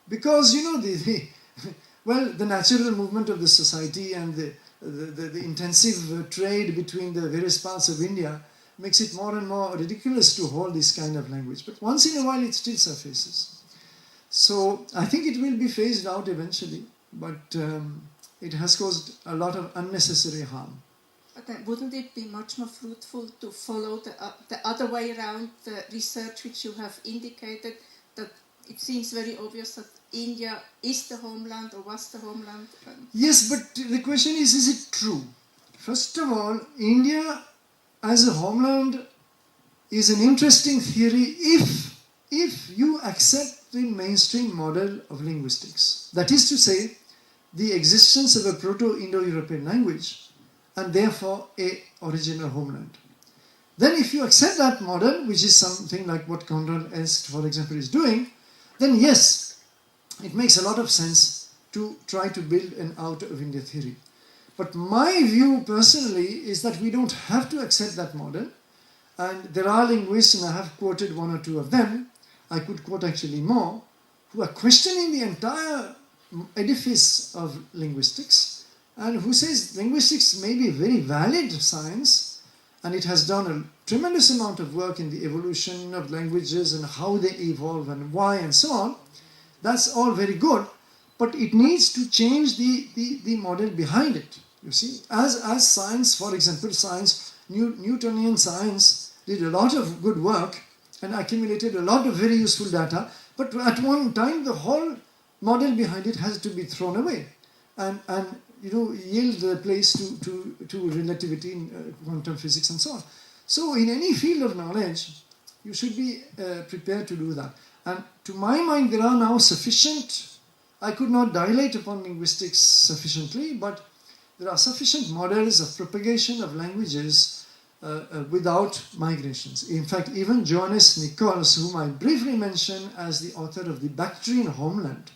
because, the natural movement of the society and the intensive trade between the various parts of India makes it more and more ridiculous to hold this kind of language. But once in a while it still surfaces. So I think it will be phased out eventually, but it has caused a lot of unnecessary harm. But then wouldn't it be much more fruitful to follow the other way around, the research which you have indicated, that it seems very obvious that India is the homeland or was the homeland? Yes, but the question is it true? First of all, India as a homeland is an interesting theory if you accept the mainstream model of linguistics. That is to say, the existence of a Proto-Indo-European language and therefore a original homeland. Then if you accept that model, which is something like what Conrad Est, for example, is doing, then yes, it makes a lot of sense to try to build an out of India theory. But my view personally is that we don't have to accept that model. And there are linguists, and I have quoted one or two of them, I could quote actually more, who are questioning the entire edifice of linguistics and who says linguistics may be a very valid science and it has done a tremendous amount of work in the evolution of languages and how they evolve and why and so on. That's all very good, but it needs to change the model behind it. You see, as science, for example, Newtonian science did a lot of good work and accumulated a lot of very useful data, but at one time the whole model behind it has to be thrown away and yield the place to relativity in quantum physics and so on. So in any field of knowledge, you should be prepared to do that. And to my mind, there are now sufficient, I could not dilate upon linguistics sufficiently, but there are sufficient models of propagation of languages without migrations. In fact, even Johannes Nichols, whom I briefly mentioned as the author of the Bactrian Homeland,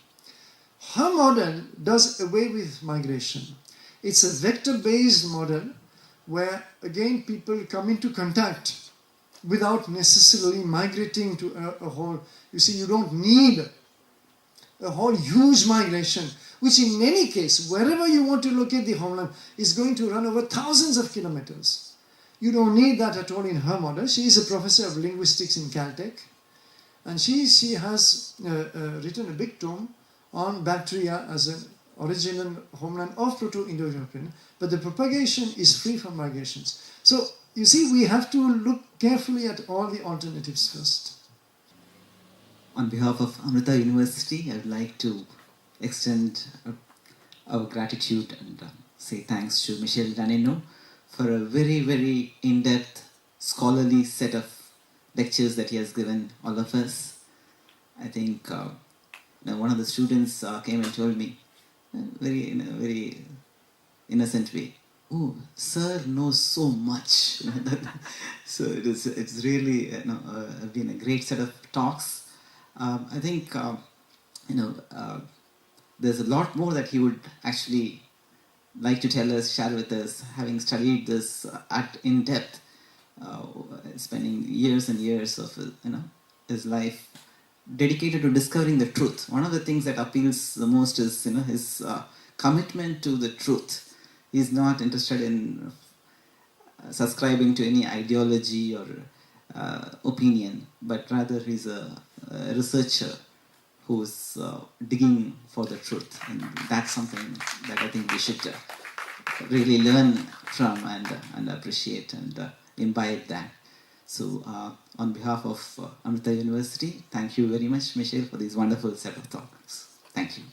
her model does away with migration. It's a vector-based model where, again, people come into contact without necessarily migrating to a whole. You see, you don't need a whole huge migration, which in any case, wherever you want to locate the homeland, is going to run over thousands of kilometers. You don't need that at all in her model. She is a professor of linguistics in Caltech, and she has written a big tome on Bactria as an original homeland of Proto-Indo-European, but the propagation is free from migrations. So, you see, we have to look carefully at all the alternatives first. On behalf of Amrita University, I would like to extend our gratitude and say thanks to Michel Danino for a very, very in-depth, scholarly set of lectures that he has given all of us. I think one of the students came and told me, in a very innocent way, "Oh, sir knows so much." So it's really been a great set of talks. I think there's a lot more that he would actually like to tell us, share with us, having studied this in depth, spending years and years of his life dedicated to discovering the truth. One of the things that appeals the most is his commitment to the truth. He's not interested in subscribing to any ideology or opinion, but rather he's a researcher who's digging for the truth, and that's something that I think we should really learn from and appreciate and imbibe that. So on behalf of Amrita University, thank you very much, Michel, for these wonderful set of talks. Thank you.